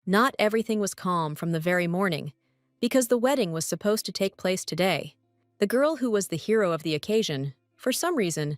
Not everything was calm from the very morning, because the wedding was supposed to take place today. The girl who was the hero of the occasion, for some reason,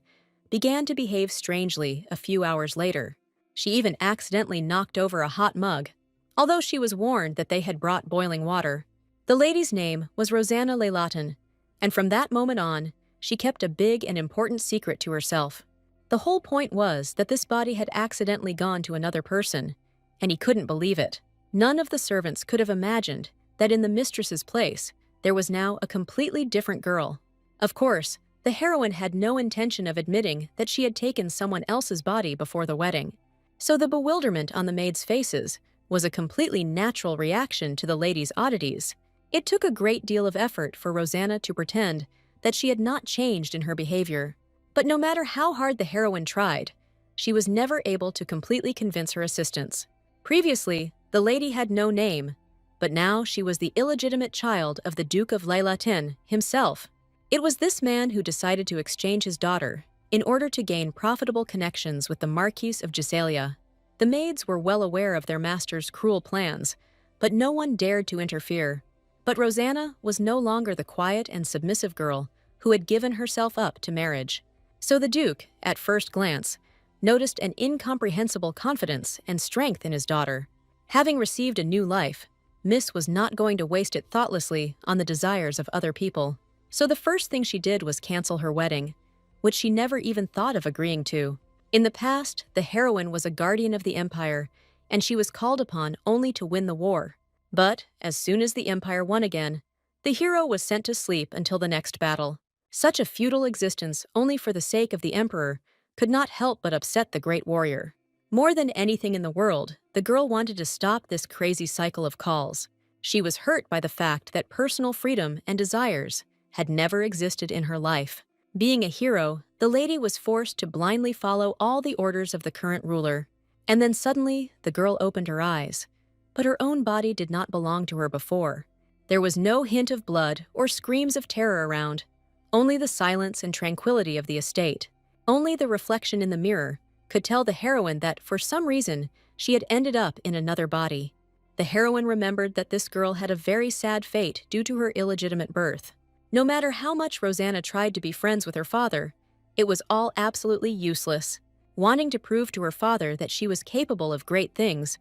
began to behave strangely a few hours later. She even accidentally knocked over a hot mug, although she was warned that they had brought boiling water. The lady's name was Rosanna Leylatan, and from that moment on, she kept a big and important secret to herself. The whole point was that this body had accidentally gone to another person, and he couldn't believe it. None of the servants could have imagined that in the mistress's place, there was now a completely different girl. Of course, the heroine had no intention of admitting that she had taken someone else's body before the wedding. So the bewilderment on the maids' faces was a completely natural reaction to the lady's oddities. It took a great deal of effort for Rosanna to pretend that she had not changed in her behavior. But no matter how hard the heroine tried, she was never able to completely convince her assistants. Previously, the lady had no name, but now she was the illegitimate child of the Duke of Leylatan himself. It was this man who decided to exchange his daughter in order to gain profitable connections with the Marquis of Gisalia. The maids were well aware of their master's cruel plans, but no one dared to interfere. But Rosanna was no longer the quiet and submissive girl who had given herself up to marriage. So the Duke, at first glance, noticed an incomprehensible confidence and strength in his daughter. Having received a new life, Miss was not going to waste it thoughtlessly on the desires of other people. So the first thing she did was cancel her wedding, which she never even thought of agreeing to. In the past, the heroine was a guardian of the empire, and she was called upon only to win the war. But, as soon as the empire won again, the hero was sent to sleep until the next battle. Such a futile existence only for the sake of the emperor could not help but upset the great warrior. More than anything in the world, the girl wanted to stop this crazy cycle of calls. She was hurt by the fact that personal freedom and desires had never existed in her life. Being a hero, the lady was forced to blindly follow all the orders of the current ruler. And then suddenly, the girl opened her eyes. But her own body did not belong to her before. There was no hint of blood or screams of terror around, only the silence and tranquility of the estate. Only the reflection in the mirror could tell the heroine that, for some reason, she had ended up in another body. The heroine remembered that this girl had a very sad fate due to her illegitimate birth. No matter how much Rosanna tried to be friends with her father, it was all absolutely useless. Wanting to prove to her father that she was capable of great things,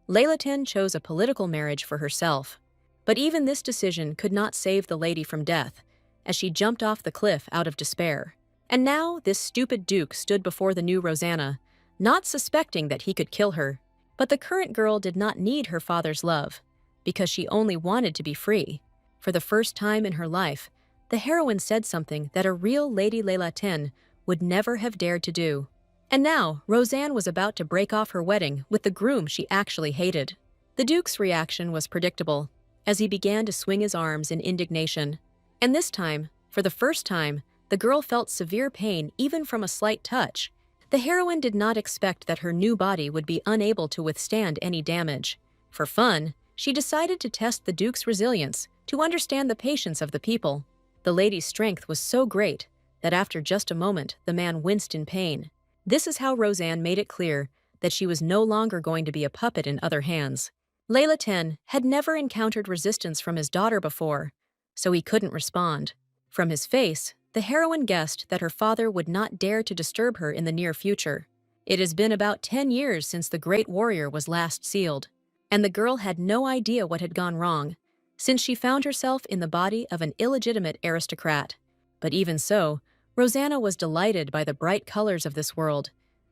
Leylatan chose a political marriage for herself. But even this decision could not save the lady from death, as she jumped off the cliff out of despair. And now this stupid duke stood before the new Rosanna, not suspecting that he could kill her. But the current girl did not need her father's love, because she only wanted to be free. For the first time in her life, the heroine said something that a real Lady Leylatan would never have dared to do. And now, Rosanne was about to break off her wedding with the groom she actually hated. The Duke's reaction was predictable, as he began to swing his arms in indignation. And this time, for the first time, the girl felt severe pain even from a slight touch. The heroine did not expect that her new body would be unable to withstand any damage. For fun, she decided to test the Duke's resilience to understand the patience of the people. The lady's strength was so great that after just a moment, the man winced in pain. This is how Rosanne made it clear that she was no longer going to be a puppet in other hands. Leylatan had never encountered resistance from his daughter before, so he couldn't respond. From his face, the heroine guessed that her father would not dare to disturb her in the near future. It has been about 10 years since the great warrior was last sealed, and the girl had no idea what had gone wrong, since she found herself in the body of an illegitimate aristocrat. But even so, Rosanna was delighted by the bright colors of this world,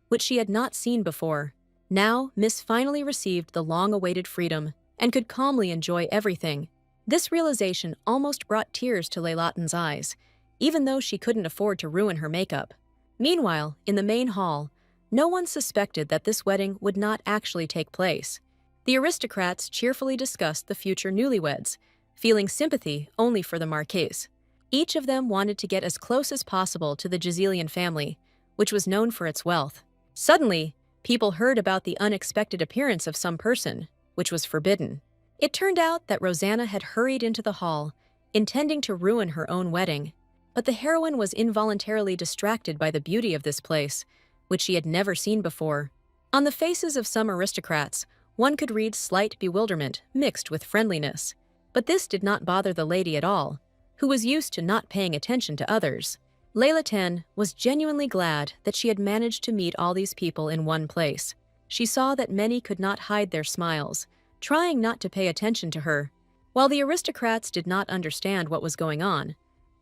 which she had not seen before. Now, Miss finally received the long-awaited freedom and could calmly enjoy everything. This realization almost brought tears to Leylatan's eyes, even though she couldn't afford to ruin her makeup. Meanwhile, in the main hall, no one suspected that this wedding would not actually take place. The aristocrats cheerfully discussed the future newlyweds, feeling sympathy only for the Marquise. Each of them wanted to get as close as possible to the Giselian family, which was known for its wealth. Suddenly, people heard about the unexpected appearance of some person, which was forbidden. It turned out that Rosanna had hurried into the hall, intending to ruin her own wedding. But the heroine was involuntarily distracted by the beauty of this place, which she had never seen before. On the faces of some aristocrats one could read slight bewilderment mixed with friendliness. But this did not bother the lady at all, who was used to not paying attention to others. Layla Ten was genuinely glad that she had managed to meet all these people in one place. She saw that many could not hide their smiles, trying not to pay attention to her. While the aristocrats did not understand what was going on,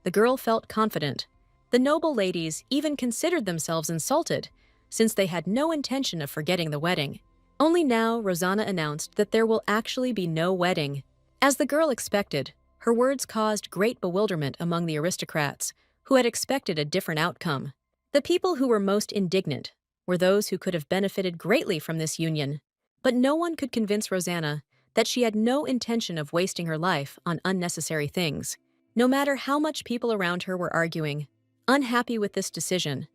the girl felt confident. The noble ladies even considered themselves insulted, since they had no intention of forgetting the wedding. Only now Rosanna announced that there will actually be no wedding. As the girl expected, her words caused great bewilderment among the aristocrats, who had expected a different outcome. The people who were most indignant were those who could have benefited greatly from this union. But no one could convince Rosanna that she had no intention of wasting her life on unnecessary things. No matter how much people around her were arguing, unhappy with this decision,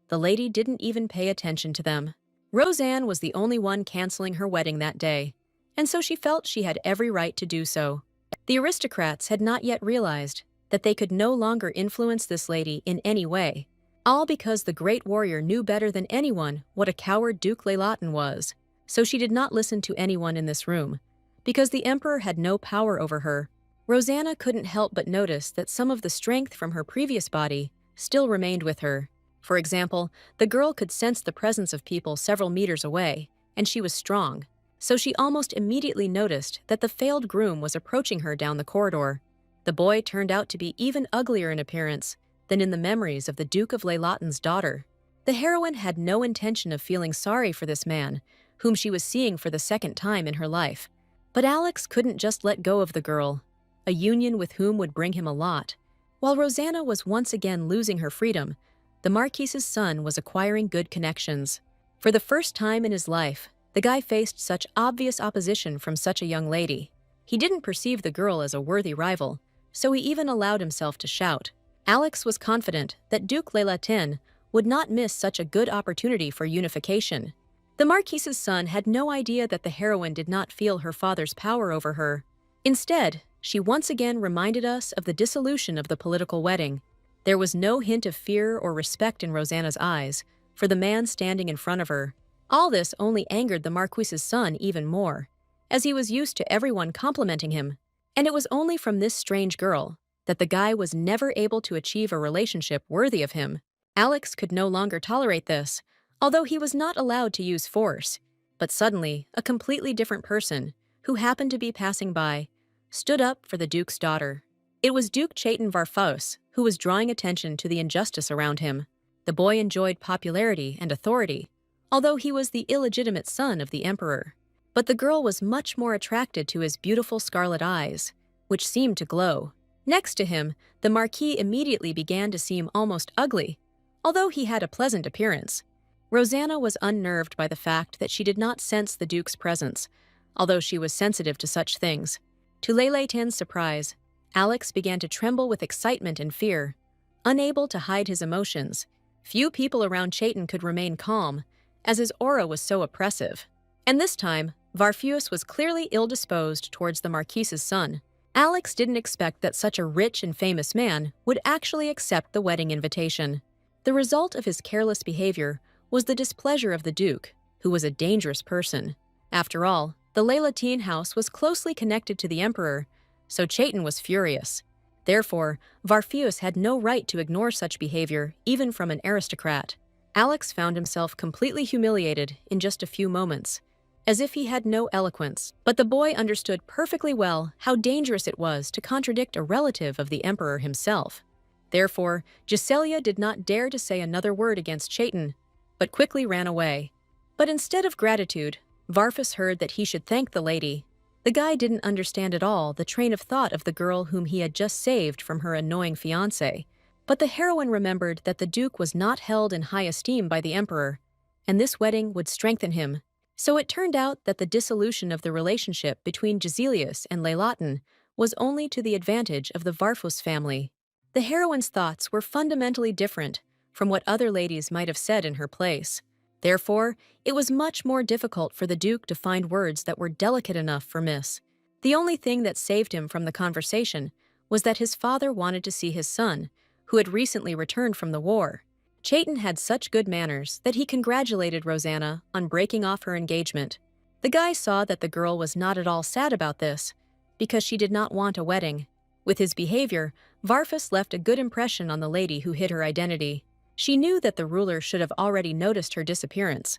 the lady didn't even pay attention to them. Roseanne was the only one canceling her wedding that day, and so she felt she had every right to do so. The aristocrats had not yet realized that they could no longer influence this lady in any way, all because the great warrior knew better than anyone what a coward Duke Leilaten was. So she did not listen to anyone in this room. Because the emperor had no power over her, Rosanna couldn't help but notice that some of the strength from her previous body still remained with her. For example, the girl could sense the presence of people several meters away, and she was strong. So she almost immediately noticed that the failed groom was approaching her down the corridor. The boy turned out to be even uglier in appearance than in the memories of the Duke of Leilaten's daughter. The heroine had no intention of feeling sorry for this man, whom she was seeing for the second time in her life. But Alex couldn't just let go of the girl, a union with whom would bring him a lot. While Rosanna was once again losing her freedom, the Marquise's son was acquiring good connections. For the first time in his life, the guy faced such obvious opposition from such a young lady. He didn't perceive the girl as a worthy rival, so he even allowed himself to shout. Alex was confident that Duke Leilaten would not miss such a good opportunity for unification. The Marquise's son had no idea that the heroine did not feel her father's power over her. Instead, she once again reminded us of the dissolution of the political wedding. There was no hint of fear or respect in Rosanna's eyes for the man standing in front of her. All this only angered the Marquise's son even more, as he was used to everyone complimenting him. And it was only from this strange girl that the guy was never able to achieve a relationship worthy of him. Alex could no longer tolerate this, although he was not allowed to use force. But suddenly, a completely different person, who happened to be passing by, stood up for the Duke's daughter. It was Duke Chaitin Varfos, who was drawing attention to the injustice around him. The boy enjoyed popularity and authority, although he was the illegitimate son of the emperor. But the girl was much more attracted to his beautiful scarlet eyes, which seemed to glow. Next to him, the Marquis immediately began to seem almost ugly, although he had a pleasant appearance. Rosanna was unnerved by the fact that she did not sense the Duke's presence, although she was sensitive to such things. To Leilaten's surprise, Alex began to tremble with excitement and fear. Unable to hide his emotions, few people around Chaitin could remain calm, as his aura was so oppressive. And this time, Varfeus was clearly ill-disposed towards the Marquise's son. Alex didn't expect that such a rich and famous man would actually accept the wedding invitation. The result of his careless behavior was the displeasure of the Duke, who was a dangerous person. After all, the Leilaten house was closely connected to the emperor, so Chaitin was furious. Therefore, Varfeus had no right to ignore such behavior, even from an aristocrat. Alex found himself completely humiliated in just a few moments, as if he had no eloquence. But the boy understood perfectly well how dangerous it was to contradict a relative of the emperor himself. Therefore, Giselia did not dare to say another word against Chaitin, but quickly ran away. But instead of gratitude, Varfus heard that he should thank the lady. The guy didn't understand at all the train of thought of the girl whom he had just saved from her annoying fiancé. But the heroine remembered that the Duke was not held in high esteem by the emperor, and this wedding would strengthen him. So it turned out that the dissolution of the relationship between Giselius and Leilaten was only to the advantage of the Varfus family. The heroine's thoughts were fundamentally different from what other ladies might have said in her place. Therefore, it was much more difficult for the Duke to find words that were delicate enough for Miss. The only thing that saved him from the conversation was that his father wanted to see his son, who had recently returned from the war. Chaitin had such good manners that he congratulated Rosanna on breaking off her engagement. The guy saw that the girl was not at all sad about this, because she did not want a wedding. With his behavior, Varfus left a good impression on the lady who hid her identity. She knew that the ruler should have already noticed her disappearance,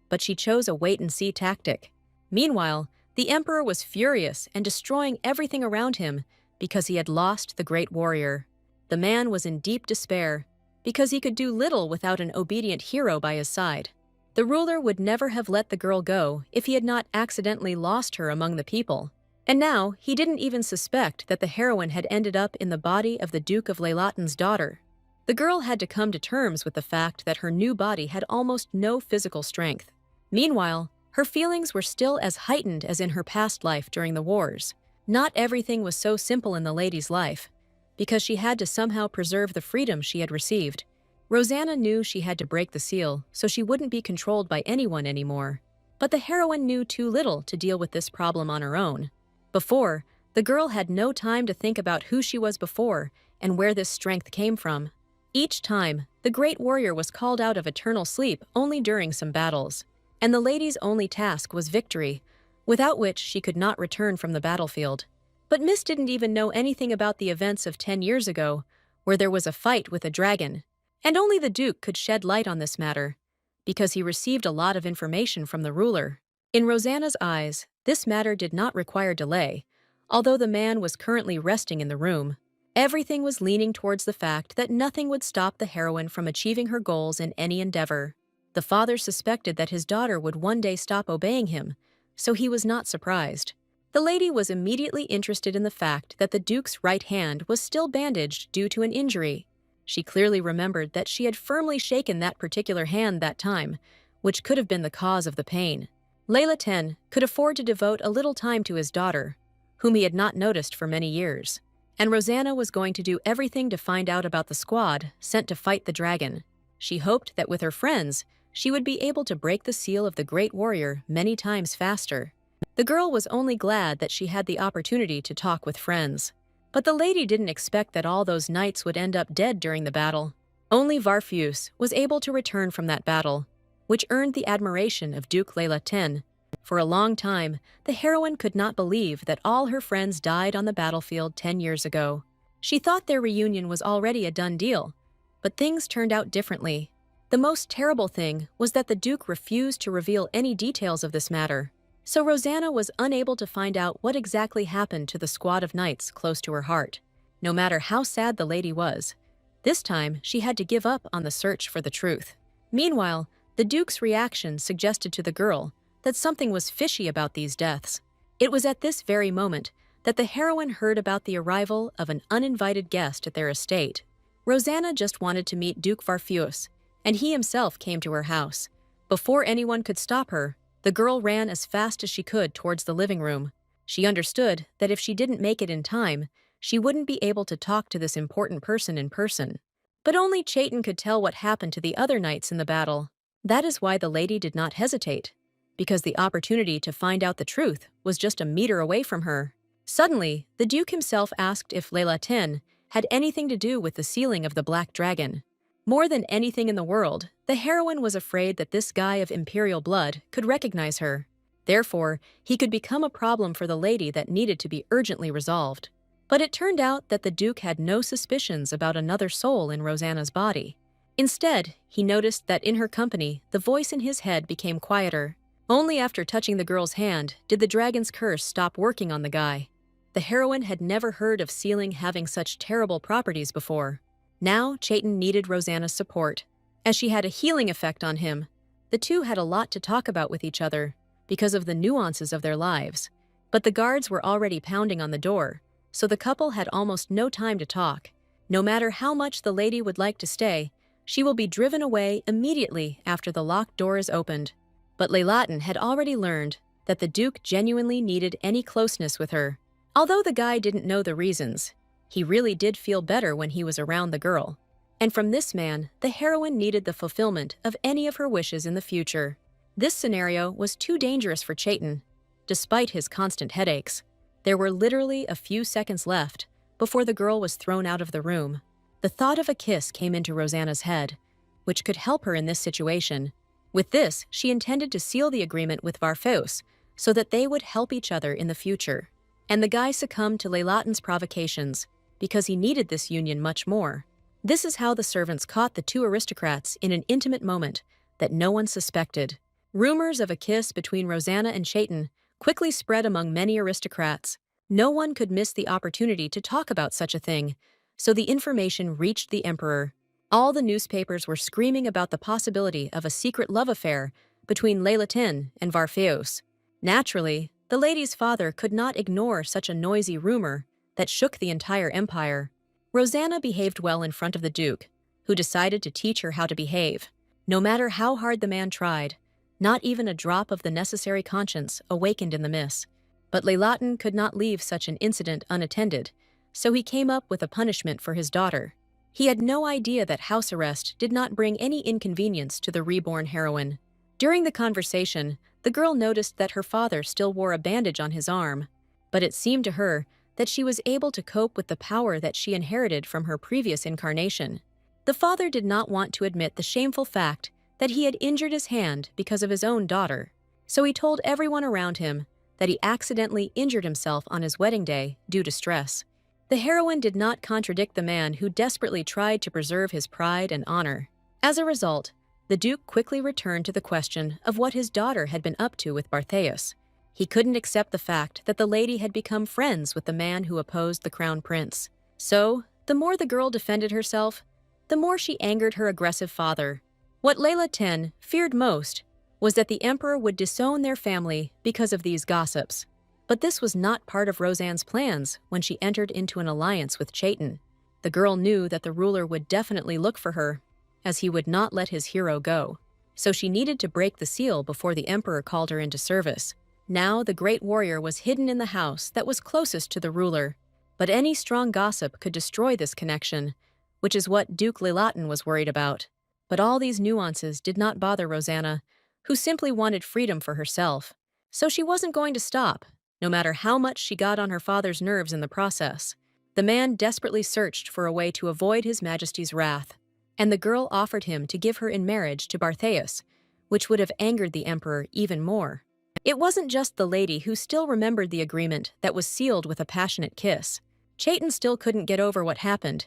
but she chose a wait-and-see tactic. Meanwhile, the emperor was furious and destroying everything around him because he had lost the great warrior. The man was in deep despair because he could do little without an obedient hero by his side. The ruler would never have let the girl go if he had not accidentally lost her among the people. And now, he didn't even suspect that the heroine had ended up in the body of the Duke of Leylaten's daughter. The girl had to come to terms with the fact that her new body had almost no physical strength. Meanwhile, her feelings were still as heightened as in her past life during the wars. Not everything was so simple in the lady's life, because she had to somehow preserve the freedom she had received. Rosanna knew she had to break the seal so she wouldn't be controlled by anyone anymore. But the heroine knew too little to deal with this problem on her own. Before, the girl had no time to think about who she was before and where this strength came from. Each time, the great warrior was called out of eternal sleep only during some battles, and the lady's only task was victory, without which she could not return from the battlefield. But Miss didn't even know anything about the events of 10 years ago, where there was a fight with a dragon, and only the Duke could shed light on this matter, because he received a lot of information from the ruler. In Rosanna's eyes, this matter did not require delay, although the man was currently resting in the room. Everything was leaning towards the fact that nothing would stop the heroine from achieving her goals in any endeavor. The father suspected that his daughter would one day stop obeying him, so he was not surprised. The lady was immediately interested in the fact that the Duke's right hand was still bandaged due to an injury. She clearly remembered that she had firmly shaken that particular hand that time, which could have been the cause of the pain. Leylaten could afford to devote a little time to his daughter, whom he had not noticed for many years, and Rosanna was going to do everything to find out about the squad sent to fight the dragon. She hoped that with her friends, she would be able to break the seal of the great warrior many times faster. The girl was only glad that she had the opportunity to talk with friends. But the lady didn't expect that all those knights would end up dead during the battle. Only Varfus was able to return from that battle, which earned the admiration of Duke Leylaten. For a long time, the heroine could not believe that all her friends died on the battlefield 10 years ago. She thought their reunion was already a done deal, but things turned out differently. The most terrible thing was that the Duke refused to reveal any details of this matter. So Rosanna was unable to find out what exactly happened to the squad of knights close to her heart. No matter how sad the lady was, this time she had to give up on the search for the truth. Meanwhile, the Duke's reaction suggested to the girl that something was fishy about these deaths. It was at this very moment that the heroine heard about the arrival of an uninvited guest at their estate. Rosanna just wanted to meet Duke Varfus, and he himself came to her house. Before anyone could stop her, the girl ran as fast as she could towards the living room. She understood that if she didn't make it in time, she wouldn't be able to talk to this important person in person. But only Chaitin could tell what happened to the other knights in the battle. That is why the lady did not hesitate, because the opportunity to find out the truth was just a meter away from her. Suddenly, the Duke himself asked if Leylaten had anything to do with the sealing of the Black Dragon. More than anything in the world, the heroine was afraid that this guy of imperial blood could recognize her. Therefore, he could become a problem for the lady that needed to be urgently resolved. But it turned out that the Duke had no suspicions about another soul in Rosanna's body. Instead, he noticed that in her company, the voice in his head became quieter. Only after touching the girl's hand did the dragon's curse stop working on the guy. The heroine had never heard of sealing having such terrible properties before. Now, Chaitin needed Rosanna's support. As she had a healing effect on him, the two had a lot to talk about with each other because of the nuances of their lives. But the guards were already pounding on the door, so the couple had almost no time to talk. No matter how much the lady would like to stay, she will be driven away immediately after the locked door is opened. But Leylaten had already learned that the Duke genuinely needed any closeness with her. Although the guy didn't know the reasons, he really did feel better when he was around the girl. And from this man, the heroine needed the fulfillment of any of her wishes in the future. This scenario was too dangerous for Chaitin, despite his constant headaches. There were literally a few seconds left before the girl was thrown out of the room. The thought of a kiss came into Rosanna's head, which could help her in this situation. With this, she intended to seal the agreement with Varfos so that they would help each other in the future. And the guy succumbed to Leilaton's provocations because he needed this union much more. This is how the servants caught the two aristocrats in an intimate moment that no one suspected. Rumors of a kiss between Rosanna and Chaitin quickly spread among many aristocrats. No one could miss the opportunity to talk about such a thing, so the information reached the emperor. All the newspapers were screaming about the possibility of a secret love affair between Leilaton and Varfeos. Naturally, the lady's father could not ignore such a noisy rumor that shook the entire empire. Rosanna behaved well in front of the Duke, who decided to teach her how to behave. No matter how hard the man tried, not even a drop of the necessary conscience awakened in the miss. But Leilaton could not leave such an incident unattended, so he came up with a punishment for his daughter. He had no idea that house arrest did not bring any inconvenience to the reborn heroine. During the conversation, the girl noticed that her father still wore a bandage on his arm, but it seemed to her that she was able to cope with the power that she inherited from her previous incarnation. The father did not want to admit the shameful fact that he had injured his hand because of his own daughter, so he told everyone around him that he accidentally injured himself on his wedding day due to stress. The heroine did not contradict the man who desperately tried to preserve his pride and honor. As a result, the Duke quickly returned to the question of what his daughter had been up to with Bartheus. He couldn't accept the fact that the lady had become friends with the man who opposed the crown prince. So, the more the girl defended herself, the more she angered her aggressive father. What Leilaton feared most was that the emperor would disown their family because of these gossips. But this was not part of Rosanne's plans when she entered into an alliance with Chaitin. The girl knew that the ruler would definitely look for her, as he would not let his hero go. So she needed to break the seal before the emperor called her into service. Now the great warrior was hidden in the house that was closest to the ruler, but any strong gossip could destroy this connection, which is what Duke Leilaton was worried about. But all these nuances did not bother Rosanna, who simply wanted freedom for herself. So she wasn't going to stop, no matter how much she got on her father's nerves in the process. The man desperately searched for a way to avoid His Majesty's wrath, and the girl offered him to give her in marriage to Bartheus, which would have angered the emperor even more. It wasn't just the lady who still remembered the agreement that was sealed with a passionate kiss. Chaitin still couldn't get over what happened,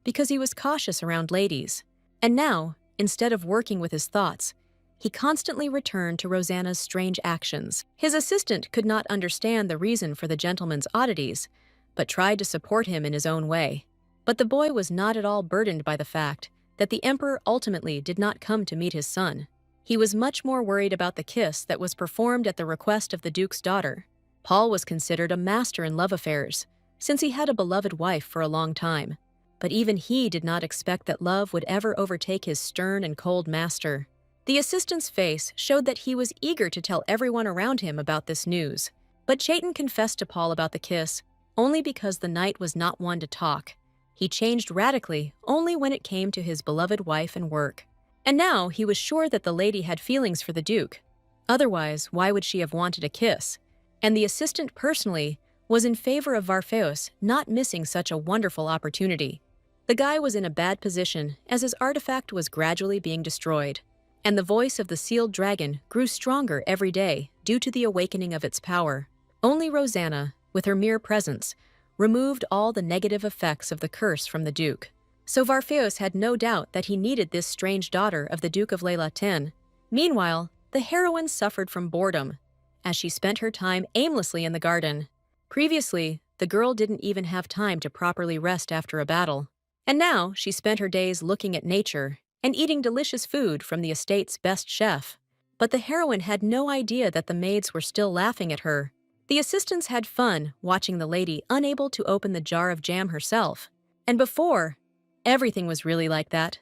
because he was cautious around ladies. And now, instead of working with his thoughts, he constantly returned to Rosanna's strange actions. His assistant could not understand the reason for the gentleman's oddities, but tried to support him in his own way. But the boy was not at all burdened by the fact that the emperor ultimately did not come to meet his son. He was much more worried about the kiss that was performed at the request of the Duke's daughter. Paul was considered a master in love affairs, since he had a beloved wife for a long time. But even he did not expect that love would ever overtake his stern and cold master. The assistant's face showed that he was eager to tell everyone around him about this news. But Chaitin confessed to Paul about the kiss only because the knight was not one to talk. He changed radically only when it came to his beloved wife and work. And now he was sure that the lady had feelings for the Duke. Otherwise, why would she have wanted a kiss? And the assistant personally was in favor of Varfeus not missing such a wonderful opportunity. The guy was in a bad position as his artifact was gradually being destroyed, and the voice of the sealed dragon grew stronger every day due to the awakening of its power. Only Rosanna, with her mere presence, removed all the negative effects of the curse from the Duke. So Varfeus had no doubt that he needed this strange daughter of the Duke of Leilaton. Meanwhile, the heroine suffered from boredom, as she spent her time aimlessly in the garden. Previously, the girl didn't even have time to properly rest after a battle. And now she spent her days looking at nature and eating delicious food from the estate's best chef. But the heroine had no idea that the maids were still laughing at her. The assistants had fun watching the lady unable to open the jar of jam herself. And before, everything was really like that.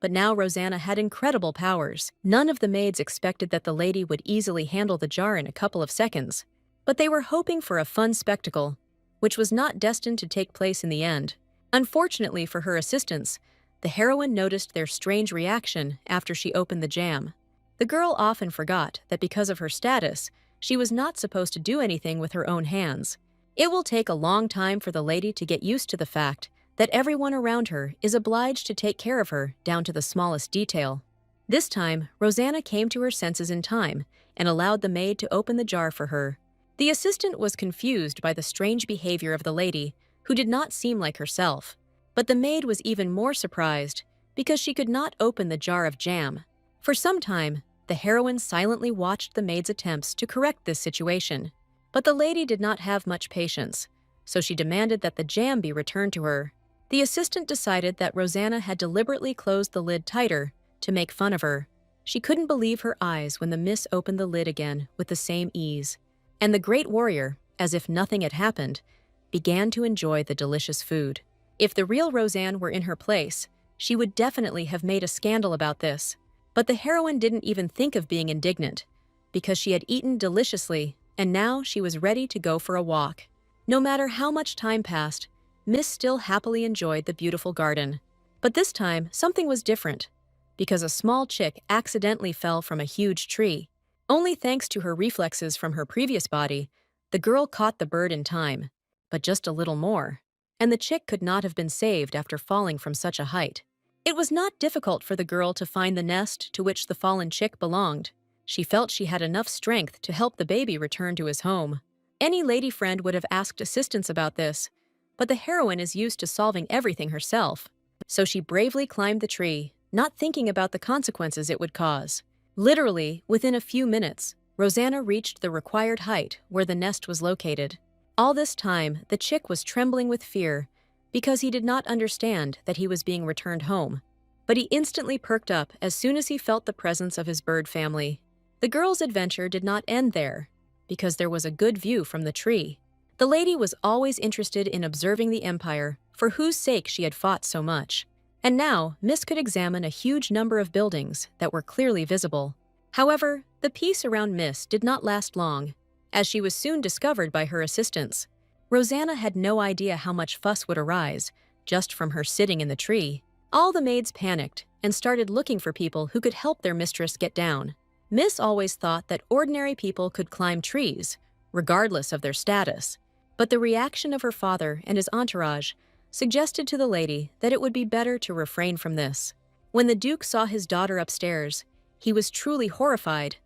But now Rosanna had incredible powers. None of the maids expected that the lady would easily handle the jar in a couple of seconds. But they were hoping for a fun spectacle, which was not destined to take place in the end. Unfortunately for her assistants, the heroine noticed their strange reaction after she opened the jam. The girl often forgot that because of her status, she was not supposed to do anything with her own hands. It will take a long time for the lady to get used to the fact that everyone around her is obliged to take care of her down to the smallest detail. This time, Rosanna came to her senses in time and allowed the maid to open the jar for her. The assistant was confused by the strange behavior of the lady, who did not seem like herself. But the maid was even more surprised because she could not open the jar of jam. For some time, the heroine silently watched the maid's attempts to correct this situation. But the lady did not have much patience, so she demanded that the jam be returned to her. The assistant decided that Rosanna had deliberately closed the lid tighter to make fun of her. She couldn't believe her eyes when the miss opened the lid again with the same ease. And the great warrior, as if nothing had happened, began to enjoy the delicious food. If the real Roseanne were in her place, she would definitely have made a scandal about this. But the heroine didn't even think of being indignant, because she had eaten deliciously and now she was ready to go for a walk. No matter how much time passed, Miss still happily enjoyed the beautiful garden. But this time, something was different, because a small chick accidentally fell from a huge tree. Only thanks to her reflexes from her previous body, the girl caught the bird in time, but just a little more, and the chick could not have been saved after falling from such a height. It was not difficult for the girl to find the nest to which the fallen chick belonged. She felt she had enough strength to help the baby return to his home. Any lady friend would have asked assistance about this, but the heroine is used to solving everything herself. So she bravely climbed the tree, not thinking about the consequences it would cause. Literally, within a few minutes, Rosanna reached the required height where the nest was located. All this time, the chick was trembling with fear because he did not understand that he was being returned home. But he instantly perked up as soon as he felt the presence of his bird family. The girl's adventure did not end there, because there was a good view from the tree. The lady was always interested in observing the empire, for whose sake she had fought so much. And now, Miss could examine a huge number of buildings that were clearly visible. However, the peace around Miss did not last long, as she was soon discovered by her assistants. Rosanna had no idea how much fuss would arise just from her sitting in the tree. All the maids panicked and started looking for people who could help their mistress get down. Miss always thought that ordinary people could climb trees, regardless of their status. But the reaction of her father and his entourage suggested to the lady that it would be better to refrain from this. When the Duke saw his daughter upstairs, he was truly horrified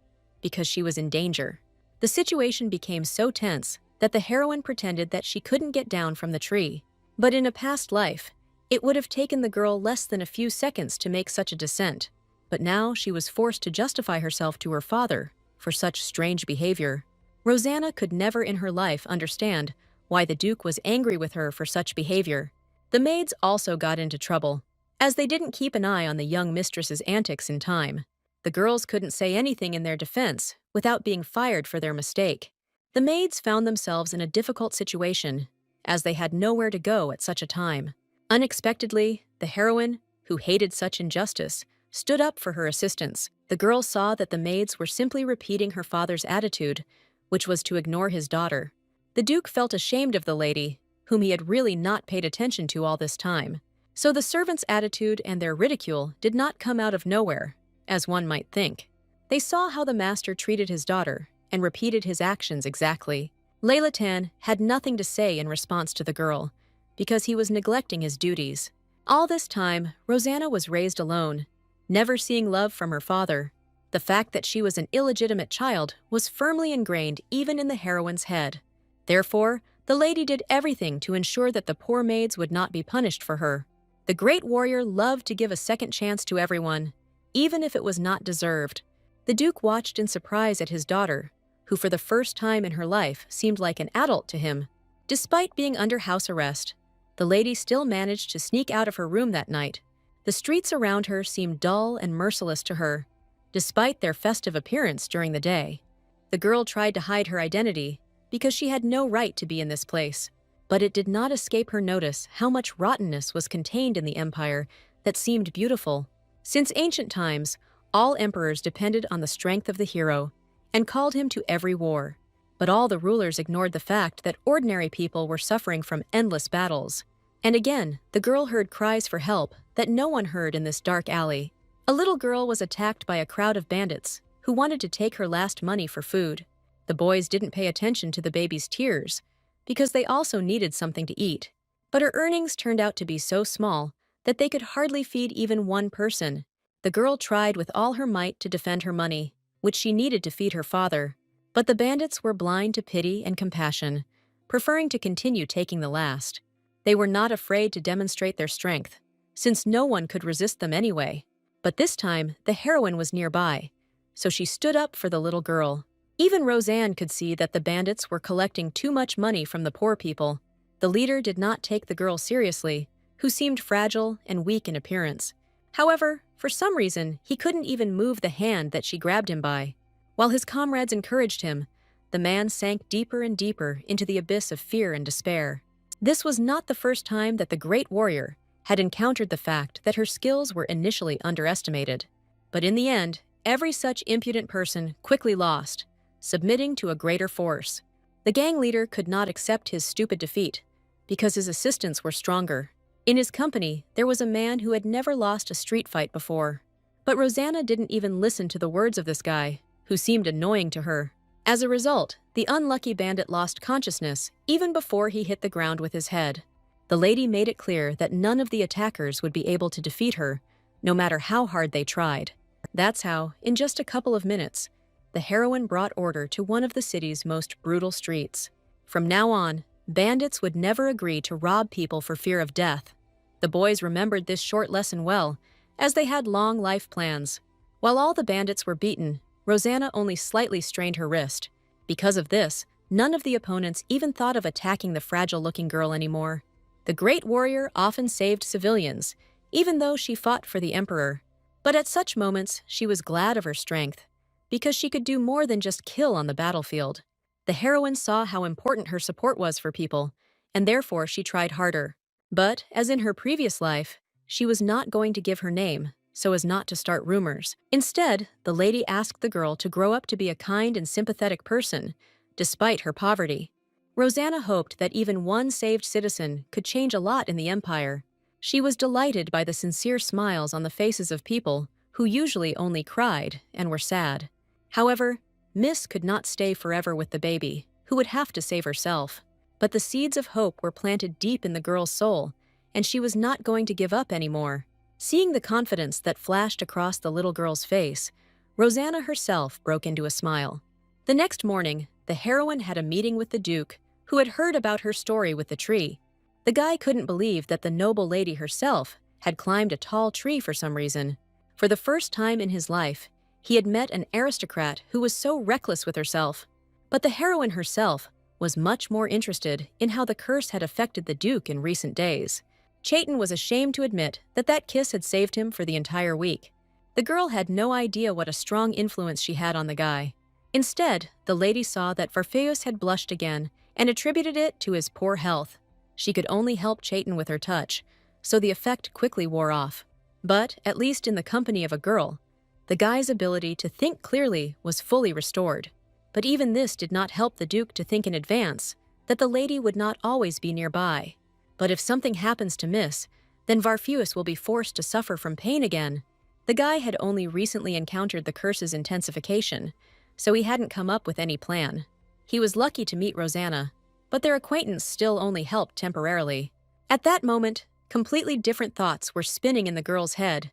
because she was in danger. The situation became so tense that the heroine pretended that she couldn't get down from the tree. But in a past life, it would have taken the girl less than a few seconds to make such a descent. But now she was forced to justify herself to her father for such strange behavior. Rosanna could never in her life understand why the Duke was angry with her for such behavior. The maids also got into trouble, as they didn't keep an eye on the young mistress's antics in time. The girls couldn't say anything in their defense without being fired for their mistake. The maids found themselves in a difficult situation, as they had nowhere to go at such a time. Unexpectedly, the heroine, who hated such injustice, stood up for her assistants. The girl saw that the maids were simply repeating her father's attitude, which was to ignore his daughter. The Duke felt ashamed of the lady, whom he had really not paid attention to all this time. So the servants' attitude and their ridicule did not come out of nowhere, as one might think. They saw how the master treated his daughter and repeated his actions exactly. Layla Tan had nothing to say in response to the girl, because he was neglecting his duties. All this time, Rosanna was raised alone, never seeing love from her father. The fact that she was an illegitimate child was firmly ingrained even in the heroine's head. Therefore, the lady did everything to ensure that the poor maids would not be punished for her. The great warrior loved to give a second chance to everyone, even if it was not deserved. The Duke watched in surprise at his daughter, who for the first time in her life seemed like an adult to him. Despite being under house arrest, the lady still managed to sneak out of her room that night. The streets around her seemed dull and merciless to her, despite their festive appearance during the day. The girl tried to hide her identity because she had no right to be in this place, but it did not escape her notice how much rottenness was contained in the empire that seemed beautiful. Since ancient times, all emperors depended on the strength of the hero and called him to every war. But all the rulers ignored the fact that ordinary people were suffering from endless battles. And again, the girl heard cries for help that no one heard in this dark alley. A little girl was attacked by a crowd of bandits who wanted to take her last money for food. The boys didn't pay attention to the baby's tears because they also needed something to eat. But her earnings turned out to be so small that they could hardly feed even one person. The girl tried with all her might to defend her money, which she needed to feed her father, but the bandits were blind to pity and compassion, preferring to continue taking the last. They were not afraid to demonstrate their strength, since no one could resist them anyway. But this time, the heroine was nearby, so she stood up for the little girl. Even Roseanne could see that the bandits were collecting too much money from the poor people. The leader did not take the girl seriously, who seemed fragile and weak in appearance. However, for some reason, he couldn't even move the hand that she grabbed him by. While his comrades encouraged him, the man sank deeper and deeper into the abyss of fear and despair. This was not the first time that the great warrior had encountered the fact that her skills were initially underestimated. But in the end, every such impudent person quickly lost, submitting to a greater force. The gang leader could not accept his stupid defeat, because his assistants were stronger. In his company, there was a man who had never lost a street fight before. But Rosanna didn't even listen to the words of this guy, who seemed annoying to her. As a result, the unlucky bandit lost consciousness even before he hit the ground with his head. The lady made it clear that none of the attackers would be able to defeat her, no matter how hard they tried. That's how, in just a couple of minutes, the heroine brought order to one of the city's most brutal streets. From now on, bandits would never agree to rob people for fear of death. The boys remembered this short lesson well, as they had long life plans. While all the bandits were beaten, Rosanna only slightly strained her wrist. Because of this, none of the opponents even thought of attacking the fragile-looking girl anymore. The great warrior often saved civilians, even though she fought for the emperor. But at such moments, she was glad of her strength, because she could do more than just kill on the battlefield. The heroine saw how important her support was for people, and therefore she tried harder. But, as in her previous life, she was not going to give her name, so as not to start rumors. Instead, the lady asked the girl to grow up to be a kind and sympathetic person, despite her poverty. Rosanna hoped that even one saved citizen could change a lot in the empire. She was delighted by the sincere smiles on the faces of people who usually only cried and were sad. However, Miss could not stay forever with the baby, who would have to save herself. But the seeds of hope were planted deep in the girl's soul, and she was not going to give up anymore. Seeing the confidence that flashed across the little girl's face, Rosanna herself broke into a smile. The next morning, the heroine had a meeting with the Duke, who had heard about her story with the tree. The guy couldn't believe that the noble lady herself had climbed a tall tree for some reason. For the first time in his life, he had met an aristocrat who was so reckless with herself. But the heroine herself was much more interested in how the curse had affected the Duke in recent days. Chayton was ashamed to admit that that kiss had saved him for the entire week. The girl had no idea what a strong influence she had on the guy. Instead, the lady saw that Varfeus had blushed again and attributed it to his poor health. She could only help Chayton with her touch, so the effect quickly wore off. But, at least in the company of a girl, the guy's ability to think clearly was fully restored. But even this did not help the Duke to think in advance that the lady would not always be nearby. But if something happens to Miss, then Varfeus will be forced to suffer from pain again. The guy had only recently encountered the curse's intensification, so he hadn't come up with any plan. He was lucky to meet Rosanna, but their acquaintance still only helped temporarily. At that moment, completely different thoughts were spinning in the girl's head,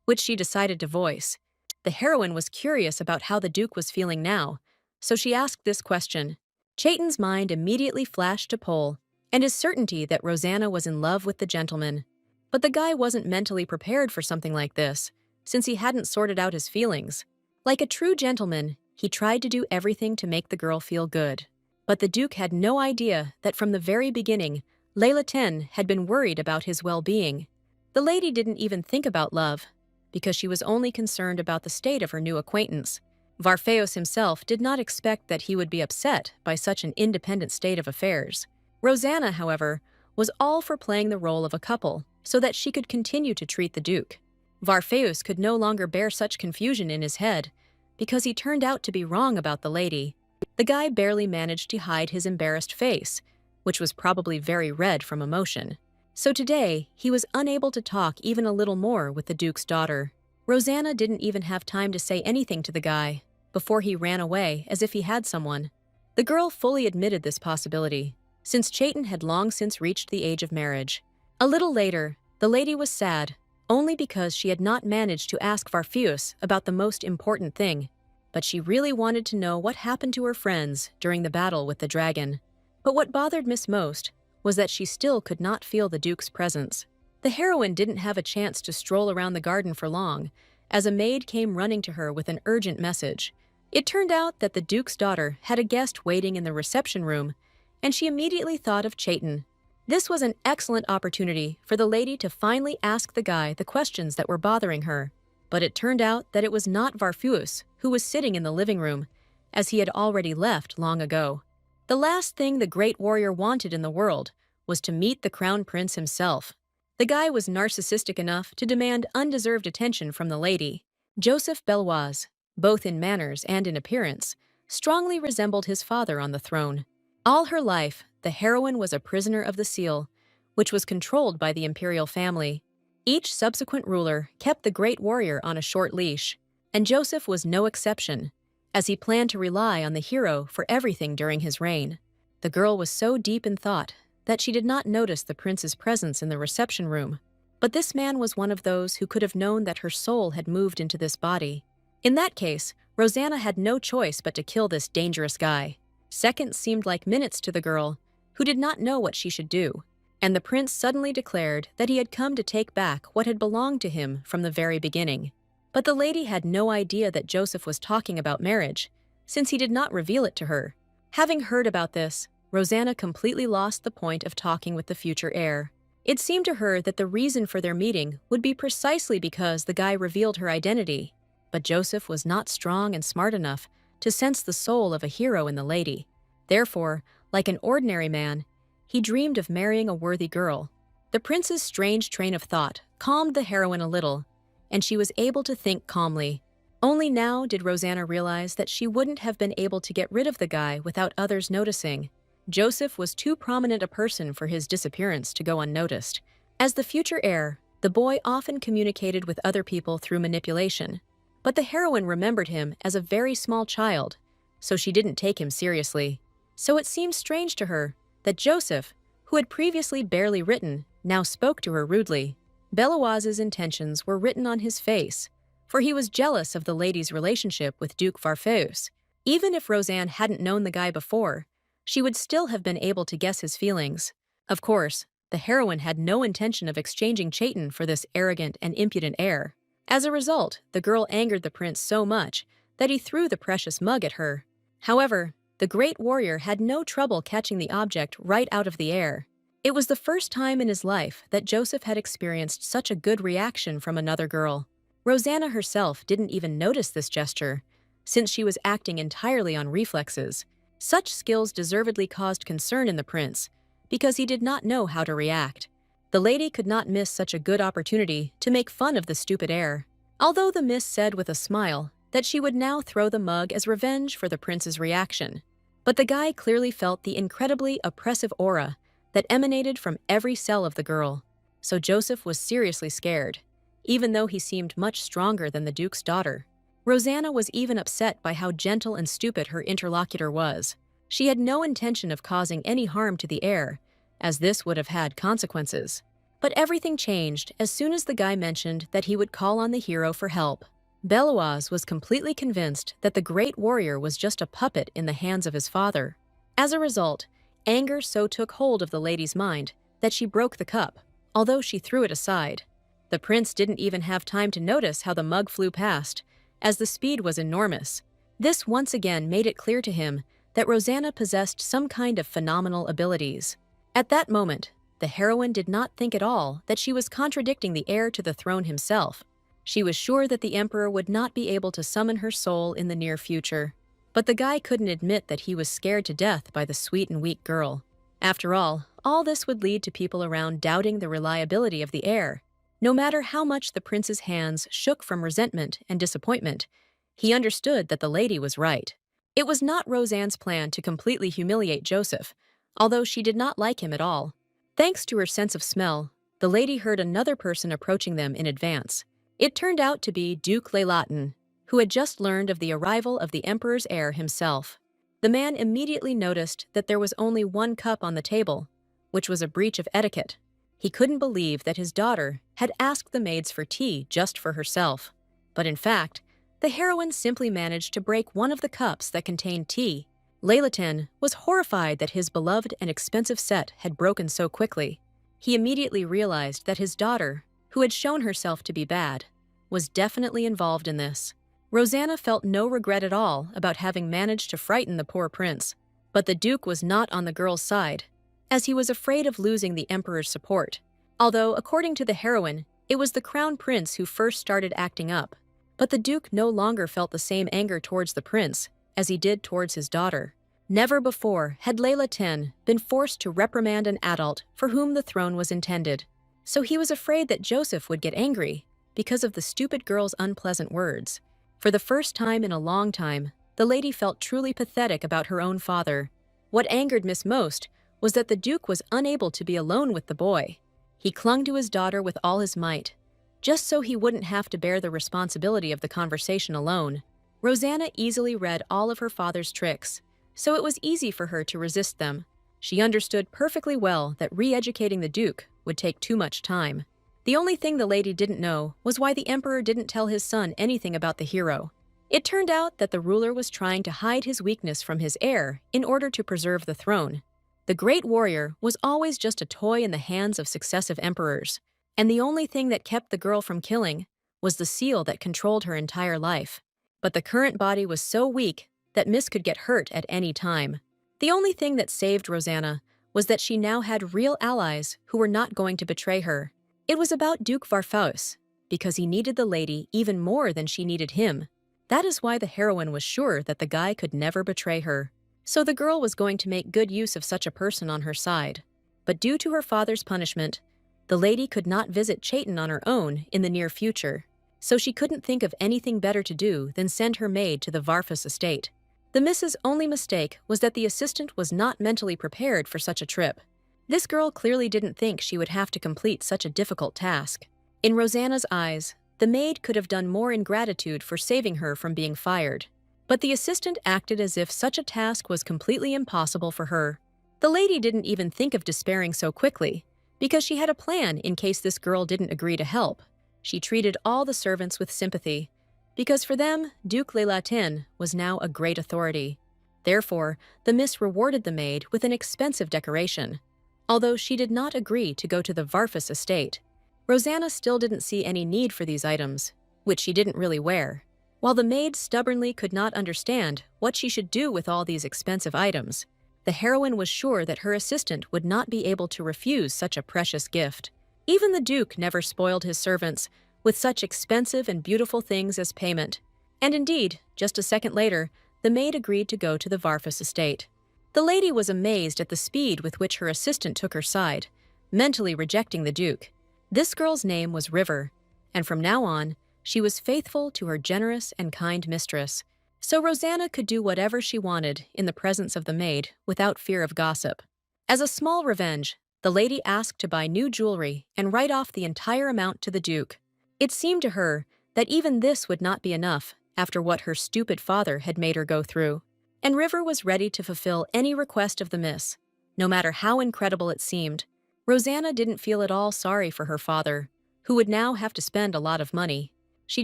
which she decided to voice. The heroine was curious about how the Duke was feeling now, so she asked this question. Chayton's mind immediately flashed to Pole, and his certainty that Rosanna was in love with the gentleman. But the guy wasn't mentally prepared for something like this, since he hadn't sorted out his feelings. Like a true gentleman, he tried to do everything to make the girl feel good. But the Duke had no idea that from the very beginning, Layla Ten had been worried about his well-being. The lady didn't even think about love, because she was only concerned about the state of her new acquaintance. Varfeus himself did not expect that he would be upset by such an independent state of affairs. Rosanna, however, was all for playing the role of a couple so that she could continue to treat the Duke. Varfeus could no longer bear such confusion in his head because he turned out to be wrong about the lady. The guy barely managed to hide his embarrassed face, which was probably very red from emotion. So today, he was unable to talk even a little more with the Duke's daughter. Rosanna didn't even have time to say anything to the guy before he ran away as if he had someone. The girl fully admitted this possibility, since Chayton had long since reached the age of marriage. A little later, the lady was sad, only because she had not managed to ask Varfeus about the most important thing. But she really wanted to know what happened to her friends during the battle with the dragon. But what bothered Miss most was that she still could not feel the Duke's presence. The heroine didn't have a chance to stroll around the garden for long, as a maid came running to her with an urgent message. It turned out that the Duke's daughter had a guest waiting in the reception room, and she immediately thought of Chaitin. This was an excellent opportunity for the lady to finally ask the guy the questions that were bothering her. But it turned out that it was not Varfeus who was sitting in the living room, as he had already left long ago. The last thing the great warrior wanted in the world was to meet the crown prince himself. The guy was narcissistic enough to demand undeserved attention from the lady. Joseph Belloise, both in manners and in appearance, strongly resembled his father on the throne. All her life, the heroine was a prisoner of the seal, which was controlled by the imperial family. Each subsequent ruler kept the great warrior on a short leash, and Joseph was no exception, as he planned to rely on the hero for everything during his reign. The girl was so deep in thought that she did not notice the prince's presence in the reception room. But this man was one of those who could have known that her soul had moved into this body. In that case, Rosanna had no choice but to kill this dangerous guy. Seconds seemed like minutes to the girl, who did not know what she should do, and the prince suddenly declared that he had come to take back what had belonged to him from the very beginning. But the lady had no idea that Joseph was talking about marriage, since he did not reveal it to her. Having heard about this, Rosanna completely lost the point of talking with the future heir. It seemed to her that the reason for their meeting would be precisely because the guy revealed her identity. But Joseph was not strong and smart enough to sense the soul of a hero in the lady. Therefore, like an ordinary man, he dreamed of marrying a worthy girl. The prince's strange train of thought calmed the heroine a little, and she was able to think calmly. Only now did Rosanna realize that she wouldn't have been able to get rid of the guy without others noticing. Joseph was too prominent a person for his disappearance to go unnoticed. As the future heir, the boy often communicated with other people through manipulation. But the heroine remembered him as a very small child, so she didn't take him seriously. So it seemed strange to her that Joseph, who had previously barely written, now spoke to her rudely. Belloise's intentions were written on his face, for he was jealous of the lady's relationship with Duke Varfeus. Even if Rosanne hadn't known the guy before, she would still have been able to guess his feelings. Of course, the heroine had no intention of exchanging Chaitin for this arrogant and impudent heir. As a result, the girl angered the prince so much that he threw the precious mug at her. However, the great warrior had no trouble catching the object right out of the air. It was the first time in his life that Joseph had experienced such a good reaction from another girl. Rosanna herself didn't even notice this gesture, since she was acting entirely on reflexes. Such skills deservedly caused concern in the prince, because he did not know how to react. The lady could not miss such a good opportunity to make fun of the stupid heir. Although the miss said with a smile that she would now throw the mug as revenge for the prince's reaction. But the guy clearly felt the incredibly oppressive aura that emanated from every cell of the girl. So Joseph was seriously scared, even though he seemed much stronger than the Duke's daughter. Rosanna was even upset by how gentle and stupid her interlocutor was. She had no intention of causing any harm to the heir, as this would have had consequences. But everything changed as soon as the guy mentioned that he would call on the hero for help. Belloise was completely convinced that the great warrior was just a puppet in the hands of his father. As a result, anger so took hold of the lady's mind that she broke the cup, although she threw it aside. The prince didn't even have time to notice how the mug flew past, as the speed was enormous. This once again made it clear to him that Rosanna possessed some kind of phenomenal abilities. At that moment, the heroine did not think at all that she was contradicting the heir to the throne himself. She was sure that the emperor would not be able to summon her soul in the near future. But the guy couldn't admit that he was scared to death by the sweet and weak girl. After all this would lead to people around doubting the reliability of the heir. No matter how much the prince's hands shook from resentment and disappointment, he understood that the lady was right. It was not Rosanne's plan to completely humiliate Joseph, although she did not like him at all. Thanks to her sense of smell, the lady heard another person approaching them in advance. It turned out to be Duke Leilatin, who had just learned of the arrival of the emperor's heir himself. The man immediately noticed that there was only one cup on the table, which was a breach of etiquette. He couldn't believe that his daughter had asked the maids for tea just for herself. But in fact, the heroine simply managed to break one of the cups that contained tea. Laylatin was horrified that his beloved and expensive set had broken so quickly. He immediately realized that his daughter, who had shown herself to be bad, was definitely involved in this. Rosanna felt no regret at all about having managed to frighten the poor prince, but the Duke was not on the girl's side, as he was afraid of losing the Emperor's support. Although, according to the heroine, it was the Crown Prince who first started acting up. But the Duke no longer felt the same anger towards the prince as he did towards his daughter. Never before had Laylatin been forced to reprimand an adult for whom the throne was intended. So he was afraid that Joseph would get angry because of the stupid girl's unpleasant words. For the first time in a long time, the lady felt truly pathetic about her own father. What angered Miss most was that the Duke was unable to be alone with the boy. He clung to his daughter with all his might, just so he wouldn't have to bear the responsibility of the conversation alone. Rosanna easily read all of her father's tricks, so it was easy for her to resist them. She understood perfectly well that re-educating the Duke would take too much time. The only thing the lady didn't know was why the Emperor didn't tell his son anything about the hero. It turned out that the ruler was trying to hide his weakness from his heir in order to preserve the throne. The great warrior was always just a toy in the hands of successive emperors, and the only thing that kept the girl from killing was the seal that controlled her entire life. But the current body was so weak that Miss could get hurt at any time. The only thing that saved Rosanna was that she now had real allies who were not going to betray her. It was about Duke Varfaus, because he needed the lady even more than she needed him. That is why the heroine was sure that the guy could never betray her. So the girl was going to make good use of such a person on her side. But due to her father's punishment, the lady could not visit Chaitin on her own in the near future, so she couldn't think of anything better to do than send her maid to the Varfus estate. The Miss's only mistake was that the assistant was not mentally prepared for such a trip. This girl clearly didn't think she would have to complete such a difficult task. In Rosanna's eyes, the maid could have done more in gratitude for saving her from being fired. But the assistant acted as if such a task was completely impossible for her. The lady didn't even think of despairing so quickly, because she had a plan in case this girl didn't agree to help. She treated all the servants with sympathy, because for them, Duke Laylatin was now a great authority. Therefore, the Miss rewarded the maid with an expensive decoration. Although she did not agree to go to the Varfus estate, Rosanna still didn't see any need for these items, which she didn't really wear. While the maid stubbornly could not understand what she should do with all these expensive items, the heroine was sure that her assistant would not be able to refuse such a precious gift. Even the Duke never spoiled his servants with such expensive and beautiful things as payment. And indeed, just a second later, the maid agreed to go to the Varfus estate. The lady was amazed at the speed with which her assistant took her side, mentally rejecting the Duke. This girl's name was River, and from now on, she was faithful to her generous and kind mistress. So Rosanna could do whatever she wanted in the presence of the maid without fear of gossip. As a small revenge, the lady asked to buy new jewelry and write off the entire amount to the Duke. It seemed to her that even this would not be enough after what her stupid father had made her go through. And River was ready to fulfill any request of the Miss, no matter how incredible it seemed. Rosanna didn't feel at all sorry for her father, who would now have to spend a lot of money. She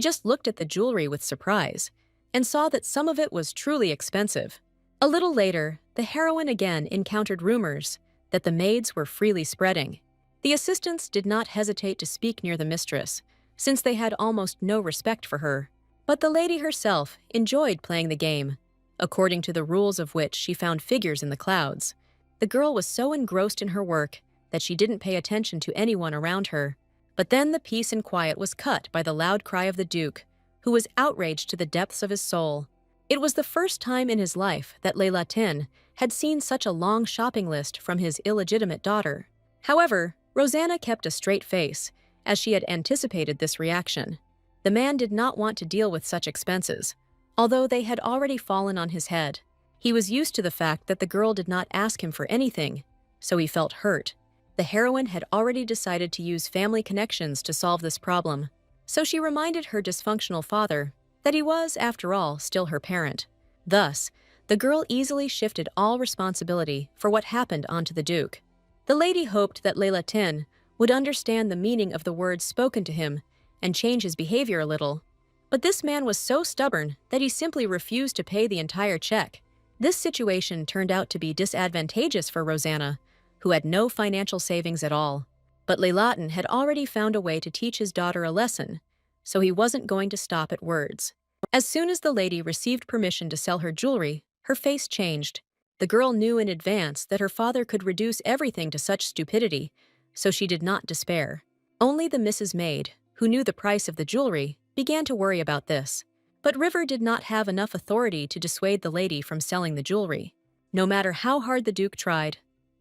just looked at the jewelry with surprise and saw that some of it was truly expensive. A little later, the heroine again encountered rumors that the maids were freely spreading. The assistants did not hesitate to speak near the mistress, since they had almost no respect for her. But the lady herself enjoyed playing the game, according to the rules of which she found figures in the clouds. The girl was so engrossed in her work that she didn't pay attention to anyone around her. But then the peace and quiet was cut by the loud cry of the Duke, who was outraged to the depths of his soul. It was the first time in his life that Laylatin had seen such a long shopping list from his illegitimate daughter. However, Rosanna kept a straight face, as she had anticipated this reaction. The man did not want to deal with such expenses, although they had already fallen on his head. He was used to the fact that the girl did not ask him for anything, so he felt hurt. The heroine had already decided to use family connections to solve this problem, so she reminded her dysfunctional father that he was, after all, still her parent. Thus, the girl easily shifted all responsibility for what happened onto the Duke. The lady hoped that Laylatin would understand the meaning of the words spoken to him and change his behavior a little. But this man was so stubborn that he simply refused to pay the entire check. This situation turned out to be disadvantageous for Rosanna, who had no financial savings at all. But Leilaton had already found a way to teach his daughter a lesson, so he wasn't going to stop at words. As soon as the lady received permission to sell her jewelry, her face changed. The girl knew in advance that her father could reduce everything to such stupidity, so she did not despair. Only the Mrs. Maid, who knew the price of the jewelry, began to worry about this. But River did not have enough authority to dissuade the lady from selling the jewelry. No matter how hard the Duke tried,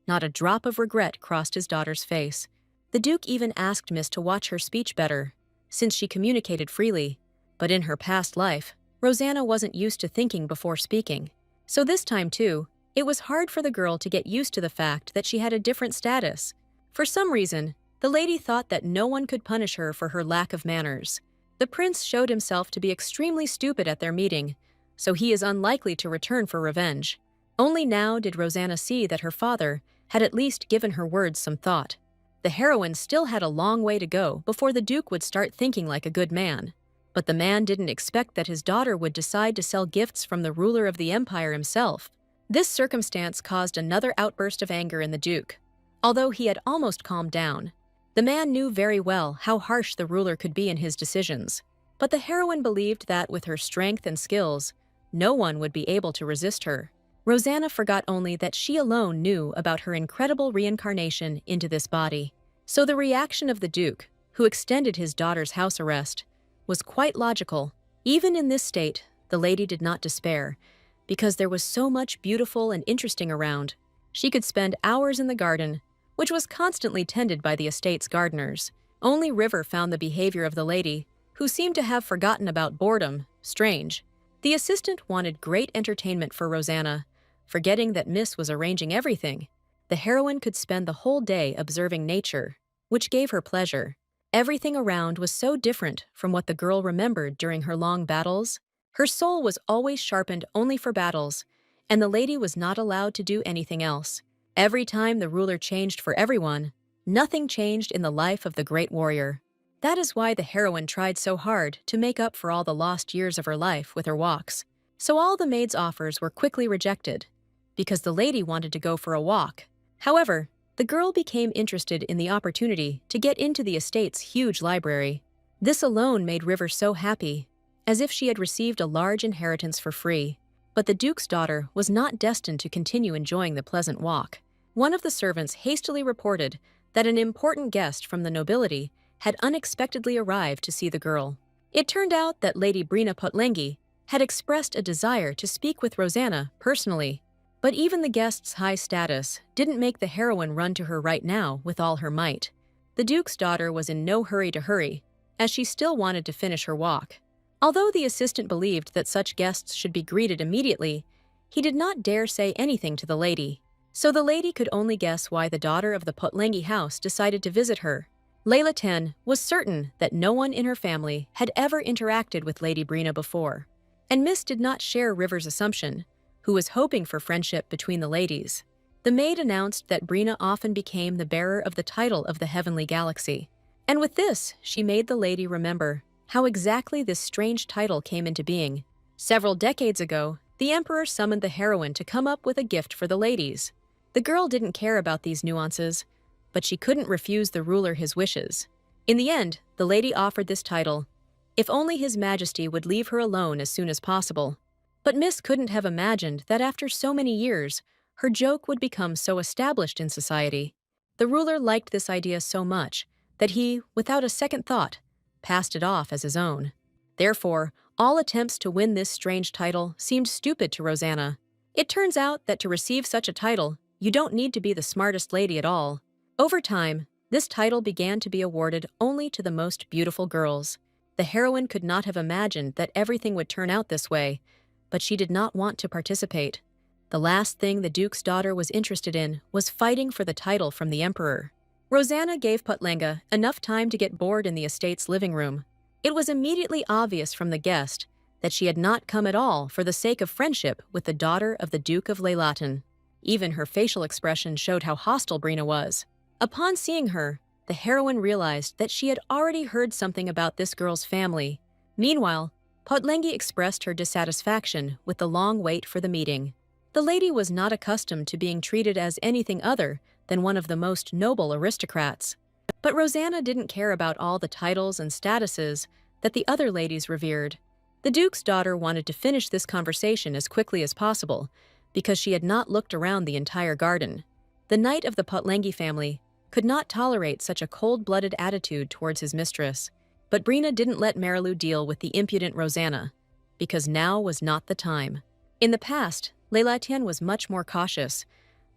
not a drop of regret crossed his daughter's face. The Duke even asked Miss to watch her speech better, since she communicated freely. But in her past life, Rosanna wasn't used to thinking before speaking. So this time too, it was hard for the girl to get used to the fact that she had a different status. For some reason, the lady thought that no one could punish her for her lack of manners. The prince showed himself to be extremely stupid at their meeting, so he is unlikely to return for revenge. Only now did Rosanna see that her father had at least given her words some thought. The heroine still had a long way to go before the Duke would start thinking like a good man. But the man didn't expect that his daughter would decide to sell gifts from the ruler of the empire himself. This circumstance caused another outburst of anger in the Duke. Although he had almost calmed down, the man knew very well how harsh the ruler could be in his decisions. But the heroine believed that with her strength and skills, no one would be able to resist her. Rosanna forgot only that she alone knew about her incredible reincarnation into this body. So the reaction of the Duke, who extended his daughter's house arrest, was quite logical. Even in this state, the lady did not despair, because there was so much beautiful and interesting around. She could spend hours in the garden, which was constantly tended by the estate's gardeners. Only River found the behavior of the lady, who seemed to have forgotten about boredom, strange. The assistant wanted great entertainment for Rosanna, forgetting that Miss was arranging everything. The heroine could spend the whole day observing nature, which gave her pleasure. Everything around was so different from what the girl remembered during her long battles. Her soul was always sharpened only for battles, and the lady was not allowed to do anything else. Every time the ruler changed for everyone, nothing changed in the life of the great warrior. That is why the heroine tried so hard to make up for all the lost years of her life with her walks. So all the maid's offers were quickly rejected, because the lady wanted to go for a walk. However, the girl became interested in the opportunity to get into the estate's huge library. This alone made River so happy, as if she had received a large inheritance for free. But the Duke's daughter was not destined to continue enjoying the pleasant walk. One of the servants hastily reported that an important guest from the nobility had unexpectedly arrived to see the girl. It turned out that Lady Brina Potlengi had expressed a desire to speak with Rosanna personally. But even the guest's high status didn't make the heroine run to her right now with all her might. The Duke's daughter was in no hurry to hurry, as she still wanted to finish her walk. Although the assistant believed that such guests should be greeted immediately, he did not dare say anything to the lady. So the lady could only guess why the daughter of the Potlengi house decided to visit her. Leilaton was certain that no one in her family had ever interacted with Lady Brina before, and Miss did not share River's assumption, who was hoping for friendship between the ladies. The maid announced that Brina often became the bearer of the title of the Heavenly Galaxy. And with this, she made the lady remember how exactly this strange title came into being. Several decades ago, the Emperor summoned the heroine to come up with a gift for the ladies. The girl didn't care about these nuances, but she couldn't refuse the ruler his wishes. In the end, the lady offered this title, if only His Majesty would leave her alone as soon as possible. But Miss couldn't have imagined that after so many years, her joke would become so established in society. The ruler liked this idea so much that he, without a second thought, passed it off as his own. Therefore, all attempts to win this strange title seemed stupid to Rosanna. It turns out that to receive such a title, you don't need to be the smartest lady at all. Over time, this title began to be awarded only to the most beautiful girls. The heroine could not have imagined that everything would turn out this way, but she did not want to participate. The last thing the Duke's daughter was interested in was fighting for the title from the Emperor. Rosanna gave Potlenga enough time to get bored in the estate's living room. It was immediately obvious from the guest that she had not come at all for the sake of friendship with the daughter of the Duke of Leilaton. Even her facial expression showed how hostile Brina was. Upon seeing her, the heroine realized that she had already heard something about this girl's family. Meanwhile, Potlengi expressed her dissatisfaction with the long wait for the meeting. The lady was not accustomed to being treated as anything other than one of the most noble aristocrats. But Rosanna didn't care about all the titles and statuses that the other ladies revered. The Duke's daughter wanted to finish this conversation as quickly as possible because she had not looked around the entire garden. The knight of the Potlengi family could not tolerate such a cold-blooded attitude towards his mistress. But Brina didn't let Marilu deal with the impudent Rosanna, because now was not the time. In the past, Leilatian was much more cautious,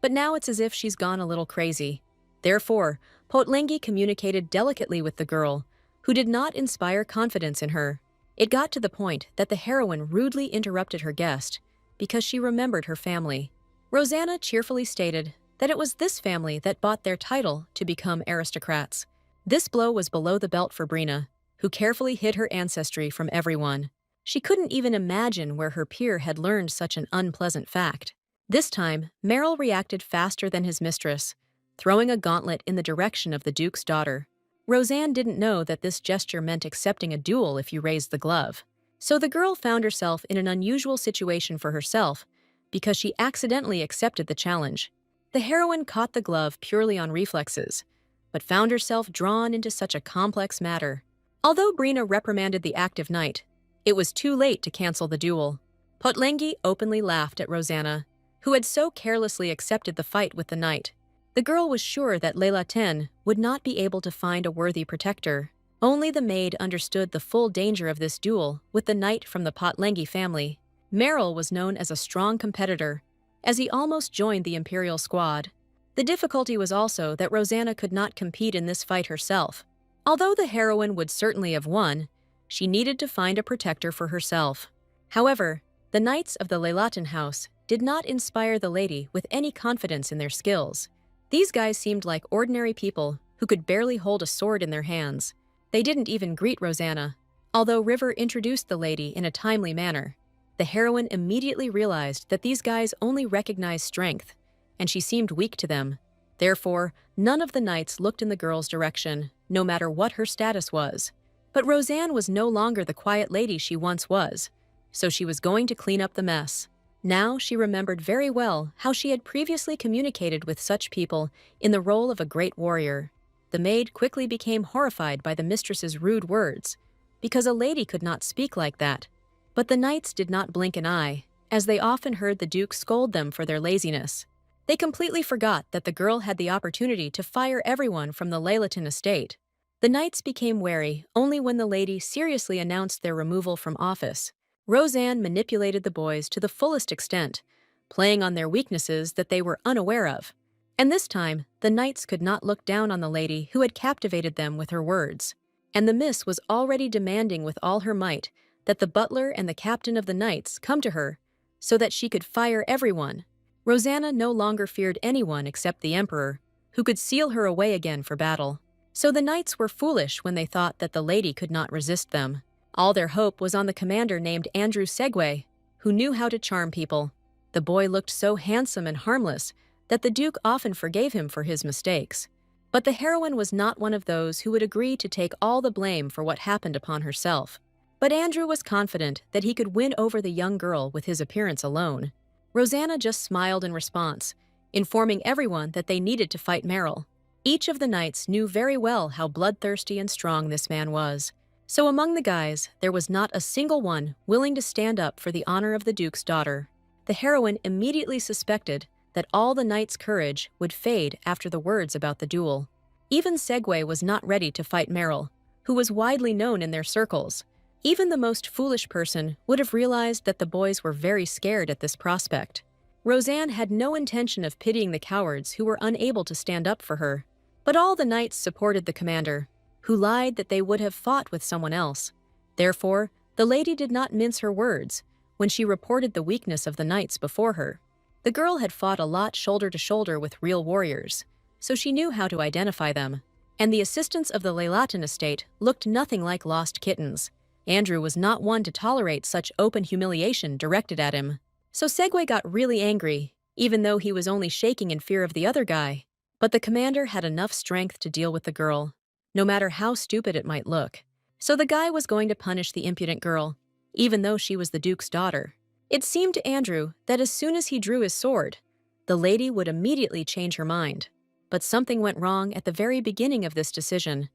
but now it's as if she's gone a little crazy. Therefore, Potlengi communicated delicately with the girl, who did not inspire confidence in her. It got to the point that the heroine rudely interrupted her guest, because she remembered her family. Rosanna cheerfully stated that it was this family that bought their title to become aristocrats. This blow was below the belt for Brina, who carefully hid her ancestry from everyone. She couldn't even imagine where her peer had learned such an unpleasant fact. This time, Merrill reacted faster than his mistress, throwing a gauntlet in the direction of the Duke's daughter. Rosanne didn't know that this gesture meant accepting a duel if you raised the glove. So the girl found herself in an unusual situation for herself because she accidentally accepted the challenge. The heroine caught the glove purely on reflexes, but found herself drawn into such a complex matter. Although Brina reprimanded the active knight, it was too late to cancel the duel. Potlengi openly laughed at Rosanna, who had so carelessly accepted the fight with the knight. The girl was sure that Leilatian would not be able to find a worthy protector. Only the maid understood the full danger of this duel with the knight from the Potlengi family. Merrill was known as a strong competitor, as he almost joined the Imperial squad. The difficulty was also that Rosanna could not compete in this fight herself. Although the heroine would certainly have won, she needed to find a protector for herself. However, the knights of the Leilatian house did not inspire the lady with any confidence in their skills. These guys seemed like ordinary people who could barely hold a sword in their hands. They didn't even greet Rosanna. Although River introduced the lady in a timely manner, the heroine immediately realized that these guys only recognized strength, and she seemed weak to them. Therefore, none of the knights looked in the girl's direction, no matter what her status was. But Rosanne was no longer the quiet lady she once was, so she was going to clean up the mess. Now she remembered very well how she had previously communicated with such people in the role of a great warrior. The maid quickly became horrified by the mistress's rude words, because a lady could not speak like that. But the knights did not blink an eye, as they often heard the Duke scold them for their laziness. They completely forgot that the girl had the opportunity to fire everyone from the Leilatian estate. The knights became wary only when the lady seriously announced their removal from office. Rosanne manipulated the boys to the fullest extent, playing on their weaknesses that they were unaware of. And this time, the knights could not look down on the lady who had captivated them with her words. And the miss was already demanding with all her might that the butler and the captain of the knights come to her so that she could fire everyone. Rosanna no longer feared anyone except the emperor, who could seal her away again for battle. So the knights were foolish when they thought that the lady could not resist them. All their hope was on the commander named Andrew Segway, who knew how to charm people. The boy looked so handsome and harmless that the Duke often forgave him for his mistakes. But the heroine was not one of those who would agree to take all the blame for what happened upon herself. But Andrew was confident that he could win over the young girl with his appearance alone. Rosanna just smiled in response, informing everyone that they needed to fight Merrill. Each of the knights knew very well how bloodthirsty and strong this man was. So among the guys, there was not a single one willing to stand up for the honor of the Duke's daughter. The heroine immediately suspected that all the knights' courage would fade after the words about the duel. Even Segway was not ready to fight Merrill, who was widely known in their circles. Even the most foolish person would have realized that the boys were very scared at this prospect. Rosanne had no intention of pitying the cowards who were unable to stand up for her. But all the knights supported the commander, who lied that they would have fought with someone else. Therefore, the lady did not mince her words when she reported the weakness of the knights before her. The girl had fought a lot shoulder to shoulder with real warriors, so she knew how to identify them. And the assistants of the Leilatian estate looked nothing like lost kittens. Andrew was not one to tolerate such open humiliation directed at him. So Segway got really angry, even though he was only shaking in fear of the other guy. But the commander had enough strength to deal with the girl, no matter how stupid it might look. So the guy was going to punish the impudent girl, even though she was the Duke's daughter. It seemed to Andrew that as soon as he drew his sword, the lady would immediately change her mind. But something went wrong at the very beginning of this decision,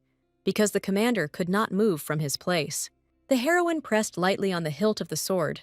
because the commander could not move from his place. The heroine pressed lightly on the hilt of the sword,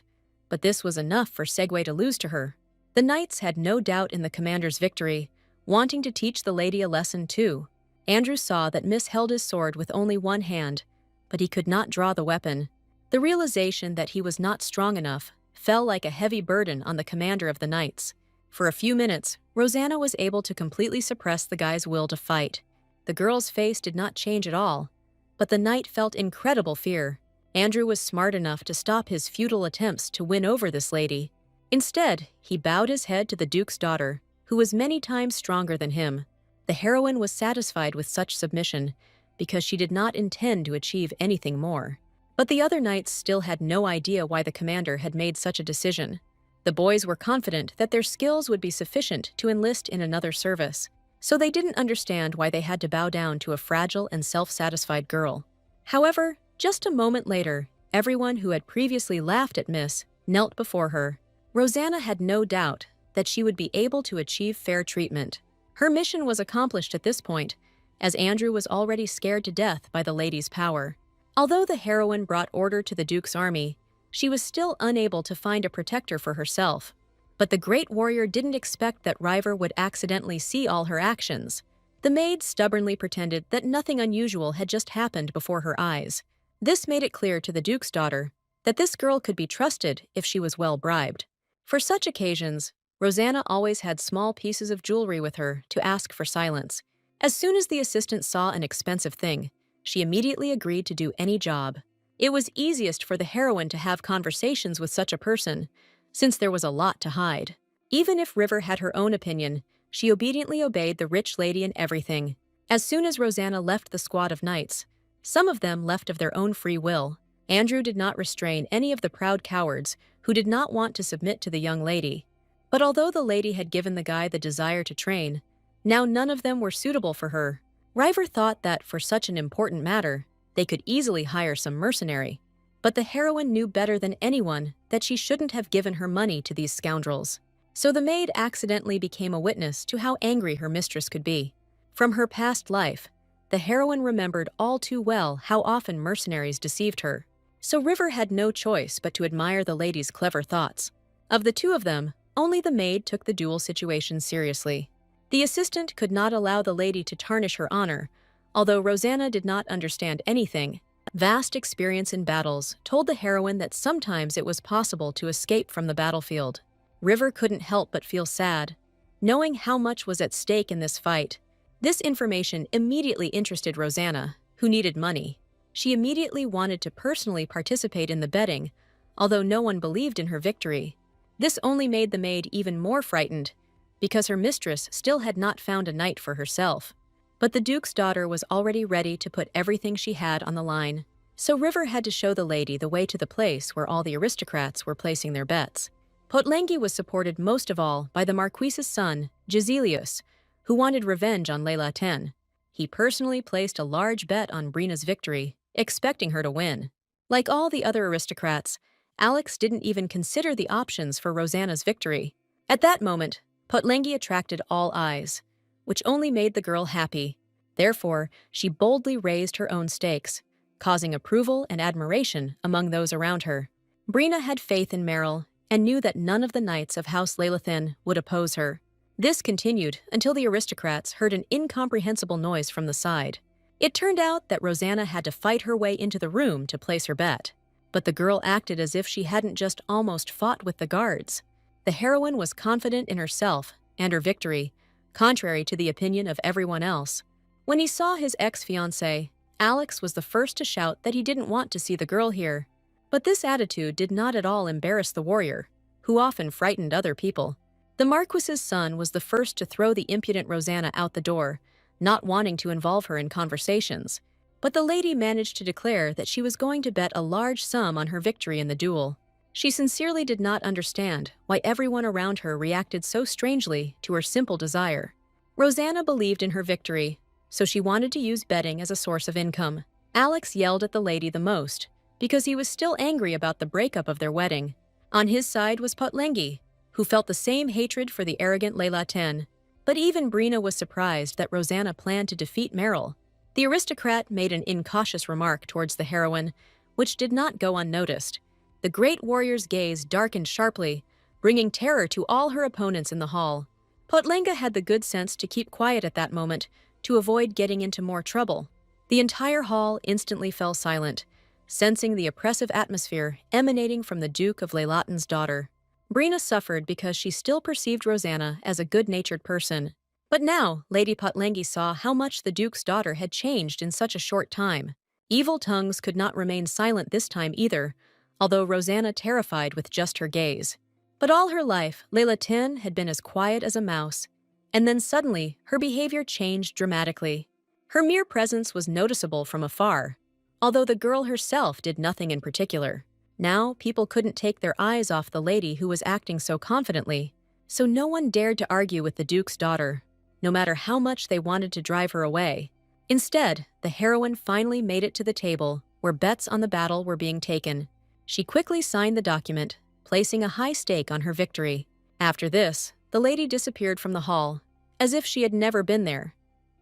but this was enough for Segway to lose to her. The knights had no doubt in the commander's victory, wanting to teach the lady a lesson too. Andrew saw that Miss held his sword with only one hand, but he could not draw the weapon. The realization that he was not strong enough fell like a heavy burden on the commander of the knights. For a few minutes, Rosanna was able to completely suppress the guy's will to fight. The girl's face did not change at all, but the knight felt incredible fear. Andrew was smart enough to stop his futile attempts to win over this lady. Instead, he bowed his head to the Duke's daughter, who was many times stronger than him. The heroine was satisfied with such submission because she did not intend to achieve anything more. But the other knights still had no idea why the commander had made such a decision. The boys were confident that their skills would be sufficient to enlist in another service, so they didn't understand why they had to bow down to a fragile and self-satisfied girl. However, just a moment later, everyone who had previously laughed at Miss knelt before her. Rosanna had no doubt that she would be able to achieve fair treatment. Her mission was accomplished at this point, as Andrew was already scared to death by the lady's power. Although the heroine brought order to the Duke's army, she was still unable to find a protector for herself. But the great warrior didn't expect that River would accidentally see all her actions. The maid stubbornly pretended that nothing unusual had just happened before her eyes. This made it clear to the Duke's daughter that this girl could be trusted if she was well bribed. For such occasions, Rosanna always had small pieces of jewelry with her to ask for silence. As soon as the assistant saw an expensive thing, she immediately agreed to do any job. It was easiest for the heroine to have conversations with such a person, since there was a lot to hide. Even if River had her own opinion, she obediently obeyed the rich lady in everything. As soon as Rosanna left the squad of knights, some of them left of their own free will. Andrew did not restrain any of the proud cowards who did not want to submit to the young lady. But although the lady had given the guy the desire to train, now none of them were suitable for her. River thought that for such an important matter, they could easily hire some mercenary. But the heroine knew better than anyone that she shouldn't have given her money to these scoundrels. So the maid accidentally became a witness to how angry her mistress could be. From her past life, the heroine remembered all too well how often mercenaries deceived her. So River had no choice but to admire the lady's clever thoughts. Of the two of them, only the maid took the duel situation seriously. The assistant could not allow the lady to tarnish her honor, although Rosanna did not understand anything. Vast experience in battles told the heroine that sometimes it was possible to escape from the battlefield. River couldn't help but feel sad, knowing how much was at stake in this fight. This information immediately interested Rosanna, who needed money. She immediately wanted to personally participate in the betting, although no one believed in her victory. This only made the maid even more frightened, because her mistress still had not found a knight for herself. But the Duke's daughter was already ready to put everything she had on the line, so River had to show the lady the way to the place where all the aristocrats were placing their bets. Potlengi was supported most of all by the Marquis's son, Giselius, who wanted revenge on Layla Ten. He personally placed a large bet on Brina's victory, expecting her to win. Like all the other aristocrats, Alex didn't even consider the options for Rosanna's victory. At that moment, Potlengi attracted all eyes, which only made the girl happy. Therefore, she boldly raised her own stakes, causing approval and admiration among those around her. Brina had faith in Meryl and knew that none of the knights of House Leylathan would oppose her. This continued until the aristocrats heard an incomprehensible noise from the side. It turned out that Rosanna had to fight her way into the room to place her bet, but the girl acted as if she hadn't just almost fought with the guards. The heroine was confident in herself and her victory, contrary to the opinion of everyone else. When he saw his ex-fiancée, Alex was the first to shout that he didn't want to see the girl here. But this attitude did not at all embarrass the warrior, who often frightened other people. The Marquis's son was the first to throw the impudent Rosanna out the door, not wanting to involve her in conversations. But the lady managed to declare that she was going to bet a large sum on her victory in the duel. She sincerely did not understand why everyone around her reacted so strangely to her simple desire. Rosanna believed in her victory, so she wanted to use betting as a source of income. Alex yelled at the lady the most, because he was still angry about the breakup of their wedding. On his side was Potlengi, who felt the same hatred for the arrogant Layla Ten. But even Brina was surprised that Rosanna planned to defeat Meryl. The aristocrat made an incautious remark towards the heroine, which did not go unnoticed. The great warrior's gaze darkened sharply, bringing terror to all her opponents in the hall. Potlenga had the good sense to keep quiet at that moment, to avoid getting into more trouble. The entire hall instantly fell silent, sensing the oppressive atmosphere emanating from the Duke of Leylaten's daughter. Brina suffered because she still perceived Rosanna as a good-natured person. But now, Lady Potlengi saw how much the Duke's daughter had changed in such a short time. Evil tongues could not remain silent this time either, although Rosanna terrified with just her gaze. But all her life, Layla Ten had been as quiet as a mouse, and then suddenly her behavior changed dramatically. Her mere presence was noticeable from afar, although the girl herself did nothing in particular. Now, people couldn't take their eyes off the lady who was acting so confidently, so no one dared to argue with the Duke's daughter, no matter how much they wanted to drive her away. Instead, the heroine finally made it to the table where bets on the battle were being taken. She quickly signed the document, placing a high stake on her victory. After this, the lady disappeared from the hall, as if she had never been there.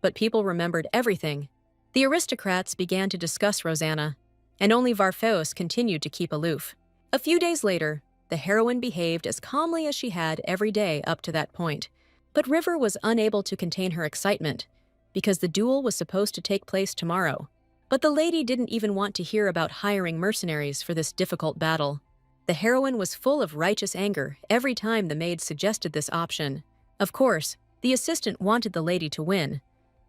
But people remembered everything. The aristocrats began to discuss Rosanna, and only Varfeos continued to keep aloof. A few days later, the heroine behaved as calmly as she had every day up to that point. But River was unable to contain her excitement, because the duel was supposed to take place tomorrow. But the lady didn't even want to hear about hiring mercenaries for this difficult battle. The heroine was full of righteous anger every time the maid suggested this option. Of course, the assistant wanted the lady to win,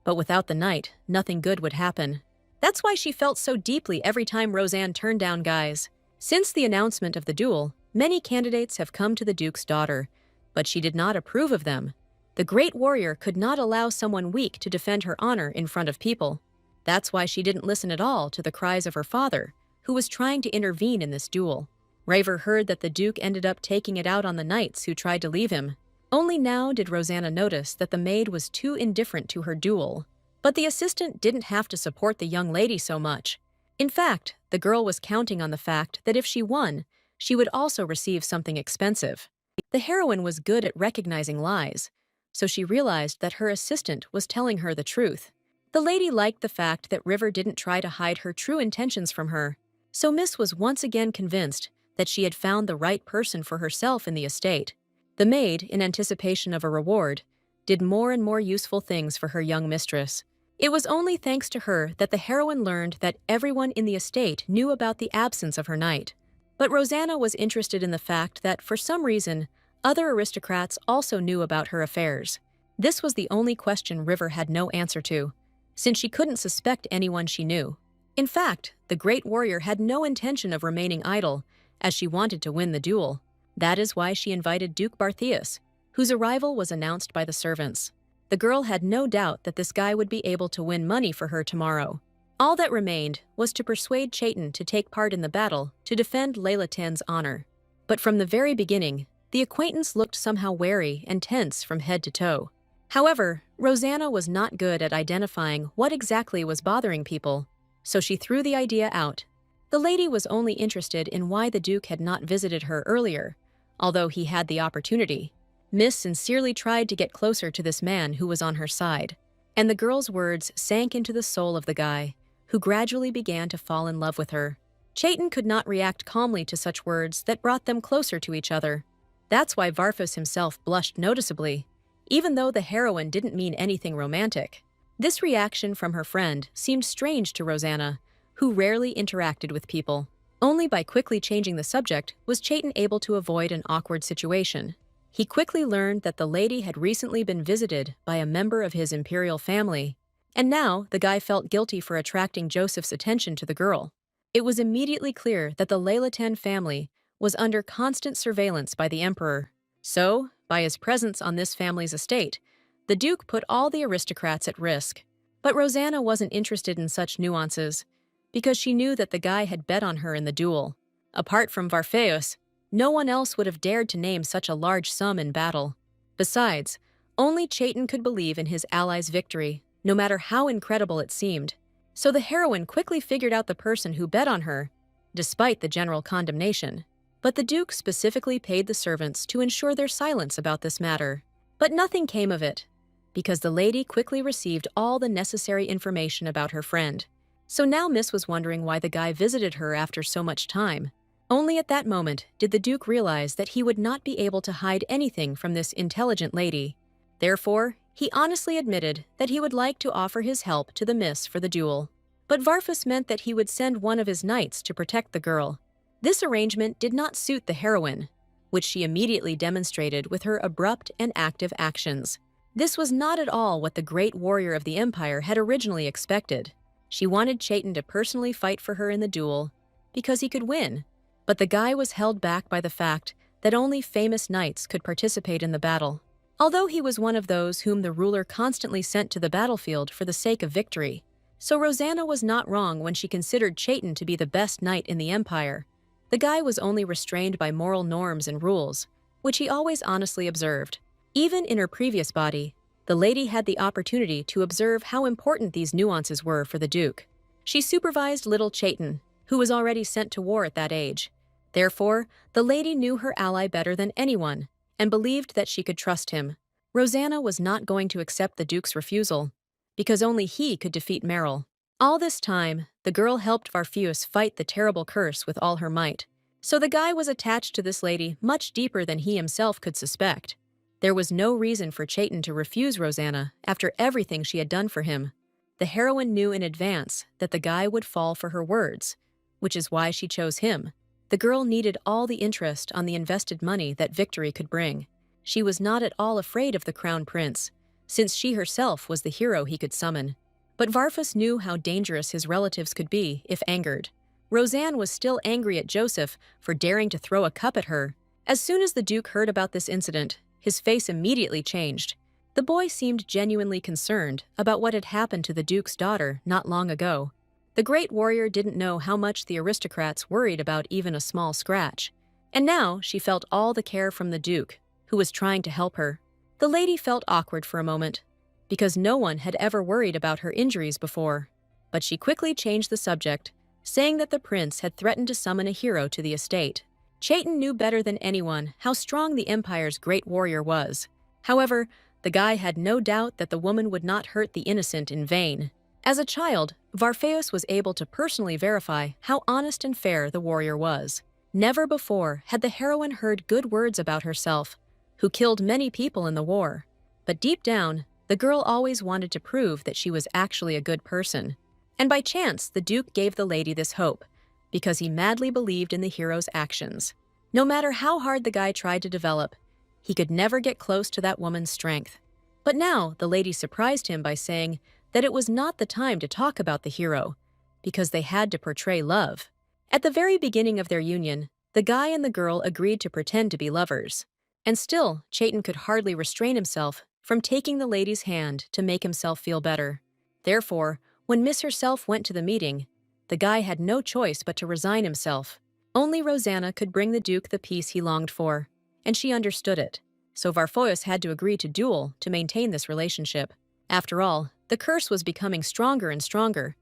but without the knight, nothing good would happen. That's why she felt so deeply every time Rosanne turned down guys. Since the announcement of the duel, many candidates have come to the Duke's daughter, but she did not approve of them. The great warrior could not allow someone weak to defend her honor in front of people. That's why she didn't listen at all to the cries of her father, who was trying to intervene in this duel. Raver heard that the Duke ended up taking it out on the knights who tried to leave him. Only now did Rosanna notice that the maid was too indifferent to her duel. But the assistant didn't have to support the young lady so much. In fact, the girl was counting on the fact that if she won, she would also receive something expensive. The heroine was good at recognizing lies, so she realized that her assistant was telling her the truth. The lady liked the fact that River didn't try to hide her true intentions from her, so Miss was once again convinced that she had found the right person for herself in the estate. The maid, in anticipation of a reward, did more and more useful things for her young mistress. It was only thanks to her that the heroine learned that everyone in the estate knew about the absence of her knight. But Rosanna was interested in the fact that, for some reason, other aristocrats also knew about her affairs. This was the only question River had no answer to, since she couldn't suspect anyone she knew. In fact, the great warrior had no intention of remaining idle, as she wanted to win the duel. That is why she invited Duke Bartheus, whose arrival was announced by the servants. The girl had no doubt that this guy would be able to win money for her tomorrow. All that remained was to persuade Chaitin to take part in the battle to defend Layla Ten's honor. But from the very beginning, the acquaintance looked somehow wary and tense from head to toe. However, Rosanna was not good at identifying what exactly was bothering people, so she threw the idea out. The lady was only interested in why the Duke had not visited her earlier, although he had the opportunity. Miss sincerely tried to get closer to this man who was on her side, and the girl's words sank into the soul of the guy, who gradually began to fall in love with her. Chaitin could not react calmly to such words that brought them closer to each other. That's why Varfus himself blushed noticeably, even though the heroine didn't mean anything romantic. This reaction from her friend seemed strange to Rosanna, who rarely interacted with people. Only by quickly changing the subject was Chaitin able to avoid an awkward situation. He quickly learned that the lady had recently been visited by a member of his imperial family, and now the guy felt guilty for attracting Joseph's attention to the girl. It was immediately clear that the Layla Ten family was under constant surveillance by the emperor. So, by his presence on this family's estate, the Duke put all the aristocrats at risk. But Rosanna wasn't interested in such nuances, because she knew that the guy had bet on her in the duel. Apart from Varfeus, no one else would have dared to name such a large sum in battle. Besides, Only Chaitin could believe in his ally's victory, no matter how incredible it seemed. So the heroine quickly figured out the person who bet on her, despite the general condemnation. But the Duke specifically paid the servants to ensure their silence about this matter. But nothing came of it, because the lady quickly received all the necessary information about her friend. So now Miss was wondering why the guy visited her after so much time. Only at that moment did the Duke realize that he would not be able to hide anything from this intelligent lady. Therefore, he honestly admitted that he would like to offer his help to the Miss for the duel. But Varfus meant that he would send one of his knights to protect the girl. This arrangement did not suit the heroine, which she immediately demonstrated with her abrupt and active actions. This was not at all what the great warrior of the Empire had originally expected. She wanted Chaitin to personally fight for her in the duel, because he could win. But the guy was held back by the fact that only famous knights could participate in the battle. Although he was one of those whom the ruler constantly sent to the battlefield for the sake of victory. So Rosanna was not wrong when she considered Chaitin to be the best knight in the Empire. The guy was only restrained by moral norms and rules, which he always honestly observed. Even in her previous body, the lady had the opportunity to observe how important these nuances were for the Duke. She supervised little Chaitin, who was already sent to war at that age. Therefore, the lady knew her ally better than anyone, and believed that she could trust him. Rosanna was not going to accept the Duke's refusal, because only he could defeat Meryl. All this time, the girl helped Varfeus fight the terrible curse with all her might. So the guy was attached to this lady much deeper than he himself could suspect. There was no reason for Chaitin to refuse Rosanna after everything she had done for him. The heroine knew in advance that the guy would fall for her words, which is why she chose him. The girl needed all the interest on the invested money that victory could bring. She was not at all afraid of the crown prince, since she herself was the hero he could summon. But Varfus knew how dangerous his relatives could be if angered. Rosanne was still angry at Joseph for daring to throw a cup at her. As soon as the Duke heard about this incident, his face immediately changed. The boy seemed genuinely concerned about what had happened to the Duke's daughter not long ago. The great warrior didn't know how much the aristocrats worried about even a small scratch. And now she felt all the care from the Duke, who was trying to help her. The lady felt awkward for a moment, because no one had ever worried about her injuries before. But she quickly changed the subject, saying that the prince had threatened to summon a hero to the estate. Chaitin knew better than anyone how strong the Empire's great warrior was. However, the guy had no doubt that the woman would not hurt the innocent in vain. As a child, Varfeus was able to personally verify how honest and fair the warrior was. Never before had the heroine heard good words about herself, who killed many people in the war. But deep down, the girl always wanted to prove that she was actually a good person. And by chance, the Duke gave the lady this hope, because he madly believed in the hero's actions. No matter how hard the guy tried to develop, he could never get close to that woman's strength. But now, the lady surprised him by saying that it was not the time to talk about the hero, because they had to portray love. At the very beginning of their union, the guy and the girl agreed to pretend to be lovers. And still, Chaitin could hardly restrain himself from taking the lady's hand to make himself feel better. Therefore, when Miss herself went to the meeting, the guy had no choice but to resign himself. Only Rosanna could bring the Duke the peace he longed for, and she understood it. So Varfeus had to agree to duel to maintain this relationship. After all, the curse was becoming stronger and stronger.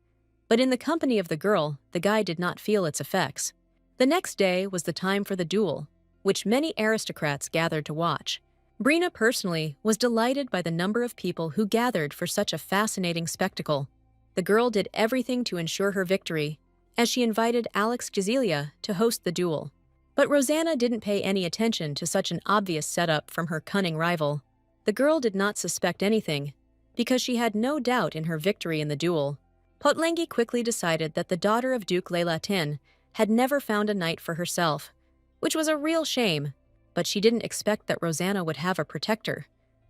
But in the company of the girl, the guy did not feel its effects. The next day was the time for the duel, which many aristocrats gathered to watch. Brina personally was delighted by the number of people who gathered for such a fascinating spectacle. The girl did everything to ensure her victory, as she invited Alex Jazelia to host the duel. But Rosanna didn't pay any attention to such an obvious setup from her cunning rival. The girl did not suspect anything, because she had no doubt in her victory in the duel. Potlengi quickly decided that the daughter of Duke Leilatin had never found a knight for herself, which was a real shame, but she didn't expect that Rosanna would have a protector,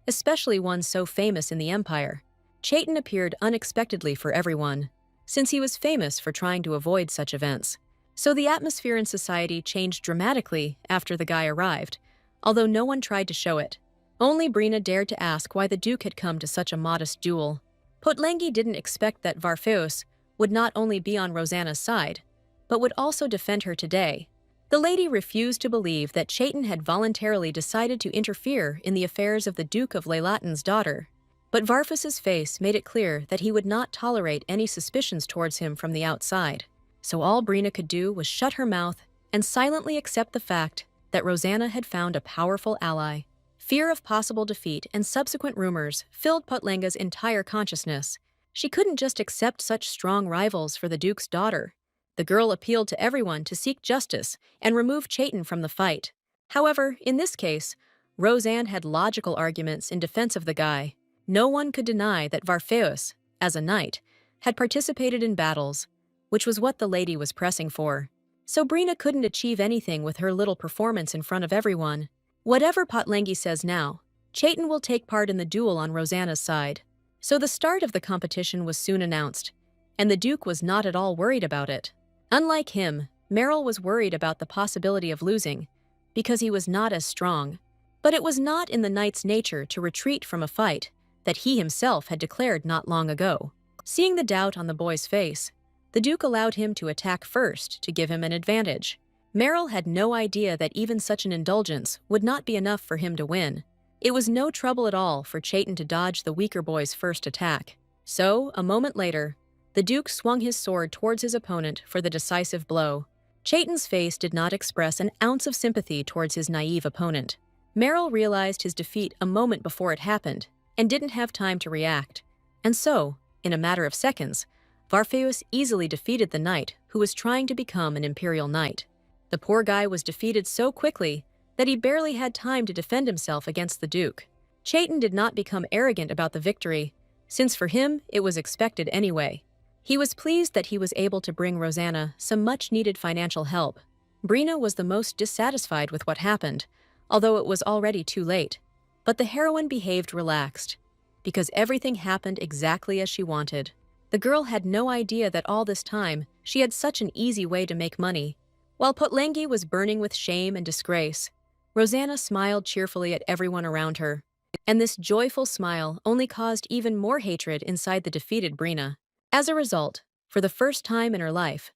especially one so famous in the Empire. Chaitin appeared unexpectedly for everyone, since he was famous for trying to avoid such events. So the atmosphere in society changed dramatically after the guy arrived, although no one tried to show it. Only Brina dared to ask why the Duke had come to such a modest duel. Potlengi didn't expect that Varfeus would not only be on Rosanna's side, but would also defend her today. The lady refused to believe that Chaitin had voluntarily decided to interfere in the affairs of the Duke of Leylatin's daughter. But Varfus's face made it clear that he would not tolerate any suspicions towards him from the outside. So all Brina could do was shut her mouth and silently accept the fact that Rosanna had found a powerful ally. Fear of possible defeat and subsequent rumors filled Putlenga's entire consciousness. She couldn't just accept such strong rivals for the Duke's daughter. The girl appealed to everyone to seek justice and remove Chaitin from the fight. However, in this case, Rosanne had logical arguments in defense of the guy. No one could deny that Varfeus, as a knight, had participated in battles, which was what the lady was pressing for. So Brina couldn't achieve anything with her little performance in front of everyone. Whatever Potlengi says now, Chaitin will take part in the duel on Rosanna's side. So the start of the competition was soon announced, and the Duke was not at all worried about it. Unlike him, Meryl was worried about the possibility of losing, because he was not as strong. But it was not in the knight's nature to retreat from a fight that he himself had declared not long ago. Seeing the doubt on the boy's face, the Duke allowed him to attack first to give him an advantage. Meryl had no idea that even such an indulgence would not be enough for him to win. It was no trouble at all for Chaitin to dodge the weaker boy's first attack. So, a moment later, the Duke swung his sword towards his opponent for the decisive blow. Chaitin's face did not express an ounce of sympathy towards his naive opponent. Meryl realized his defeat a moment before it happened and didn't have time to react. And so, in a matter of seconds, Varfeus easily defeated the knight who was trying to become an imperial knight. The poor guy was defeated so quickly that he barely had time to defend himself against the Duke. Chaitin did not become arrogant about the victory, since for him it was expected anyway. He was pleased that he was able to bring Rosanna some much-needed financial help. Brina was the most dissatisfied with what happened, although it was already too late. But the heroine behaved relaxed, because everything happened exactly as she wanted. The girl had no idea that all this time she had such an easy way to make money. While Potlengi was burning with shame and disgrace, Rosanna smiled cheerfully at everyone around her. And this joyful smile only caused even more hatred inside the defeated Brina. As a result, for the first time in her life,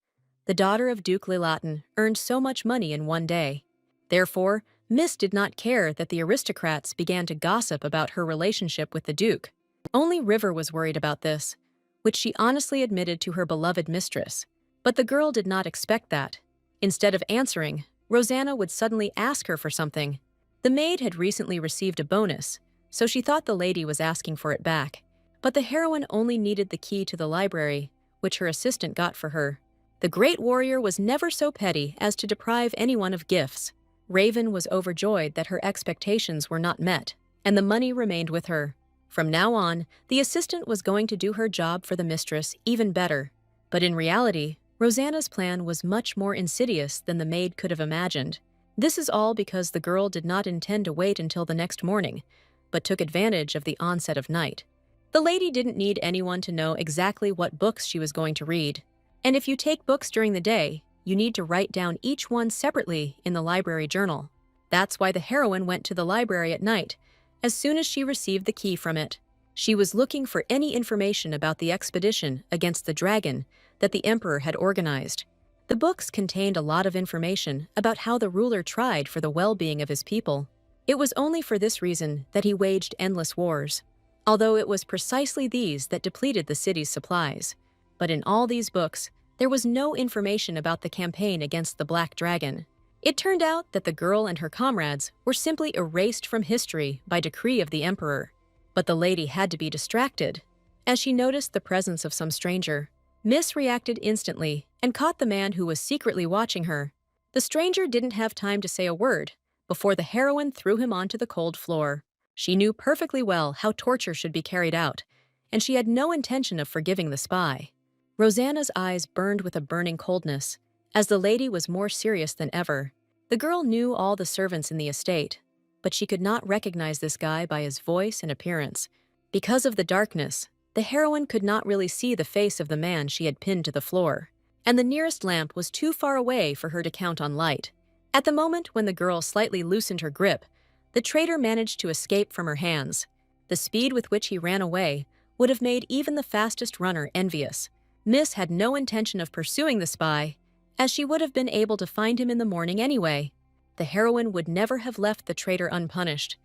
the daughter of Duke Leylatin earned so much money in one day. Therefore, Miss did not care that the aristocrats began to gossip about her relationship with the Duke. Only River was worried about this, which she honestly admitted to her beloved mistress. But the girl did not expect that. Instead of answering, Rosanna would suddenly ask her for something. The maid had recently received a bonus, so she thought the lady was asking for it back. But the heroine only needed the key to the library, which her assistant got for her. The great warrior was never so petty as to deprive anyone of gifts. Raven was overjoyed that her expectations were not met, and the money remained with her. From now on, the assistant was going to do her job for the mistress even better. But in reality, Rosanna's plan was much more insidious than the maid could have imagined. This is all because the girl did not intend to wait until the next morning, but took advantage of the onset of night. The lady didn't need anyone to know exactly what books she was going to read. And if you take books during the day, you need to write down each one separately in the library journal. That's why the heroine went to the library at night, as soon as she received the key from it. She was looking for any information about the expedition against the dragon that the emperor had organized. The books contained a lot of information about how the ruler tried for the well-being of his people. It was only for this reason that he waged endless wars, although it was precisely these that depleted the city's supplies. But in all these books, there was no information about the campaign against the Black Dragon. It turned out that the girl and her comrades were simply erased from history by decree of the emperor. But the lady had to be distracted. As she noticed the presence of some stranger, Miss reacted instantly and caught the man who was secretly watching her. The stranger didn't have time to say a word before the heroine threw him onto the cold floor. She knew perfectly well how torture should be carried out, and she had no intention of forgiving the spy. Rosanna's eyes burned with a burning coldness, as the lady was more serious than ever. The girl knew all the servants in the estate, but she could not recognize this guy by his voice and appearance. Because of the darkness, the heroine could not really see the face of the man she had pinned to the floor, and the nearest lamp was too far away for her to count on light. At the moment when the girl slightly loosened her grip, the traitor managed to escape from her hands. The speed with which he ran away would have made even the fastest runner envious. Miss had no intention of pursuing the spy, as she would have been able to find him in the morning anyway. The heroine would never have left the traitor unpunished.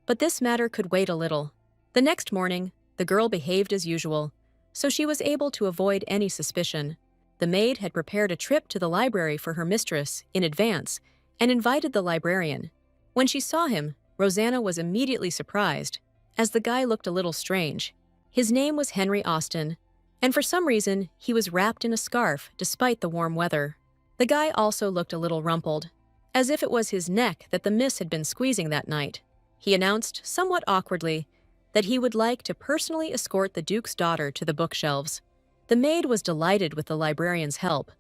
But this matter could wait a little. The next morning, the girl behaved as usual, so she was able to avoid any suspicion. The maid had prepared a trip to the library for her mistress in advance and invited the librarian. When she saw him, Rosanna was immediately surprised, as the guy looked a little strange. His name was Henry Austin, and for some reason, he was wrapped in a scarf despite the warm weather. The guy also looked a little rumpled, as if it was his neck that the miss had been squeezing that night. He announced, somewhat awkwardly, that he would like to personally escort the Duke's daughter to the bookshelves. The maid was delighted with the librarian's help,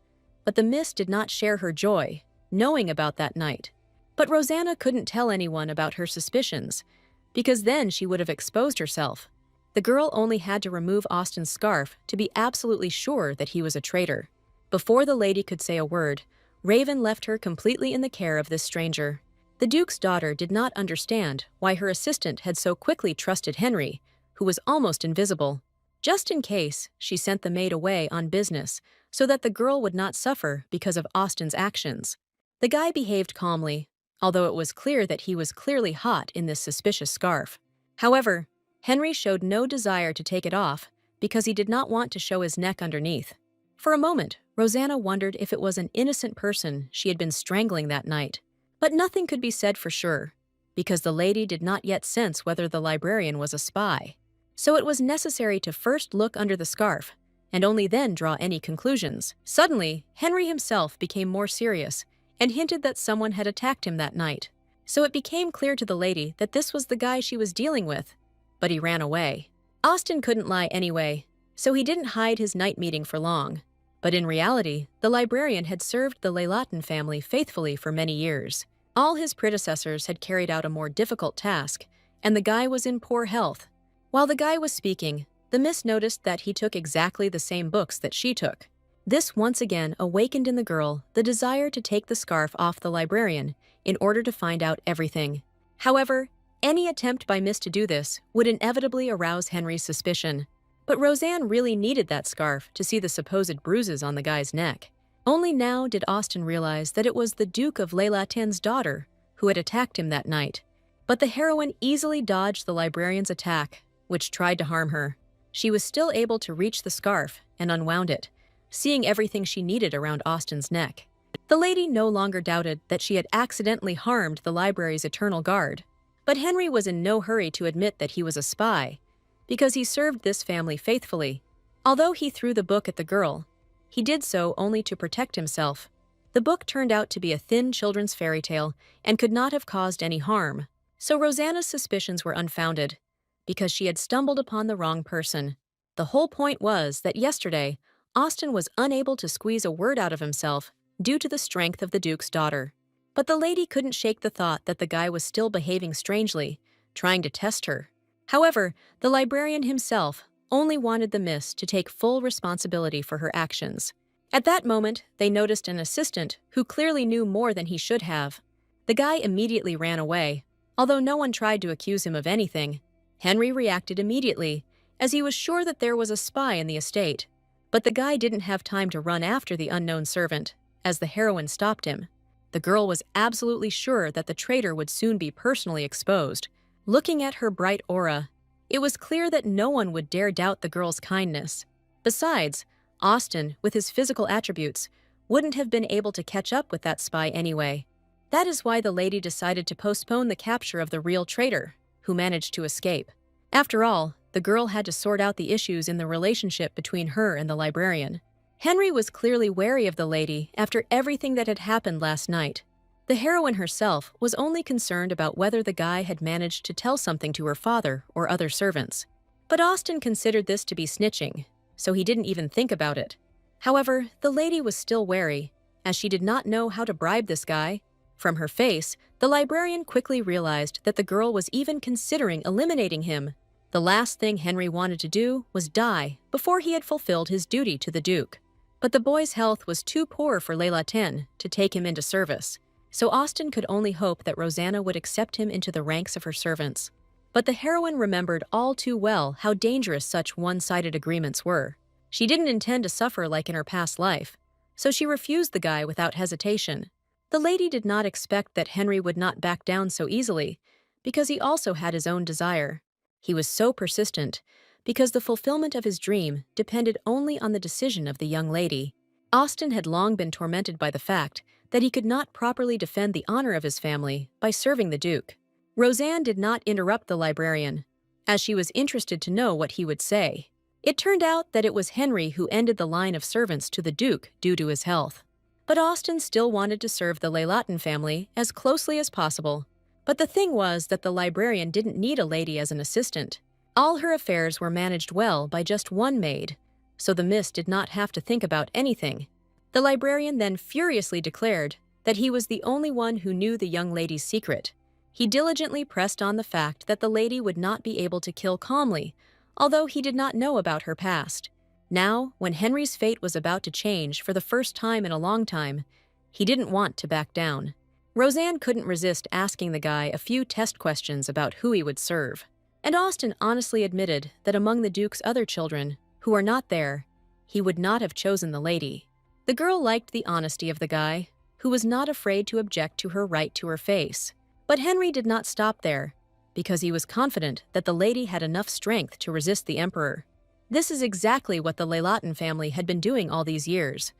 but the miss did not share her joy, knowing about that night. But Rosanna couldn't tell anyone about her suspicions, because then she would have exposed herself. The girl only had to remove Austin's scarf to be absolutely sure that he was a traitor. Before the lady could say a word, Raven left her completely in the care of this stranger. The Duke's daughter did not understand why her assistant had so quickly trusted Henry, who was almost invisible. Just in case, she sent the maid away on business so that the girl would not suffer because of Austin's actions. The guy behaved calmly, although it was clear that he was clearly hot in this suspicious scarf. However, Henry showed no desire to take it off because he did not want to show his neck underneath. For a moment, Rosanna wondered if it was an innocent person she had been strangling that night. But nothing could be said for sure, because the lady did not yet sense whether the librarian was a spy. So it was necessary to first look under the scarf, and only then draw any conclusions. Suddenly, Henry himself became more serious and hinted that someone had attacked him that night. So it became clear to the lady that this was the guy she was dealing with, but he ran away. Austin couldn't lie anyway, so he didn't hide his night meeting for long. But in reality, the librarian had served the Leylatin family faithfully for many years. All his predecessors had carried out a more difficult task, and the guy was in poor health. While the guy was speaking, the miss noticed that he took exactly the same books that she took. This once again awakened in the girl the desire to take the scarf off the librarian in order to find out everything. However, any attempt by Miss to do this would inevitably arouse Henry's suspicion. But Roseanne really needed that scarf to see the supposed bruises on the guy's neck. Only now did Austin realize that it was the Duke of Leylatin's daughter who had attacked him that night. But the heroine easily dodged the librarian's attack, which tried to harm her. She was still able to reach the scarf and unwound it, seeing everything she needed around Austin's neck. The lady no longer doubted that she had accidentally harmed the library's eternal guard. But Henry was in no hurry to admit that he was a spy, because he served this family faithfully. Although he threw the book at the girl, he did so only to protect himself. The book turned out to be a thin children's fairy tale and could not have caused any harm. So Rosanna's suspicions were unfounded, because she had stumbled upon the wrong person. The whole point was that yesterday, Austin was unable to squeeze a word out of himself due to the strength of the Duke's daughter. But the lady couldn't shake the thought that the guy was still behaving strangely, trying to test her. However, the librarian himself only wanted the miss to take full responsibility for her actions. At that moment, they noticed an assistant who clearly knew more than he should have. The guy immediately ran away, although no one tried to accuse him of anything. Henry reacted immediately, as he was sure that there was a spy in the estate. But the guy didn't have time to run after the unknown servant, as the heroine stopped him. The girl was absolutely sure that the traitor would soon be personally exposed. Looking at her bright aura, it was clear that no one would dare doubt the girl's kindness. Besides, Austin, with his physical attributes, wouldn't have been able to catch up with that spy anyway. That is why the lady decided to postpone the capture of the real traitor, who managed to escape. After all, the girl had to sort out the issues in the relationship between her and the librarian. Henry was clearly wary of the lady after everything that had happened last night. The heroine herself was only concerned about whether the guy had managed to tell something to her father or other servants. But Austin considered this to be snitching, so he didn't even think about it. However, the lady was still wary, as she did not know how to bribe this guy. From her face, the librarian quickly realized that the girl was even considering eliminating him. The last thing Henry wanted to do was die before he had fulfilled his duty to the Duke. But the boy's health was too poor for Leylatin to take him into service. So Austin could only hope that Rosanna would accept him into the ranks of her servants. But the heroine remembered all too well how dangerous such one-sided agreements were. She didn't intend to suffer like in her past life, so she refused the guy without hesitation. The lady did not expect that Henry would not back down so easily, because he also had his own desire. He was so persistent, because the fulfillment of his dream depended only on the decision of the young lady. Austin had long been tormented by the fact that he could not properly defend the honor of his family by serving the Duke. Roseanne did not interrupt the librarian, as she was interested to know what he would say. It turned out that it was Henry who ended the line of servants to the Duke due to his health. But Austin still wanted to serve the Leylatin family as closely as possible. But the thing was that the librarian didn't need a lady as an assistant. All her affairs were managed well by just one maid, so the Miss did not have to think about anything. The librarian then furiously declared that he was the only one who knew the young lady's secret. He diligently pressed on the fact that the lady would not be able to kill calmly, although he did not know about her past. Now, when Henry's fate was about to change for the first time in a long time, he didn't want to back down. Roseanne couldn't resist asking the guy a few test questions about who he would serve. And Austin honestly admitted that among the Duke's other children, who are not there, he would not have chosen the lady. The girl liked the honesty of the guy, who was not afraid to object to her right to her face. But Henry did not stop there, because he was confident that the lady had enough strength to resist the emperor. This is exactly what the Leylatin family had been doing all these years,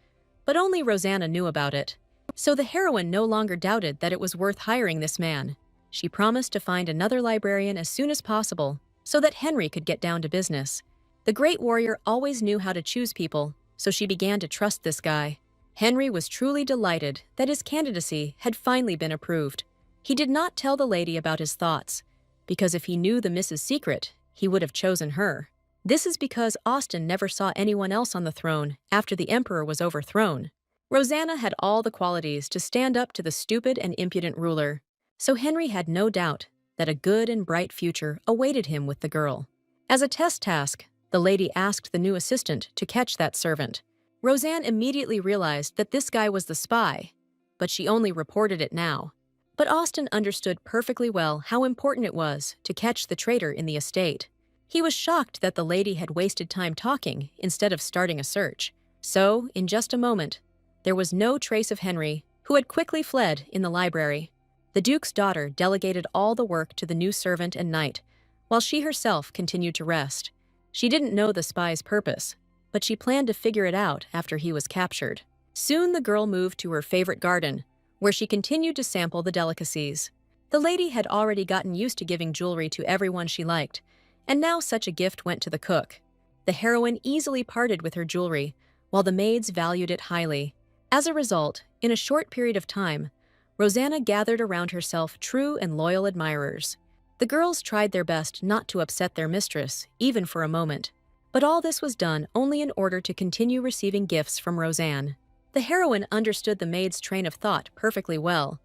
but only Rosanna knew about it. So the heroine no longer doubted that it was worth hiring this man. She promised to find another librarian as soon as possible, so that Henry could get down to business. The great warrior always knew how to choose people, so she began to trust this guy. Henry was truly delighted that his candidacy had finally been approved. He did not tell the lady about his thoughts, because if he knew the Miss's secret, he would have chosen her. This is because Austin never saw anyone else on the throne after the emperor was overthrown. Rosanna had all the qualities to stand up to the stupid and impudent ruler, so Henry had no doubt that a good and bright future awaited him with the girl. As a test task, the lady asked the new assistant to catch that servant. Roseanne immediately realized that this guy was the spy, but she only reported it now. But Austin understood perfectly well how important it was to catch the traitor in the estate. He was shocked that the lady had wasted time talking instead of starting a search. So, in just a moment, there was no trace of Henry, who had quickly fled in the library. The Duke's daughter delegated all the work to the new servant and knight, while she herself continued to rest. She didn't know the spy's purpose, but she planned to figure it out after he was captured. Soon the girl moved to her favorite garden, where she continued to sample the delicacies. The lady had already gotten used to giving jewelry to everyone she liked, and now such a gift went to the cook. The heroine easily parted with her jewelry, while the maids valued it highly. As a result, in a short period of time, Rosanna gathered around herself true and loyal admirers. The girls tried their best not to upset their mistress, even for a moment. But all this was done only in order to continue receiving gifts from Roseanne. The heroine understood the maid's train of thought perfectly well,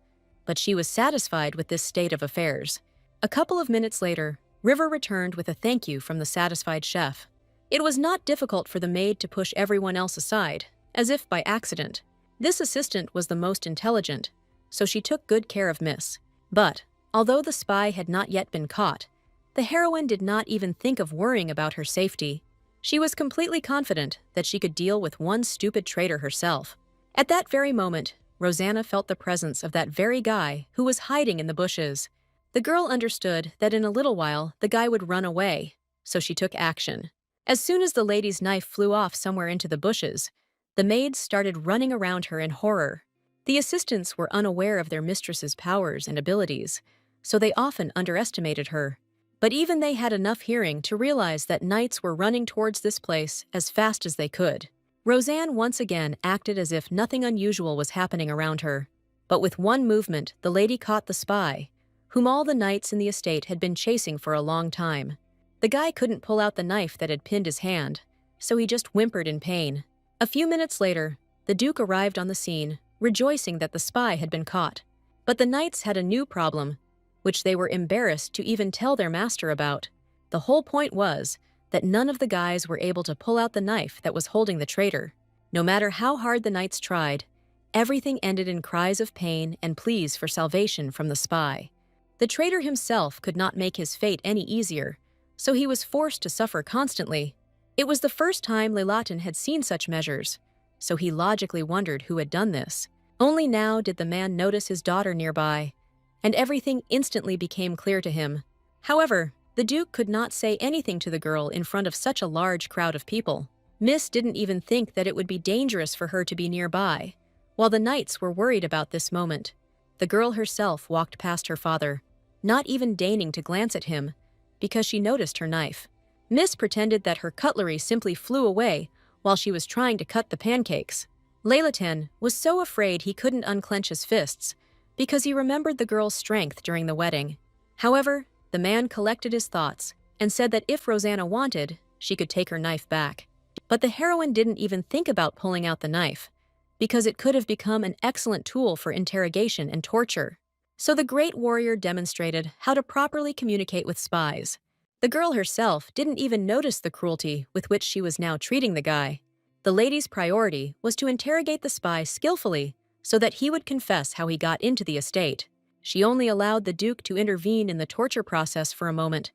but she was satisfied with this state of affairs. A couple of minutes later, River returned with a thank you from the satisfied chef. It was not difficult for the maid to push everyone else aside, as if by accident. This assistant was the most intelligent, so she took good care of Miss. But, although the spy had not yet been caught, the heroine did not even think of worrying about her safety. She was completely confident that she could deal with one stupid traitor herself. At that very moment, Rosanna felt the presence of that very guy who was hiding in the bushes. The girl understood that in a little while the guy would run away, so she took action. As soon as the lady's knife flew off somewhere into the bushes, the maids started running around her in horror. The assistants were unaware of their mistress's powers and abilities, so they often underestimated her. But even they had enough hearing to realize that knights were running towards this place as fast as they could. Roseanne once again acted as if nothing unusual was happening around her. But with one movement, the lady caught the spy, whom all the knights in the estate had been chasing for a long time. The guy couldn't pull out the knife that had pinned his hand, so he just whimpered in pain. A few minutes later, the Duke arrived on the scene, rejoicing that the spy had been caught. But the knights had a new problem, which they were embarrassed to even tell their master about. The whole point was that none of the guys were able to pull out the knife that was holding the traitor. No matter how hard the knights tried, everything ended in cries of pain and pleas for salvation from the spy. The traitor himself could not make his fate any easier, so he was forced to suffer constantly. It was the first time Leylatin had seen such measures, so he logically wondered who had done this. Only now did the man notice his daughter nearby, and everything instantly became clear to him. However, the Duke could not say anything to the girl in front of such a large crowd of people. Miss didn't even think that it would be dangerous for her to be nearby, while the knights were worried about this moment. The girl herself walked past her father, not even deigning to glance at him, because she noticed her knife. Miss pretended that her cutlery simply flew away while she was trying to cut the pancakes. Laylaten was so afraid he couldn't unclench his fists, because he remembered the girl's strength during the wedding. However, the man collected his thoughts and said that if Rosanna wanted, she could take her knife back. But the heroine didn't even think about pulling out the knife, because it could have become an excellent tool for interrogation and torture. So the great warrior demonstrated how to properly communicate with spies. The girl herself didn't even notice the cruelty with which she was now treating the guy. The lady's priority was to interrogate the spy skillfully so that he would confess how he got into the estate. She only allowed the Duke to intervene in the torture process for a moment,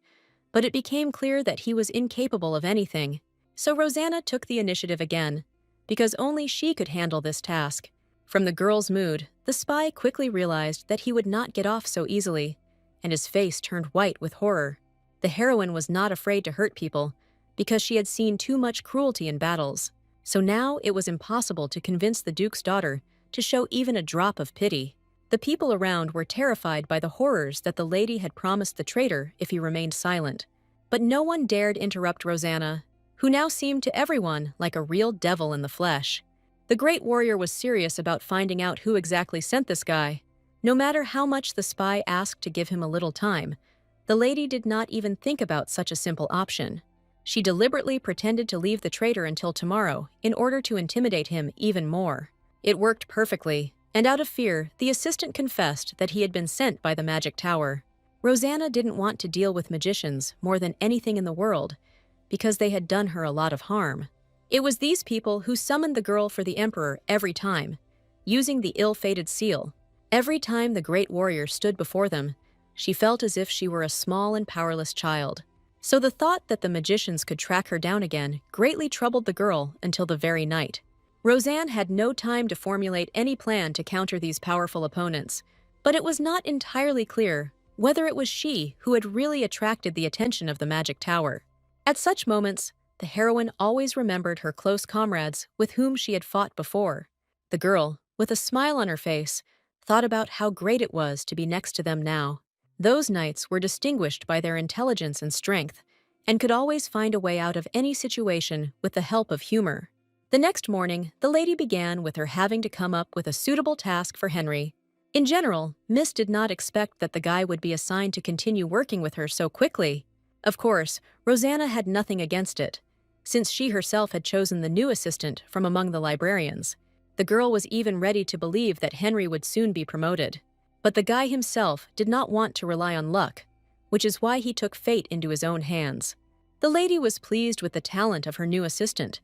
but it became clear that he was incapable of anything. So Rosanna took the initiative again, because only she could handle this task. From the girl's mood, the spy quickly realized that he would not get off so easily, and his face turned white with horror. The heroine was not afraid to hurt people, because she had seen too much cruelty in battles. So now it was impossible to convince the Duke's daughter to show even a drop of pity. The people around were terrified by the horrors that the lady had promised the traitor if he remained silent. But no one dared interrupt Rosanna, who now seemed to everyone like a real devil in the flesh. The great warrior was serious about finding out who exactly sent this guy. No matter how much the spy asked to give him a little time, the lady did not even think about such a simple option. She deliberately pretended to leave the traitor until tomorrow in order to intimidate him even more. It worked perfectly, and out of fear, the assistant confessed that he had been sent by the magic tower. Rosanna didn't want to deal with magicians more than anything in the world, because they had done her a lot of harm. It was these people who summoned the girl for the emperor every time, using the ill-fated seal. Every time the great warrior stood before them, she felt as if she were a small and powerless child. So the thought that the magicians could track her down again greatly troubled the girl until the very night. Rosanne had no time to formulate any plan to counter these powerful opponents, but it was not entirely clear whether it was she who had really attracted the attention of the magic tower. At such moments, the heroine always remembered her close comrades with whom she had fought before. The girl, with a smile on her face, thought about how great it was to be next to them now. Those knights were distinguished by their intelligence and strength, and could always find a way out of any situation with the help of humor. The next morning, the lady began with her having to come up with a suitable task for Henry. In general, Miss did not expect that the guy would be assigned to continue working with her so quickly. Of course, Rosanna had nothing against it, since she herself had chosen the new assistant from among the librarians. The girl was even ready to believe that Henry would soon be promoted. But the guy himself did not want to rely on luck, which is why he took fate into his own hands. The lady was pleased with the talent of her new assistant,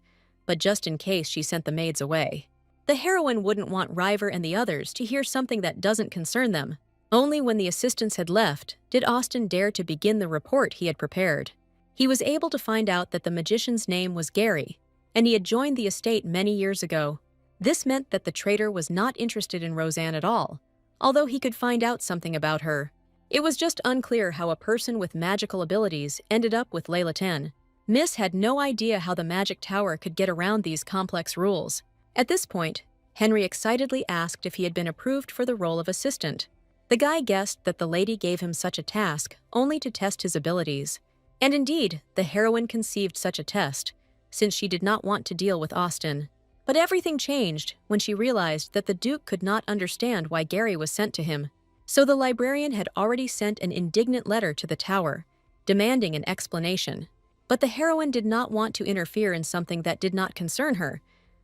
but just in case she sent the maids away. The heroine wouldn't want River and the others to hear something that doesn't concern them. Only when the assistants had left did Austin dare to begin the report he had prepared. He was able to find out that the magician's name was Gary, and he had joined the estate many years ago. This meant that the traitor was not interested in Rosanne at all, although he could find out something about her. It was just unclear how a person with magical abilities ended up with Laylaten. Miss had no idea how the magic tower could get around these complex rules. At this point, Henry excitedly asked if he had been approved for the role of assistant. The guy guessed that the lady gave him such a task only to test his abilities. And indeed, the heroine conceived such a test, since she did not want to deal with Austin. But everything changed when she realized that the Duke could not understand why Gary was sent to him. So the librarian had already sent an indignant letter to the tower, demanding an explanation. But the heroine did not want to interfere in something that did not concern her,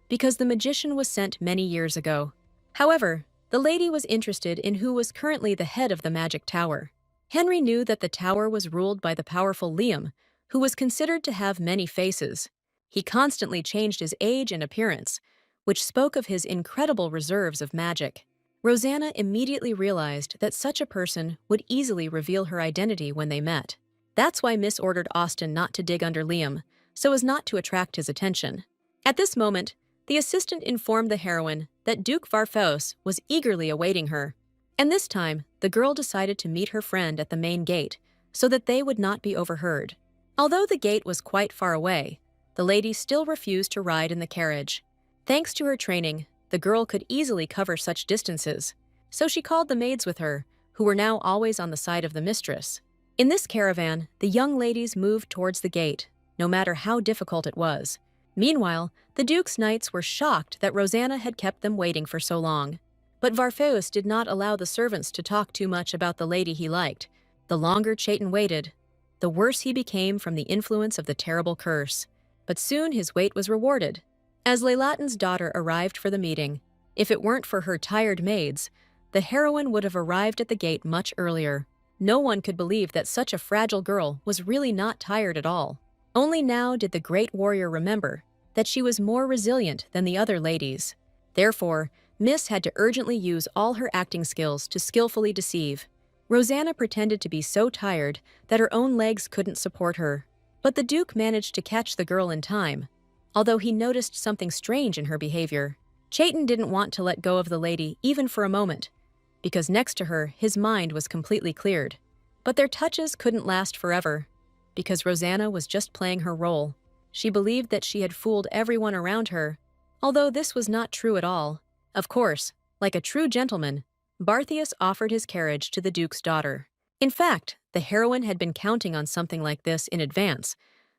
because the magician was sent many years ago. However, the lady was interested in who was currently the head of the magic tower. Henry knew that the tower was ruled by the powerful Liam, who was considered to have many faces. He constantly changed his age and appearance, which spoke of his incredible reserves of magic. Rosanna immediately realized that such a person would easily reveal her identity when they met. That's why Miss ordered Austin not to dig under Liam, so as not to attract his attention. At this moment, the assistant informed the heroine that Duke Varfos was eagerly awaiting her. And this time, the girl decided to meet her friend at the main gate so that they would not be overheard. Although the gate was quite far away, the lady still refused to ride in the carriage. Thanks to her training, the girl could easily cover such distances, so she called the maids with her, who were now always on the side of the mistress. In this caravan, the young ladies moved towards the gate, no matter how difficult it was. Meanwhile, the Duke's knights were shocked that Rosanna had kept them waiting for so long. But Varfeus did not allow the servants to talk too much about the lady he liked. The longer Chaitin waited, the worse he became from the influence of the terrible curse. But soon his wait was rewarded. As Leilatan's daughter arrived for the meeting, if it weren't for her tired maids, the heroine would have arrived at the gate much earlier. No one could believe that such a fragile girl was really not tired at all. Only now did the great warrior remember that she was more resilient than the other ladies. Therefore, Miss had to urgently use all her acting skills to skillfully deceive. Rosanna pretended to be so tired that her own legs couldn't support her. But the Duke managed to catch the girl in time, although he noticed something strange in her behavior. Chaitin didn't want to let go of the lady even for a moment, because next to her, his mind was completely cleared. But their touches couldn't last forever, because Rosanna was just playing her role. She believed that she had fooled everyone around her, although this was not true at all. Of course, like a true gentleman, Barthius offered his carriage to the Duke's daughter. In fact, the heroine had been counting on something like this in advance,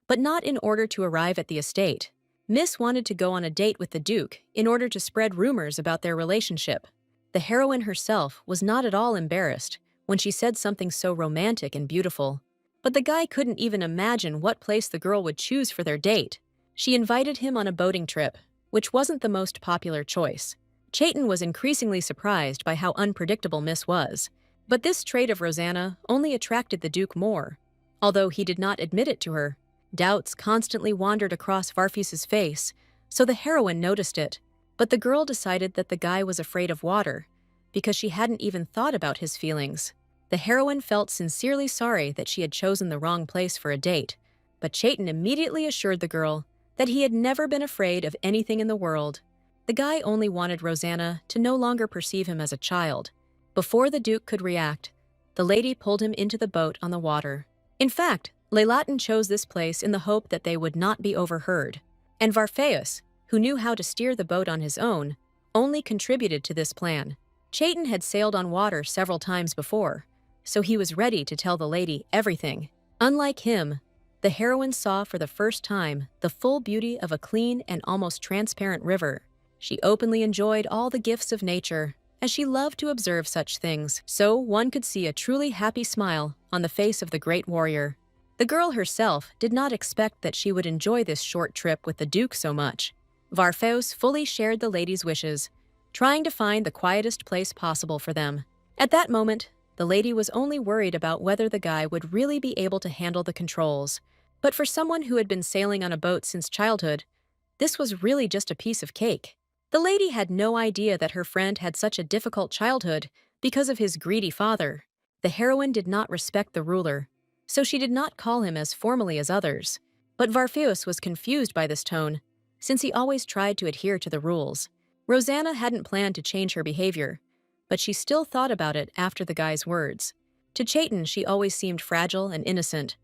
but not in order to arrive at the estate. Miss wanted to go on a date with the Duke in order to spread rumors about their relationship. The heroine herself was not at all embarrassed when she said something so romantic and beautiful. But the guy couldn't even imagine what place the girl would choose for their date. She invited him on a boating trip, which wasn't the most popular choice. Chaitin was increasingly surprised by how unpredictable Miss was. But this trait of Rosanna only attracted the Duke more. Although he did not admit it to her, doubts constantly wandered across Varfus's face, so the heroine noticed it. But the girl decided that the guy was afraid of water, because she hadn't even thought about his feelings. The heroine felt sincerely sorry that she had chosen the wrong place for a date, but Chaitin immediately assured the girl that he had never been afraid of anything in the world. The guy only wanted Rosanna to no longer perceive him as a child. Before the Duke could react, the lady pulled him into the boat on the water. In fact, Leilatan chose this place in the hope that they would not be overheard, and Varfeus, who knew how to steer the boat on his own, only contributed to this plan. Chaitin had sailed on water several times before, so he was ready to tell the lady everything. Unlike him, the heroine saw for the first time the full beauty of a clean and almost transparent river. She openly enjoyed all the gifts of nature, as she loved to observe such things, so one could see a truly happy smile on the face of the great warrior. The girl herself did not expect that she would enjoy this short trip with the Duke so much. Varfeus fully shared the lady's wishes, trying to find the quietest place possible for them. At that moment, the lady was only worried about whether the guy would really be able to handle the controls. But for someone who had been sailing on a boat since childhood, this was really just a piece of cake. The lady had no idea that her friend had such a difficult childhood because of his greedy father. The heroine did not respect the ruler, so she did not call him as formally as others. But Varfeus was confused by this tone, since he always tried to adhere to the rules. Rosanna hadn't planned to change her behavior, but she still thought about it after the guy's words. To Chaitin, she always seemed fragile and innocent,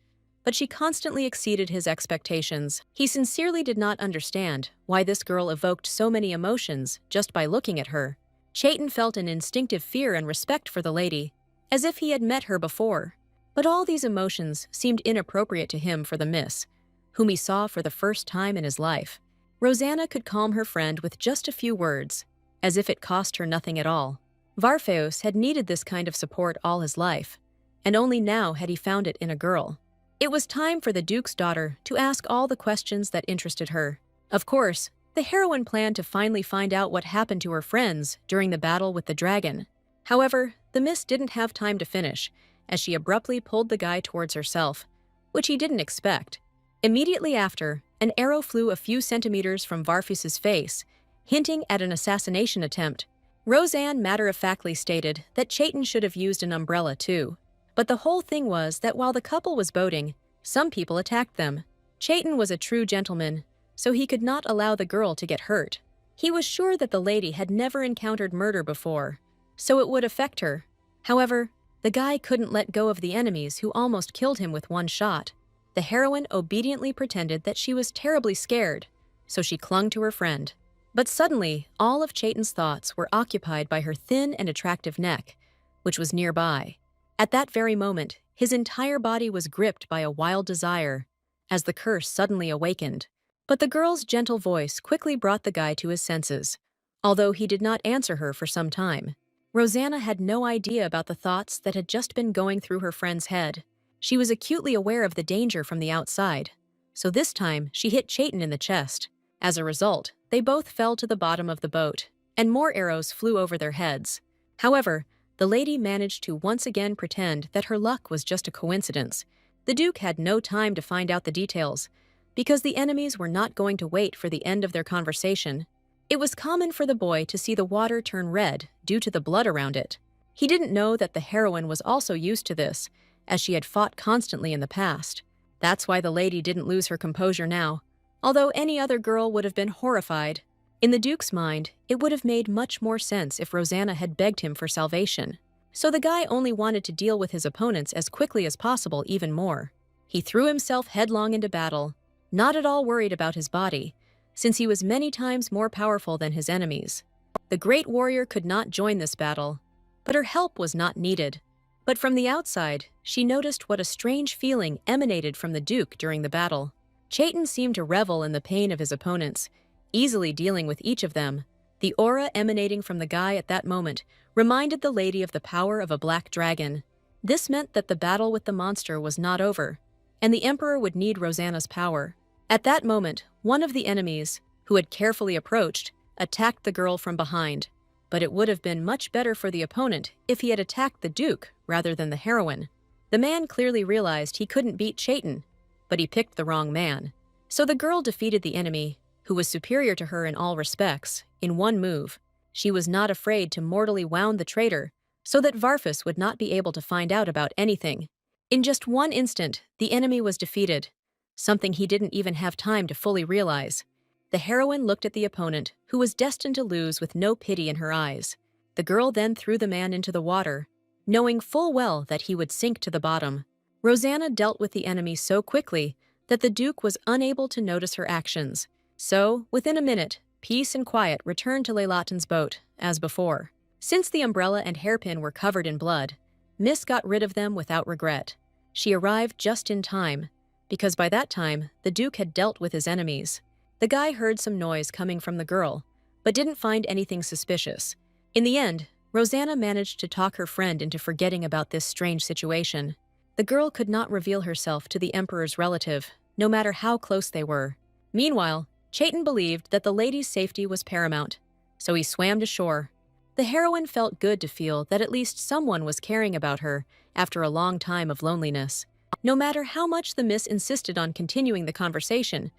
but she constantly exceeded his expectations. He sincerely did not understand why this girl evoked so many emotions just by looking at her. Chaitin felt an instinctive fear and respect for the lady, as if he had met her before. But all these emotions seemed inappropriate to him for the miss, whom he saw for the first time in his life. Rosanna could calm her friend with just a few words, as if it cost her nothing at all. Varfeus had needed this kind of support all his life, and only now had he found it in a girl. It was time for the Duke's daughter to ask all the questions that interested her. Of course, the heroine planned to finally find out what happened to her friends during the battle with the dragon. However, the miss didn't have time to finish, as she abruptly pulled the guy towards herself, which he didn't expect. Immediately after, an arrow flew a few centimeters from Varfus's face, hinting at an assassination attempt. Rosanne matter-of-factly stated that Chaitin should have used an umbrella too. But the whole thing was that while the couple was boating, some people attacked them. Chaitin was a true gentleman, so he could not allow the girl to get hurt. He was sure that the lady had never encountered murder before, so it would affect her. However, the guy couldn't let go of the enemies who almost killed him with one shot. The heroine obediently pretended that she was terribly scared, so she clung to her friend. But suddenly, all of Chaitin's thoughts were occupied by her thin and attractive neck, which was nearby. At that very moment, his entire body was gripped by a wild desire, as the curse suddenly awakened. But the girl's gentle voice quickly brought the guy to his senses, although he did not answer her for some time. Rosanna had no idea about the thoughts that had just been going through her friend's head. She was acutely aware of the danger from the outside, so this time she hit Chaitin in the chest. As a result, they both fell to the bottom of the boat, and more arrows flew over their heads. However, the lady managed to once again pretend that her luck was just a coincidence. The Duke had no time to find out the details, because the enemies were not going to wait for the end of their conversation. It was common for the boy to see the water turn red due to the blood around it. He didn't know that the heroine was also used to this, as she had fought constantly in the past. That's why the lady didn't lose her composure now, although any other girl would have been horrified. In the Duke's mind, it would have made much more sense if Rosanna had begged him for salvation. So the guy only wanted to deal with his opponents as quickly as possible even more. He threw himself headlong into battle, not at all worried about his body, since he was many times more powerful than his enemies. The great warrior could not join this battle, but her help was not needed. But from the outside, she noticed what a strange feeling emanated from the Duke during the battle. Chaitin seemed to revel in the pain of his opponents, easily dealing with each of them. The aura emanating from the guy at that moment reminded the lady of the power of a black dragon. This meant that the battle with the monster was not over, and the Emperor would need Rosanna's power. At that moment, one of the enemies, who had carefully approached, attacked the girl from behind. But it would have been much better for the opponent if he had attacked the Duke rather than the heroine. The man clearly realized he couldn't beat Chaitin, but he picked the wrong man. So the girl defeated the enemy, who was superior to her in all respects, in one move. She was not afraid to mortally wound the traitor, so that Varfus would not be able to find out about anything. In just one instant, the enemy was defeated, something he didn't even have time to fully realize. The heroine looked at the opponent, who was destined to lose, with no pity in her eyes. The girl then threw the man into the water, knowing full well that he would sink to the bottom. Rosanna dealt with the enemy so quickly that the Duke was unable to notice her actions. So, within a minute, peace and quiet returned to Leilatin's boat, as before. Since the umbrella and hairpin were covered in blood, Miss got rid of them without regret. She arrived just in time, because by that time, the Duke had dealt with his enemies. The guy heard some noise coming from the girl, but didn't find anything suspicious. In the end, Rosanna managed to talk her friend into forgetting about this strange situation. The girl could not reveal herself to the Emperor's relative, no matter how close they were. Meanwhile, Chaitin believed that the lady's safety was paramount, so he swam to shore. The heroine felt good to feel that at least someone was caring about her after a long time of loneliness. No matter how much the miss insisted on continuing the conversation,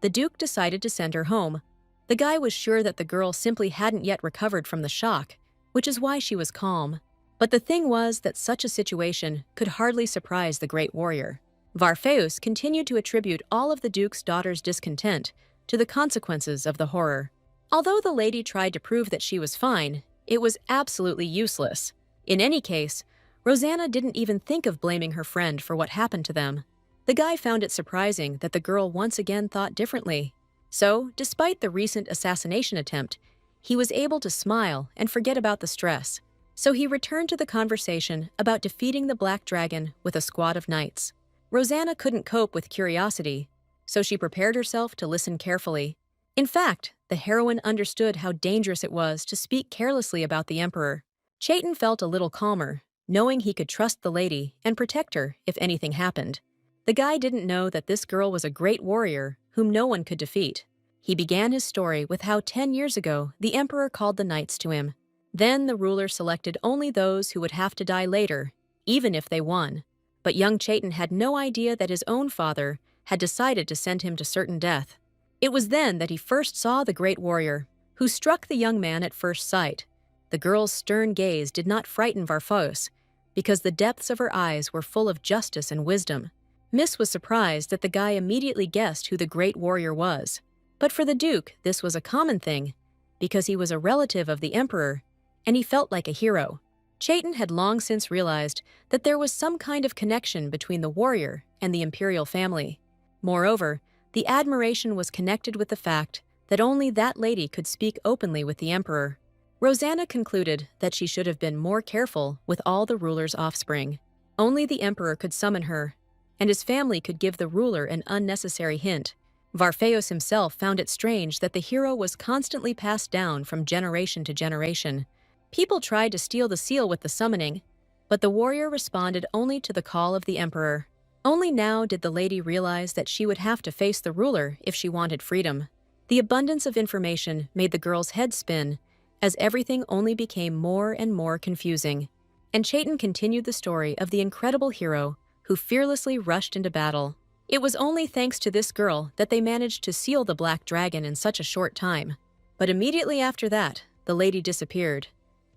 the Duke decided to send her home. The guy was sure that the girl simply hadn't yet recovered from the shock, which is why she was calm. But the thing was that such a situation could hardly surprise the great warrior. Varfeus continued to attribute all of the Duke's daughter's discontent to the consequences of the horror. Although the lady tried to prove that she was fine, it was absolutely useless. In any case, Rosanna didn't even think of blaming her friend for what happened to them. The guy found it surprising that the girl once again thought differently. So, despite the recent assassination attempt, he was able to smile and forget about the stress. So he returned to the conversation about defeating the Black Dragon with a squad of knights. Rosanna couldn't cope with curiosity, so she prepared herself to listen carefully. In fact, the heroine understood how dangerous it was to speak carelessly about the Emperor. Chaitin felt a little calmer, knowing he could trust the lady and protect her if anything happened. The guy didn't know that this girl was a great warrior whom no one could defeat. He began his story with how 10 years ago the Emperor called the knights to him. Then the ruler selected only those who would have to die later, even if they won. But young Chaitin had no idea that his own father had decided to send him to certain death. It was then that he first saw the great warrior, who struck the young man at first sight. The girl's stern gaze did not frighten Varfeus, because the depths of her eyes were full of justice and wisdom. Miss was surprised that the guy immediately guessed who the great warrior was. But for the Duke, this was a common thing. because he was a relative of the emperor, and he felt like a hero. Chaitin had long since realized that there was some kind of connection between the warrior and the imperial family. Moreover, the admiration was connected with the fact that only that lady could speak openly with the emperor. Rosanna concluded that she should have been more careful with all the ruler's offspring. Only the emperor could summon her, and his family could give the ruler an unnecessary hint. Varfeos himself found it strange that the hero was constantly passed down from generation to generation. People tried to steal the seal with the summoning, but the warrior responded only to the call of the emperor. Only now did the lady realize that she would have to face the ruler if she wanted freedom. The abundance of information made the girl's head spin, as everything only became more and more confusing. And Chaitin continued the story of the incredible hero who fearlessly rushed into battle. It was only thanks to this girl that they managed to seal the black dragon in such a short time. But immediately after that, the lady disappeared,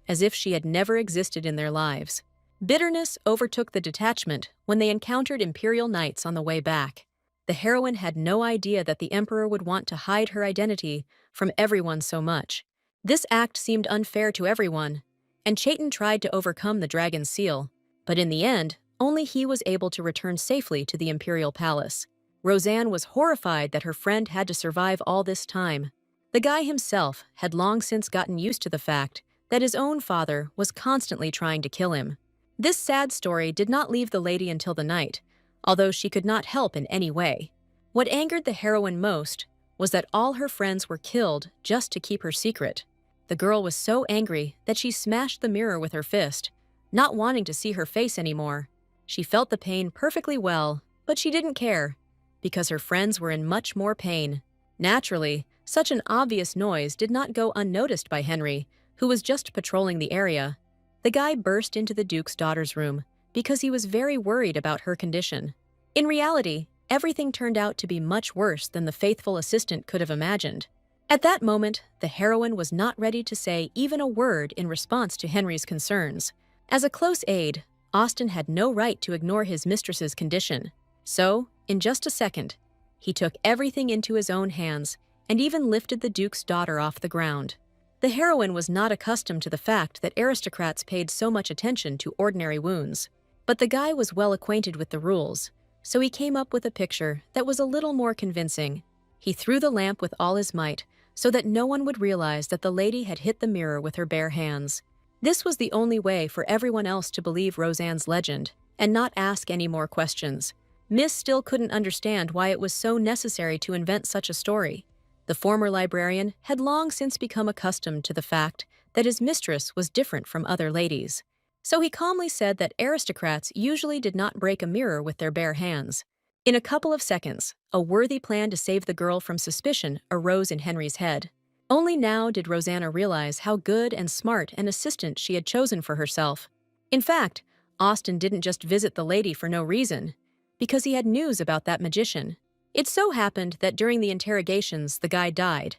as if she had never existed in their lives. Bitterness overtook the detachment when they encountered imperial knights on the way back. The heroine had no idea that the emperor would want to hide her identity from everyone so much. This act seemed unfair to everyone, and Chaitin tried to overcome the dragon's seal, but in the end, only he was able to return safely to the imperial palace. Rosanne was horrified that her friend had to survive all this time. The guy himself had long since gotten used to the fact that his own father was constantly trying to kill him. This sad story did not leave the lady until the night, although she could not help in any way. What angered the heroine most was that all her friends were killed just to keep her secret. The girl was so angry that she smashed the mirror with her fist, not wanting to see her face anymore. She felt the pain perfectly well, but she didn't care, because her friends were in much more pain. Naturally, such an obvious noise did not go unnoticed by Henry, who was just patrolling the area. The guy burst into the Duke's daughter's room because he was very worried about her condition. In reality, everything turned out to be much worse than the faithful assistant could have imagined. At that moment, the heroine was not ready to say even a word in response to Henry's concerns. As a close aide, Austin had no right to ignore his mistress's condition. So, in just a second, he took everything into his own hands and even lifted the Duke's daughter off the ground. The heroine was not accustomed to the fact that aristocrats paid so much attention to ordinary wounds. But the guy was well acquainted with the rules, so he came up with a picture that was a little more convincing. He threw the lamp with all his might so that no one would realize that the lady had hit the mirror with her bare hands. This was the only way for everyone else to believe Rosanne's legend and not ask any more questions. Miss still couldn't understand why it was so necessary to invent such a story. The former librarian had long since become accustomed to the fact that his mistress was different from other ladies. So he calmly said that aristocrats usually did not break a mirror with their bare hands. In a couple of seconds, a worthy plan to save the girl from suspicion arose in Henry's head. Only now did Rosanna realize how good and smart an assistant she had chosen for herself. In fact, Austin didn't just visit the lady for no reason, because he had news about that magician. It so happened that during the interrogations the guy died,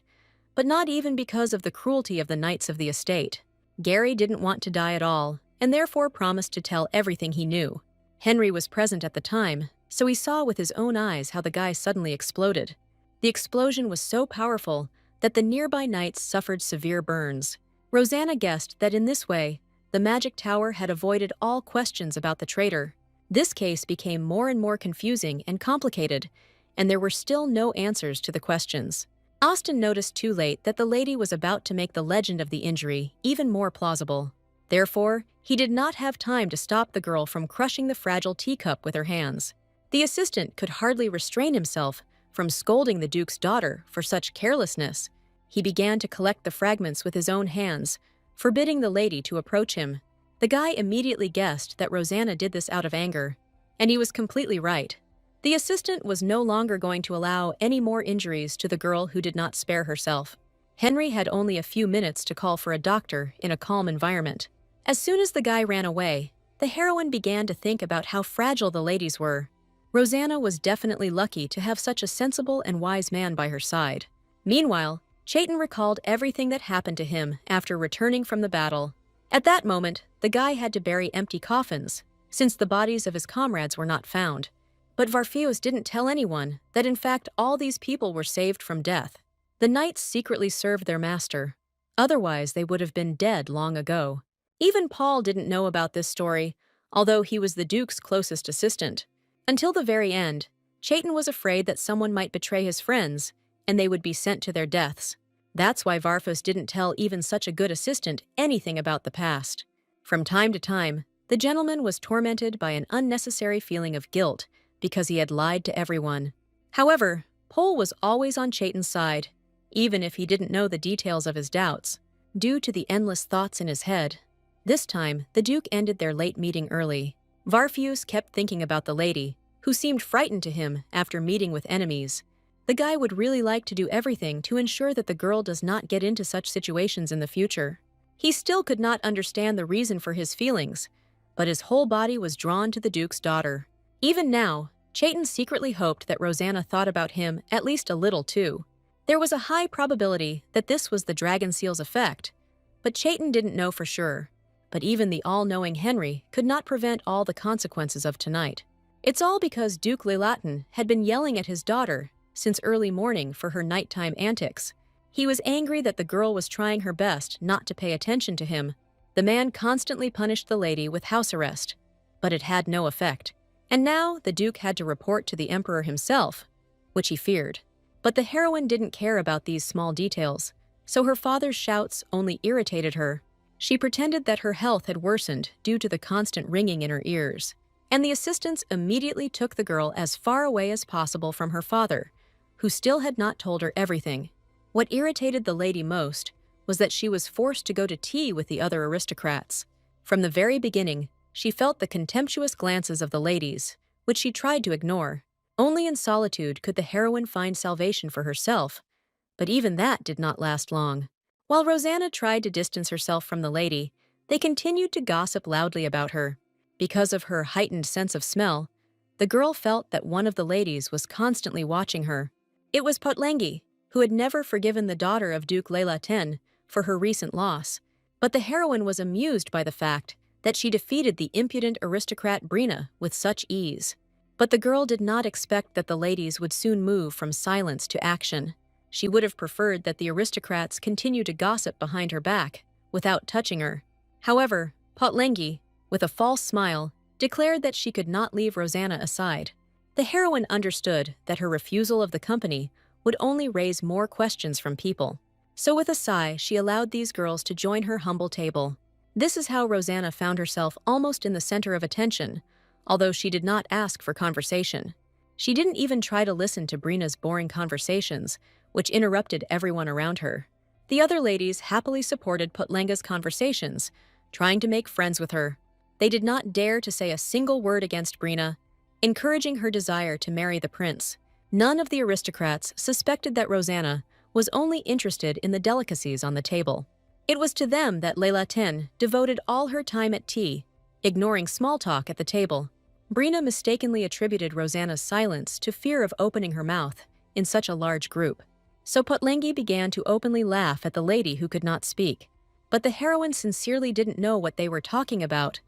but not even because of the cruelty of the knights of the estate. Gary didn't want to die at all, and therefore promised to tell everything he knew. Henry was present at the time, so he saw with his own eyes how the guy suddenly exploded. The explosion was so powerful that the nearby knights suffered severe burns. Rosanna guessed that in this way, the magic tower had avoided all questions about the traitor. This case became more and more confusing and complicated, and there were still no answers to the questions. Austin noticed too late that the lady was about to make the legend of the injury even more plausible. Therefore, he did not have time to stop the girl from crushing the fragile teacup with her hands. The assistant could hardly restrain himself from scolding the Duke's daughter for such carelessness. He began to collect the fragments with his own hands, forbidding the lady to approach him. The guy immediately guessed that Rosanna did this out of anger, and he was completely right. The assistant was no longer going to allow any more injuries to the girl who did not spare herself. Henry had only a few minutes to call for a doctor in a calm environment. As soon as the guy ran away, the heroine began to think about how fragile the ladies were. Rosanna was definitely lucky to have such a sensible and wise man by her side. Meanwhile, Chaitin recalled everything that happened to him after returning from the battle. At that moment, the guy had to bury empty coffins, since the bodies of his comrades were not found. But Varfeos didn't tell anyone that in fact all these people were saved from death. The knights secretly served their master, Otherwise, they would have been dead long ago. Even Paul didn't know about this story, although he was the Duke's closest assistant. Until the very end, Chaitin was afraid that someone might betray his friends, and they would be sent to their deaths. That's why Varfus didn't tell even such a good assistant anything about the past. From time to time, the gentleman was tormented by an unnecessary feeling of guilt because he had lied to everyone. However, Paul was always on Chaitin's side, even if he didn't know the details of his doubts, due to the endless thoughts in his head. This time, the Duke ended their late meeting early. Varfus kept thinking about the lady, who seemed frightened to him after meeting with enemies. The guy would really like to do everything to ensure that the girl does not get into such situations in the future. He still could not understand the reason for his feelings, but his whole body was drawn to the Duke's daughter. Even now, Chaitin secretly hoped that Rosanna thought about him at least a little too. There was a high probability that this was the dragon seal's effect, but Chaitin didn't know for sure. But even the all-knowing Henry could not prevent all the consequences of tonight. It's all because Duke Lelatin had been yelling at his daughter since early morning for her nighttime antics. He was angry that the girl was trying her best not to pay attention to him. The man constantly punished the lady with house arrest, but it had no effect. And now the Duke had to report to the Emperor himself, which he feared. But the heroine didn't care about these small details, so her father's shouts only irritated her. She pretended that her health had worsened due to the constant ringing in her ears, and the assistants immediately took the girl as far away as possible from her father, who still had not told her everything. What irritated the lady most was that she was forced to go to tea with the other aristocrats. From the very beginning, she felt the contemptuous glances of the ladies, which she tried to ignore. Only in solitude could the heroine find salvation for herself, but even that did not last long. While Rosanna tried to distance herself from the lady, they continued to gossip loudly about her. Because of her heightened sense of smell, the girl felt that one of the ladies was constantly watching her. It was Potlengi, who had never forgiven the daughter of Duke Lelatin for her recent loss. But the heroine was amused by the fact that she defeated the impudent aristocrat Brina with such ease. But the girl did not expect that the ladies would soon move from silence to action. She would have preferred that the aristocrats continue to gossip behind her back, without touching her. However, Potlengi, with a false smile, declared that she could not leave Rosanna aside. The heroine understood that her refusal of the company would only raise more questions from people. So with a sigh, she allowed these girls to join her humble table. This is how Rosanna found herself almost in the center of attention, although she did not ask for conversation. She didn't even try to listen to Brina's boring conversations, which interrupted everyone around her. The other ladies happily supported Potlenga's conversations, trying to make friends with her. They did not dare to say a single word against Brina, encouraging her desire to marry the prince. None of the aristocrats suspected that Rosanna was only interested in the delicacies on the table. It was to them that Lelatin devoted all her time at tea, ignoring small talk at the table. Brina mistakenly attributed Rosanna's silence to fear of opening her mouth in such a large group. So Potlengi began to openly laugh at the lady who could not speak. But the heroine sincerely didn't know what they were talking about,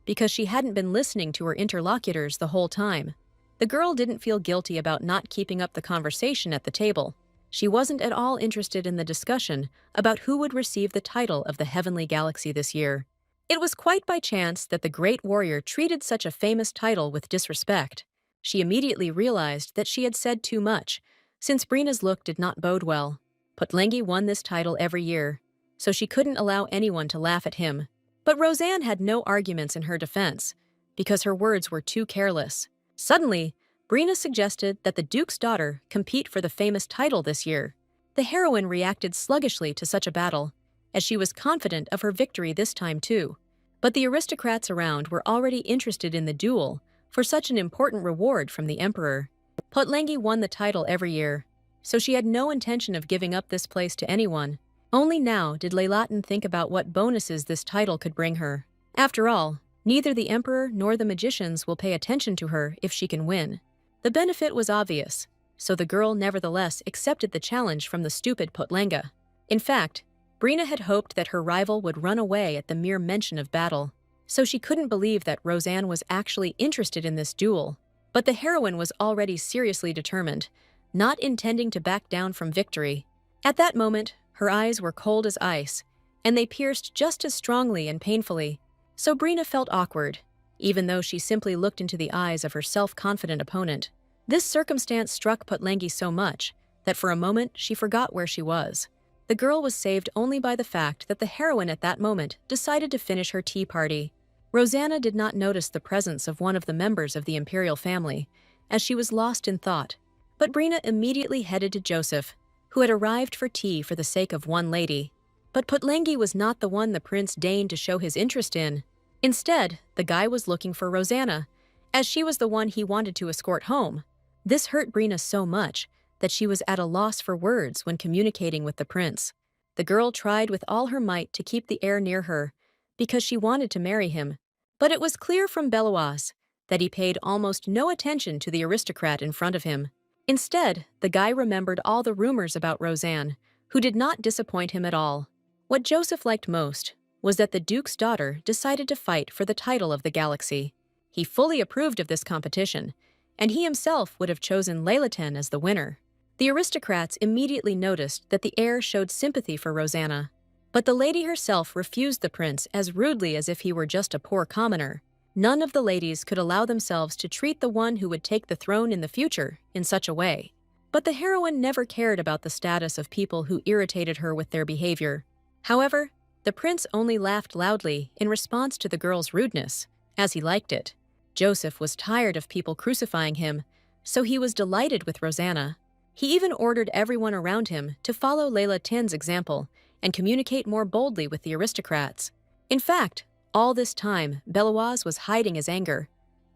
because she hadn't been listening to her interlocutors the whole time. The girl didn't feel guilty about not keeping up the conversation at the table. She wasn't at all interested in the discussion about who would receive the title of the Heavenly Galaxy this year. It was quite by chance that the great warrior treated such a famous title with disrespect. She immediately realized that she had said too much, since Brina's look did not bode well. Potlengi won this title every year, so she couldn't allow anyone to laugh at him. But Rosanne had no arguments in her defense, because her words were too careless. Suddenly, Brina suggested that the Duke's daughter compete for the famous title this year. The heroine reacted sluggishly to such a battle, as she was confident of her victory this time too. But the aristocrats around were already interested in the duel for such an important reward from the emperor. Potlengi won the title every year, so she had no intention of giving up this place to anyone. Only now did Lelatin think about what bonuses this title could bring her. After all, neither the emperor nor the magicians will pay attention to her if she can win. The benefit was obvious, so the girl nevertheless accepted the challenge from the stupid Potlenga. In fact, Brina had hoped that her rival would run away at the mere mention of battle, so she couldn't believe that Rosanne was actually interested in this duel. But the heroine was already seriously determined, not intending to back down from victory. At that moment, Her eyes were cold as ice, and they pierced just as strongly and painfully. So Brina felt awkward, even though she simply looked into the eyes of her self-confident opponent. This circumstance struck Putlangi so much that for a moment she forgot where she was. The girl was saved only by the fact that the heroine at that moment decided to finish her tea party. Rosanna did not notice the presence of one of the members of the imperial family, as she was lost in thought. But Brina immediately headed to Joseph, who had arrived for tea for the sake of one lady. But Putlangi was not the one the prince deigned to show his interest in. Instead, the guy was looking for Rosanna, as she was the one he wanted to escort home. This hurt Brina so much that she was at a loss for words when communicating with the prince. The girl tried with all her might to keep the heir near her, because she wanted to marry him. But it was clear from Beloise that he paid almost no attention to the aristocrat in front of him. Instead, the guy remembered all the rumors about Rosanne, who did not disappoint him at all. What Joseph liked most was that the Duke's daughter decided to fight for the title of the galaxy. He fully approved of this competition, and he himself would have chosen Leylaten as the winner. The aristocrats immediately noticed that the heir showed sympathy for Rosanna, but the lady herself refused the prince as rudely as if he were just a poor commoner. None of the ladies could allow themselves to treat the one who would take the throne in the future in such a way. But the heroine never cared about the status of people who irritated her with their behavior. However, the prince only laughed loudly in response to the girl's rudeness, as he liked it. Joseph was tired of people crucifying him, so he was delighted with Rosanna. He even ordered everyone around him to follow Leylaten's example and communicate more boldly with the aristocrats. In fact, all this time, Beloise was hiding his anger,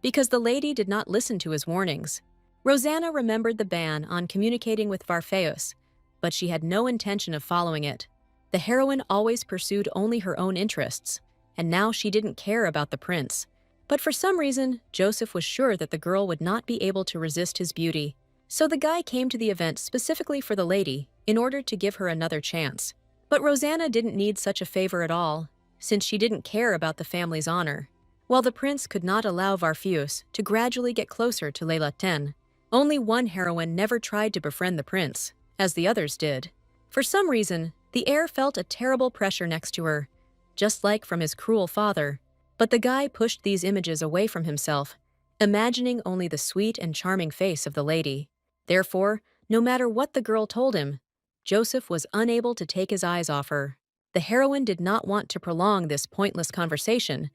because the lady did not listen to his warnings. Rosanna remembered the ban on communicating with Varfeus, but she had no intention of following it. The heroine always pursued only her own interests, and now she didn't care about the prince. But for some reason, Joseph was sure that the girl would not be able to resist his beauty. So the guy came to the event specifically for the lady, in order to give her another chance. But Rosanna didn't need such a favor at all, since she didn't care about the family's honor. While the prince could not allow Varfeus to gradually get closer to Leylaten, only one heroine never tried to befriend the prince, as the others did. For some reason, the heir felt a terrible pressure next to her, just like from his cruel father. But the guy pushed these images away from himself, imagining only the sweet and charming face of the lady. Therefore, no matter what the girl told him, Joseph was unable to take his eyes off her. The heroine did not want to prolong this pointless conversation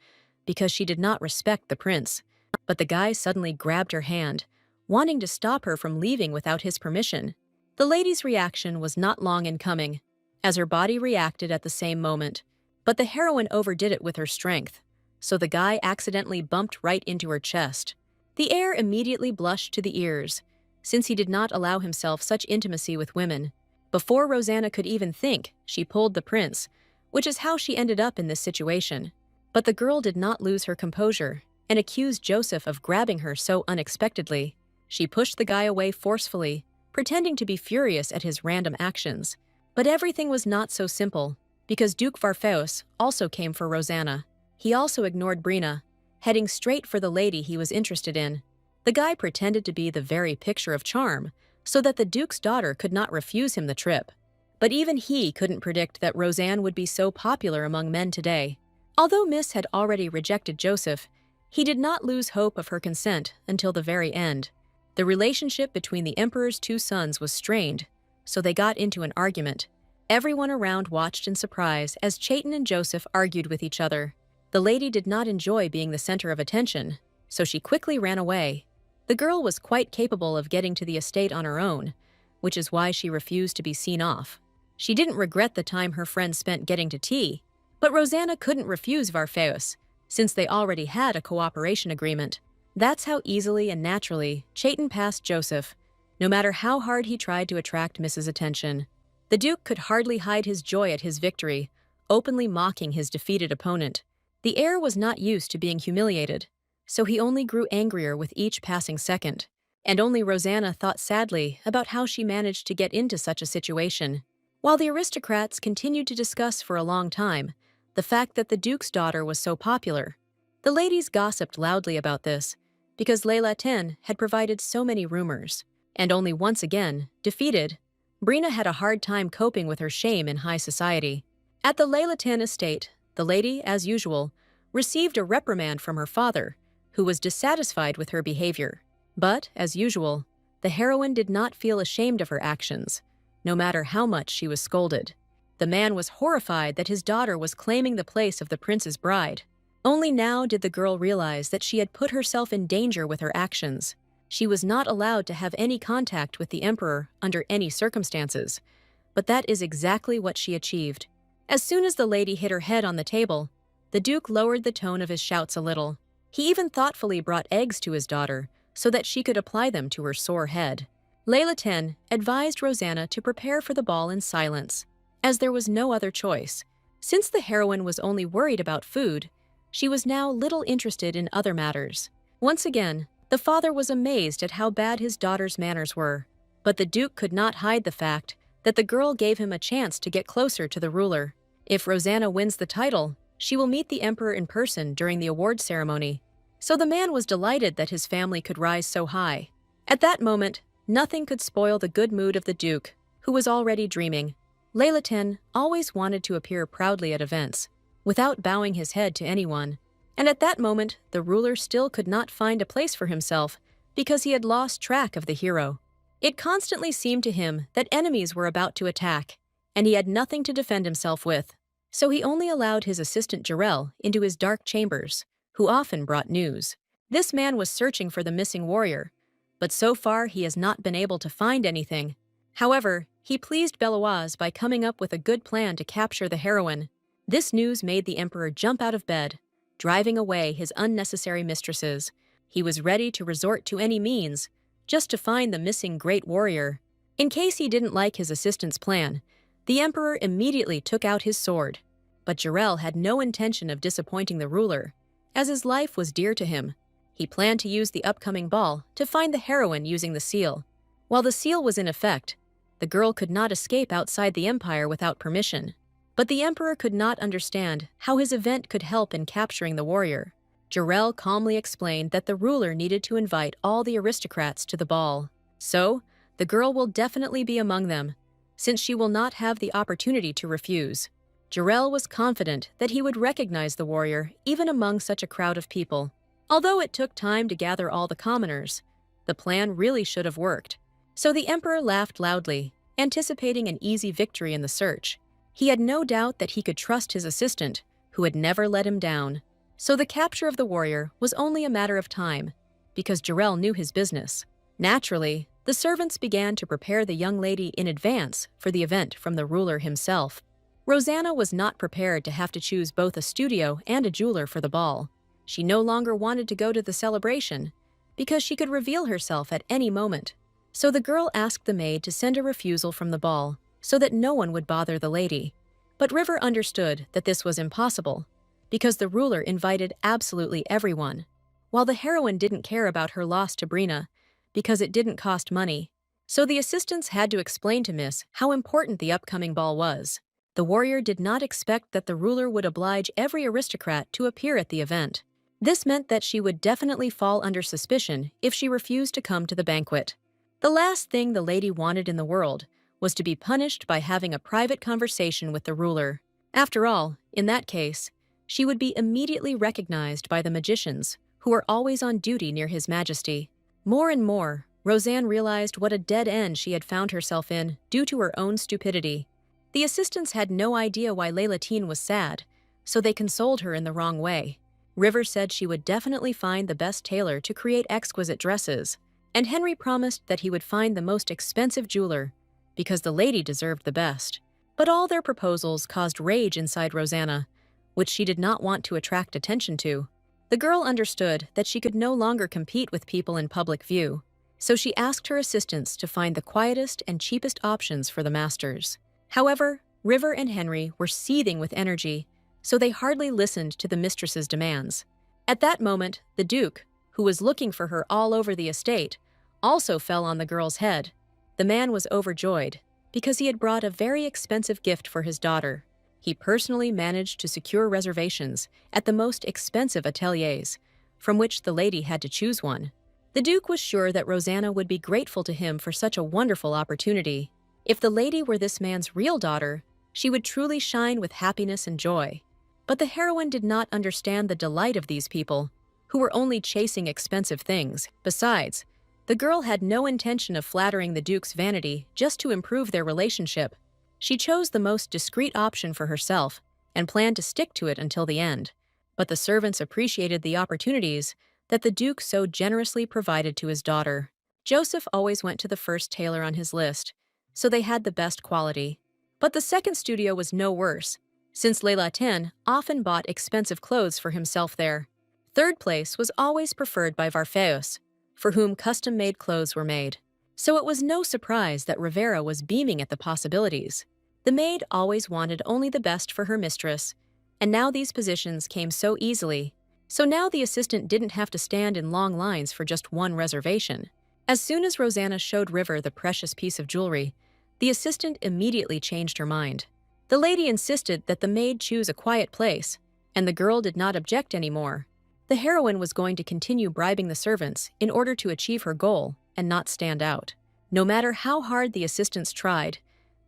because she did not respect the prince, but the guy suddenly grabbed her hand, wanting to stop her from leaving without his permission. The lady's reaction was not long in coming, as her body reacted at the same moment, but the heroine overdid it with her strength, so the guy accidentally bumped right into her chest. The heir immediately blushed to the ears, since he did not allow himself such intimacy with women. Before Rosanna could even think, she pulled the prince, which is how she ended up in this situation. But the girl did not lose her composure and accused Joseph of grabbing her so unexpectedly. She pushed the guy away forcefully, pretending to be furious at his random actions. But everything was not so simple, because Duke Varfeus also came for Rosanna. He also ignored Brina, heading straight for the lady he was interested in. The guy pretended to be the very picture of charm, so that the Duke's daughter could not refuse him the trip. But even he couldn't predict that Rosanne would be so popular among men today. Although Miss had already rejected Joseph, he did not lose hope of her consent until the very end. The relationship between the Emperor's two sons was strained, so they got into an argument. Everyone around watched in surprise as Chaitin and Joseph argued with each other. The lady did not enjoy being the center of attention, so she quickly ran away. The girl was quite capable of getting to the estate on her own, which is why she refused to be seen off. She didn't regret the time her friends spent getting to tea, but Rosanna couldn't refuse Varfeus, since they already had a cooperation agreement. That's how easily and naturally Chaitin passed Joseph, no matter how hard he tried to attract Miss's attention. The Duke could hardly hide his joy at his victory, openly mocking his defeated opponent. The heir was not used to being humiliated, so he only grew angrier with each passing second. And only Rosanna thought sadly about how she managed to get into such a situation. While the aristocrats continued to discuss for a long time the fact that the Duke's daughter was so popular, the ladies gossiped loudly about this because Leylaten had provided so many rumors. And only once again, defeated, Brina had a hard time coping with her shame in high society. At the Leilatan estate, the lady, as usual, received a reprimand from her father, who was dissatisfied with her behavior. But, as usual, the heroine did not feel ashamed of her actions, no matter how much she was scolded. The man was horrified that his daughter was claiming the place of the prince's bride. Only now did the girl realize that she had put herself in danger with her actions. She was not allowed to have any contact with the emperor under any circumstances, but that is exactly what she achieved. As soon as the lady hit her head on the table, the duke lowered the tone of his shouts a little. He even thoughtfully brought eggs to his daughter so that she could apply them to her sore head. Leilatan advised Rosanna to prepare for the ball in silence, as there was no other choice. Since the heroine was only worried about food, she was now little interested in other matters. Once again, the father was amazed at how bad his daughter's manners were, but the duke could not hide the fact that the girl gave him a chance to get closer to the ruler. If Rosanna wins the title, she will meet the emperor in person during the award ceremony. So the man was delighted that his family could rise so high. At that moment, nothing could spoil the good mood of the duke, who was already dreaming. Leilatan always wanted to appear proudly at events, without bowing his head to anyone. And at that moment, the ruler still could not find a place for himself because he had lost track of the hero. It constantly seemed to him that enemies were about to attack, and he had nothing to defend himself with. So he only allowed his assistant Jarrell into his dark chambers, who often brought news. This man was searching for the missing warrior, but so far he has not been able to find anything. However, he pleased Beloise by coming up with a good plan to capture the heroine. This news made the emperor jump out of bed, driving away his unnecessary mistresses. He was ready to resort to any means, just to find the missing great warrior. In case he didn't like his assistant's plan, the emperor immediately took out his sword. But Jarrell had no intention of disappointing the ruler, as his life was dear to him. He planned to use the upcoming ball to find the heroine using the seal. While the seal was in effect, the girl could not escape outside the empire without permission. But the emperor could not understand how his event could help in capturing the warrior. Jarrell calmly explained that the ruler needed to invite all the aristocrats to the ball. So, the girl will definitely be among them, since she will not have the opportunity to refuse. Jarrell was confident that he would recognize the warrior even among such a crowd of people. Although it took time to gather all the commoners, the plan really should have worked. So the emperor laughed loudly, anticipating an easy victory in the search. He had no doubt that he could trust his assistant, who had never let him down. So the capture of the warrior was only a matter of time, because Jarrell knew his business. Naturally, the servants began to prepare the young lady in advance for the event from the ruler himself. Rosanna was not prepared to have to choose both a studio and a jeweler for the ball. She no longer wanted to go to the celebration, because she could reveal herself at any moment. So the girl asked the maid to send a refusal from the ball, so that no one would bother the lady. But River understood that this was impossible, because the ruler invited absolutely everyone, while the heroine didn't care about her loss to Brina, because it didn't cost money. So the assistants had to explain to Miss how important the upcoming ball was. The warrior did not expect that the ruler would oblige every aristocrat to appear at the event. This meant that she would definitely fall under suspicion if she refused to come to the banquet. The last thing the lady wanted in the world was to be punished by having a private conversation with the ruler. After all, in that case, she would be immediately recognized by the magicians, who are always on duty near His Majesty. More and more, Rosanne realized what a dead end she had found herself in due to her own stupidity. The assistants had no idea why Leilatan was sad, so they consoled her in the wrong way. River said she would definitely find the best tailor to create exquisite dresses, and Henry promised that he would find the most expensive jeweler, because the lady deserved the best. But all their proposals caused rage inside Rosanna, which she did not want to attract attention to. The girl understood that she could no longer compete with people in public view, so she asked her assistants to find the quietest and cheapest options for the masters. However, River and Henry were seething with energy, so they hardly listened to the mistress's demands. At that moment, the Duke, who was looking for her all over the estate, also fell on the girl's head. The man was overjoyed, because he had brought a very expensive gift for his daughter. He personally managed to secure reservations at the most expensive ateliers, from which the lady had to choose one. The Duke was sure that Rosanna would be grateful to him for such a wonderful opportunity. If the lady were this man's real daughter, she would truly shine with happiness and joy. But the heroine did not understand the delight of these people, who were only chasing expensive things. Besides, the girl had no intention of flattering the Duke's vanity just to improve their relationship. She chose the most discreet option for herself and planned to stick to it until the end. But the servants appreciated the opportunities that the Duke so generously provided to his daughter. Joseph always went to the first tailor on his list, so they had the best quality. But the second studio was no worse, since Leila Ten often bought expensive clothes for himself there. Third place was always preferred by Varfeus, for whom custom-made clothes were made. So it was no surprise that Rivera was beaming at the possibilities. The maid always wanted only the best for her mistress, and now these positions came so easily. So now the assistant didn't have to stand in long lines for just one reservation. As soon as Rosanna showed River the precious piece of jewelry, the assistant immediately changed her mind. The lady insisted that the maid choose a quiet place, and the girl did not object anymore. The heroine was going to continue bribing the servants in order to achieve her goal and not stand out. No matter how hard the assistants tried,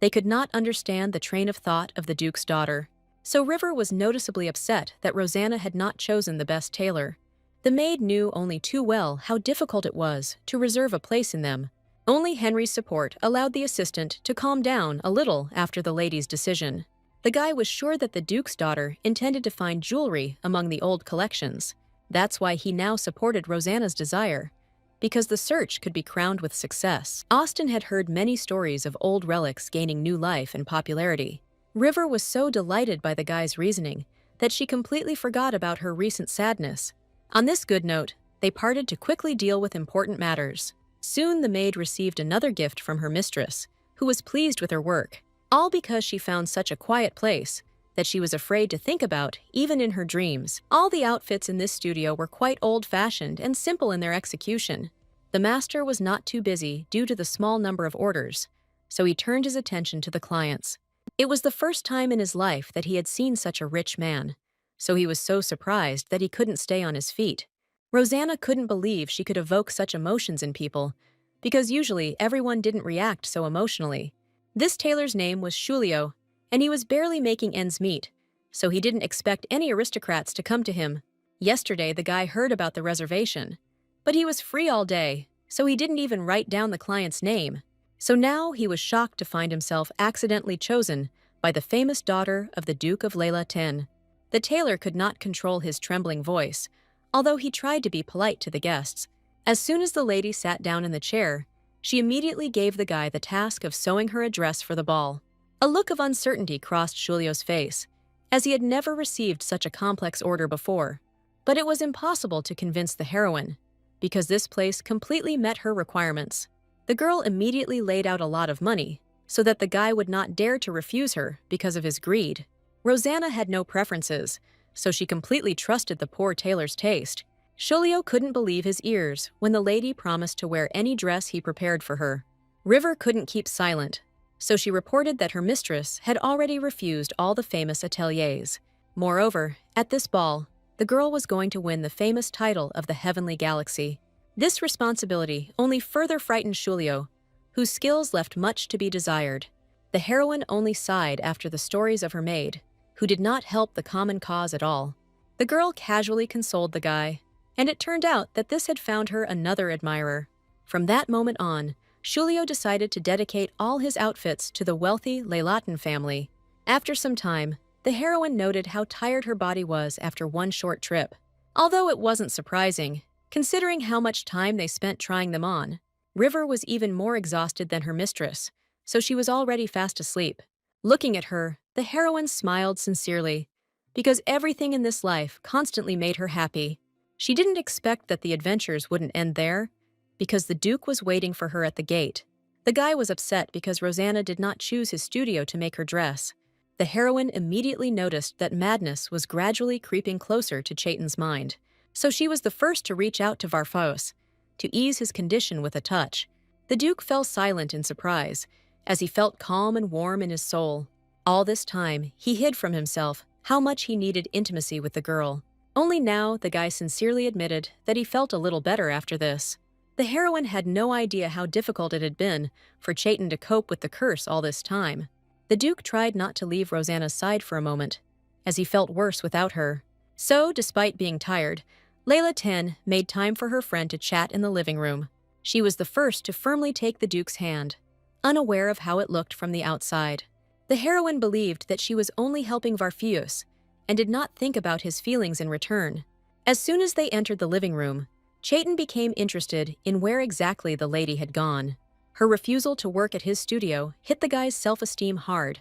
they could not understand the train of thought of the Duke's daughter. So River was noticeably upset that Rosanna had not chosen the best tailor. The maid knew only too well how difficult it was to reserve a place in them. Only Henry's support allowed the assistant to calm down a little after the lady's decision. The guy was sure that the Duke's daughter intended to find jewelry among the old collections. That's why he now supported Rosanna's desire, because the search could be crowned with success. Austin had heard many stories of old relics gaining new life and popularity. River was so delighted by the guy's reasoning that she completely forgot about her recent sadness. On this good note, they parted to quickly deal with important matters. Soon the maid received another gift from her mistress, who was pleased with her work, all because she found such a quiet place that she was afraid to think about even in her dreams. All the outfits in this studio were quite old-fashioned and simple in their execution. The master was not too busy due to the small number of orders, so he turned his attention to the clients. It was the first time in his life that he had seen such a rich man, so he was so surprised that he couldn't stay on his feet. Rosanna couldn't believe she could evoke such emotions in people, because usually everyone didn't react so emotionally. This tailor's name was Julio, and he was barely making ends meet, so he didn't expect any aristocrats to come to him. Yesterday the guy heard about the reservation, but he was free all day, so he didn't even write down the client's name. So now he was shocked to find himself accidentally chosen by the famous daughter of the Duke of Leila Ten. The tailor could not control his trembling voice, although he tried to be polite to the guests. As soon as the lady sat down in the chair, she immediately gave the guy the task of sewing her a dress for the ball. A look of uncertainty crossed Julio's face, as he had never received such a complex order before. But it was impossible to convince the heroine, because this place completely met her requirements. The girl immediately laid out a lot of money, so that the guy would not dare to refuse her because of his greed. Rosanna had no preferences, so she completely trusted the poor tailor's taste. Julio couldn't believe his ears when the lady promised to wear any dress he prepared for her. River couldn't keep silent, so she reported that her mistress had already refused all the famous ateliers. Moreover, at this ball, the girl was going to win the famous title of the Heavenly Galaxy. This responsibility only further frightened Julio, whose skills left much to be desired. The heroine only sighed after the stories of her maid, who did not help the common cause at all. The girl casually consoled the guy, and it turned out that this had found her another admirer. From that moment on, Julio decided to dedicate all his outfits to the wealthy Leilatin family. After some time, the heroine noted how tired her body was after one short trip. Although it wasn't surprising, considering how much time they spent trying them on. River was even more exhausted than her mistress, so she was already fast asleep. Looking at her, the heroine smiled sincerely, because everything in this life constantly made her happy. She didn't expect that the adventures wouldn't end there, because the Duke was waiting for her at the gate. The guy was upset because Rosanna did not choose his studio to make her dress. The heroine immediately noticed that madness was gradually creeping closer to Chaitin's mind, so she was the first to reach out to Varfos, to ease his condition with a touch. The Duke fell silent in surprise, as he felt calm and warm in his soul. All this time, he hid from himself how much he needed intimacy with the girl. Only now the guy sincerely admitted that he felt a little better after this. The The heroine had no idea how difficult it had been for Chaitin to cope with the curse all this time. The Duke tried not to leave Rosanna's side for a moment, as he felt worse without her. So, despite being tired, Layla 10 made time for her friend to chat in the living room. She was the first to firmly take the Duke's hand, unaware of how it looked from the outside. The heroine believed that she was only helping Varfius and did not think about his feelings in return. As soon as they entered the living room, Chaitin became interested in where exactly the lady had gone. Her refusal to work at his studio hit the guy's self-esteem hard,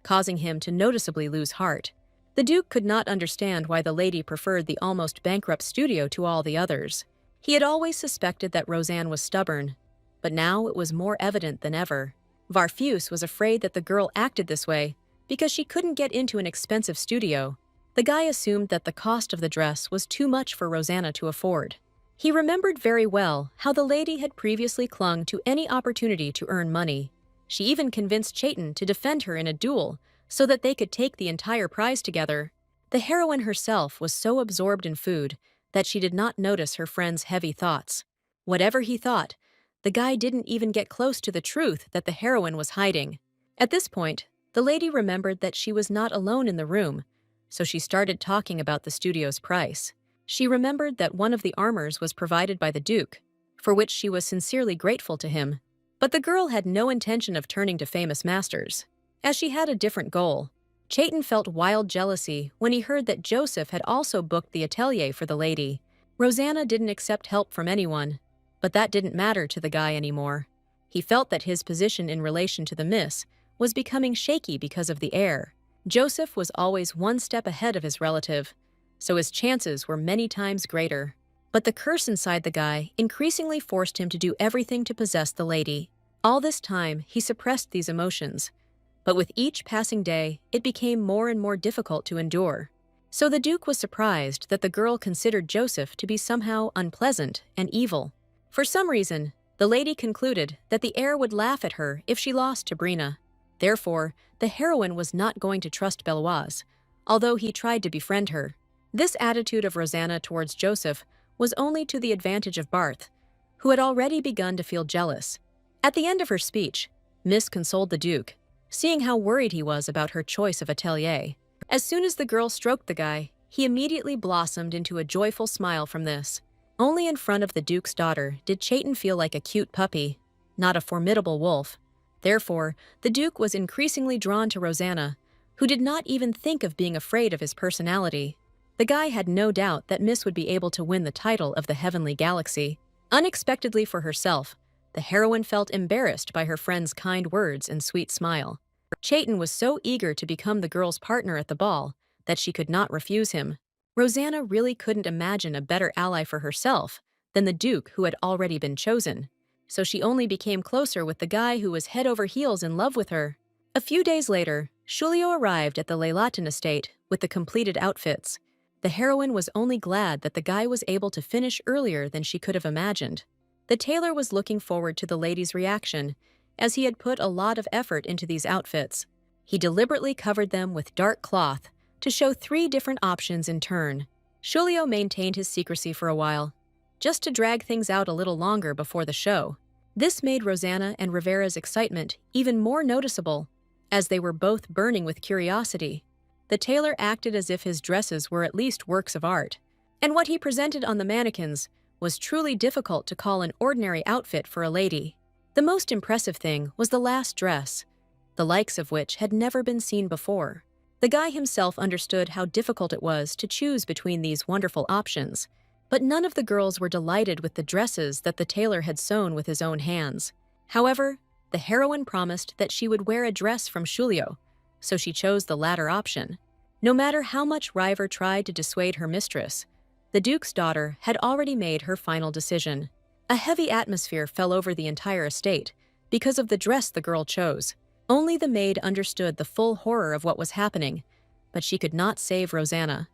causing him to noticeably lose heart. The Duke could not understand why the lady preferred the almost bankrupt studio to all the others. He had always suspected that Rosanne was stubborn, but now it was more evident than ever. Varfius was afraid that the girl acted this way because she couldn't get into an expensive studio. The guy assumed that the cost of the dress was too much for Rosanna to afford. He remembered very well how the lady had previously clung to any opportunity to earn money. She even convinced Chaitin to defend her in a duel so that they could take the entire prize together. The heroine herself was so absorbed in food that she did not notice her friend's heavy thoughts. Whatever he thought, the guy didn't even get close to the truth that the heroine was hiding. At this point, the lady remembered that she was not alone in the room, so she started talking about the studio's price. She remembered that one of the armors was provided by the Duke, for which she was sincerely grateful to him. But the girl had no intention of turning to famous masters, as she had a different goal. Chaitin felt wild jealousy when he heard that Joseph had also booked the atelier for the lady. Rosanna didn't accept help from anyone, but that didn't matter to the guy anymore. He felt that his position in relation to the miss was becoming shaky because of the heir. Joseph was always one step ahead of his relative, so his chances were many times greater. But the curse inside the guy increasingly forced him to do everything to possess the lady. All this time, he suppressed these emotions, but with each passing day, it became more and more difficult to endure. So the Duke was surprised that the girl considered Joseph to be somehow unpleasant and evil. For some reason, the lady concluded that the heir would laugh at her if she lost to Brina. Therefore, the heroine was not going to trust Beloise, although he tried to befriend her. This attitude of Rosanna towards Joseph was only to the advantage of Barth, who had already begun to feel jealous. At the end of her speech, Miss consoled the Duke, seeing how worried he was about her choice of atelier. As soon as the girl stroked the guy, he immediately blossomed into a joyful smile from this. Only in front of the Duke's daughter did Chaitin feel like a cute puppy, not a formidable wolf. Therefore, the Duke was increasingly drawn to Rosanna, who did not even think of being afraid of his personality. The guy had no doubt that Miss would be able to win the title of the Heavenly Galaxy. Unexpectedly for herself, the heroine felt embarrassed by her friend's kind words and sweet smile. Chaitin was so eager to become the girl's partner at the ball that she could not refuse him. Rosanna really couldn't imagine a better ally for herself than the Duke who had already been chosen, so she only became closer with the guy who was head over heels in love with her. A few days later, Julio arrived at the Leilatin estate with the completed outfits. The heroine was only glad that the guy was able to finish earlier than she could have imagined. The tailor was looking forward to the lady's reaction, as he had put a lot of effort into these outfits. He deliberately covered them with dark cloth to show 3 different options in turn. Julio maintained his secrecy for a while, just to drag things out a little longer before the show. This made Rosanna and Rivera's excitement even more noticeable, as they were both burning with curiosity. The tailor acted as if his dresses were at least works of art, and what he presented on the mannequins was truly difficult to call an ordinary outfit for a lady. The most impressive thing was the last dress, the likes of which had never been seen before. The guy himself understood how difficult it was to choose between these wonderful options, but none of the girls were delighted with the dresses that the tailor had sewn with his own hands. However, the heroine promised that she would wear a dress from Julio, so she chose the latter option. No matter how much River tried to dissuade her mistress, the Duke's daughter had already made her final decision. A heavy atmosphere fell over the entire estate because of the dress the girl chose. Only the maid understood the full horror of what was happening, but she could not save Rosanna.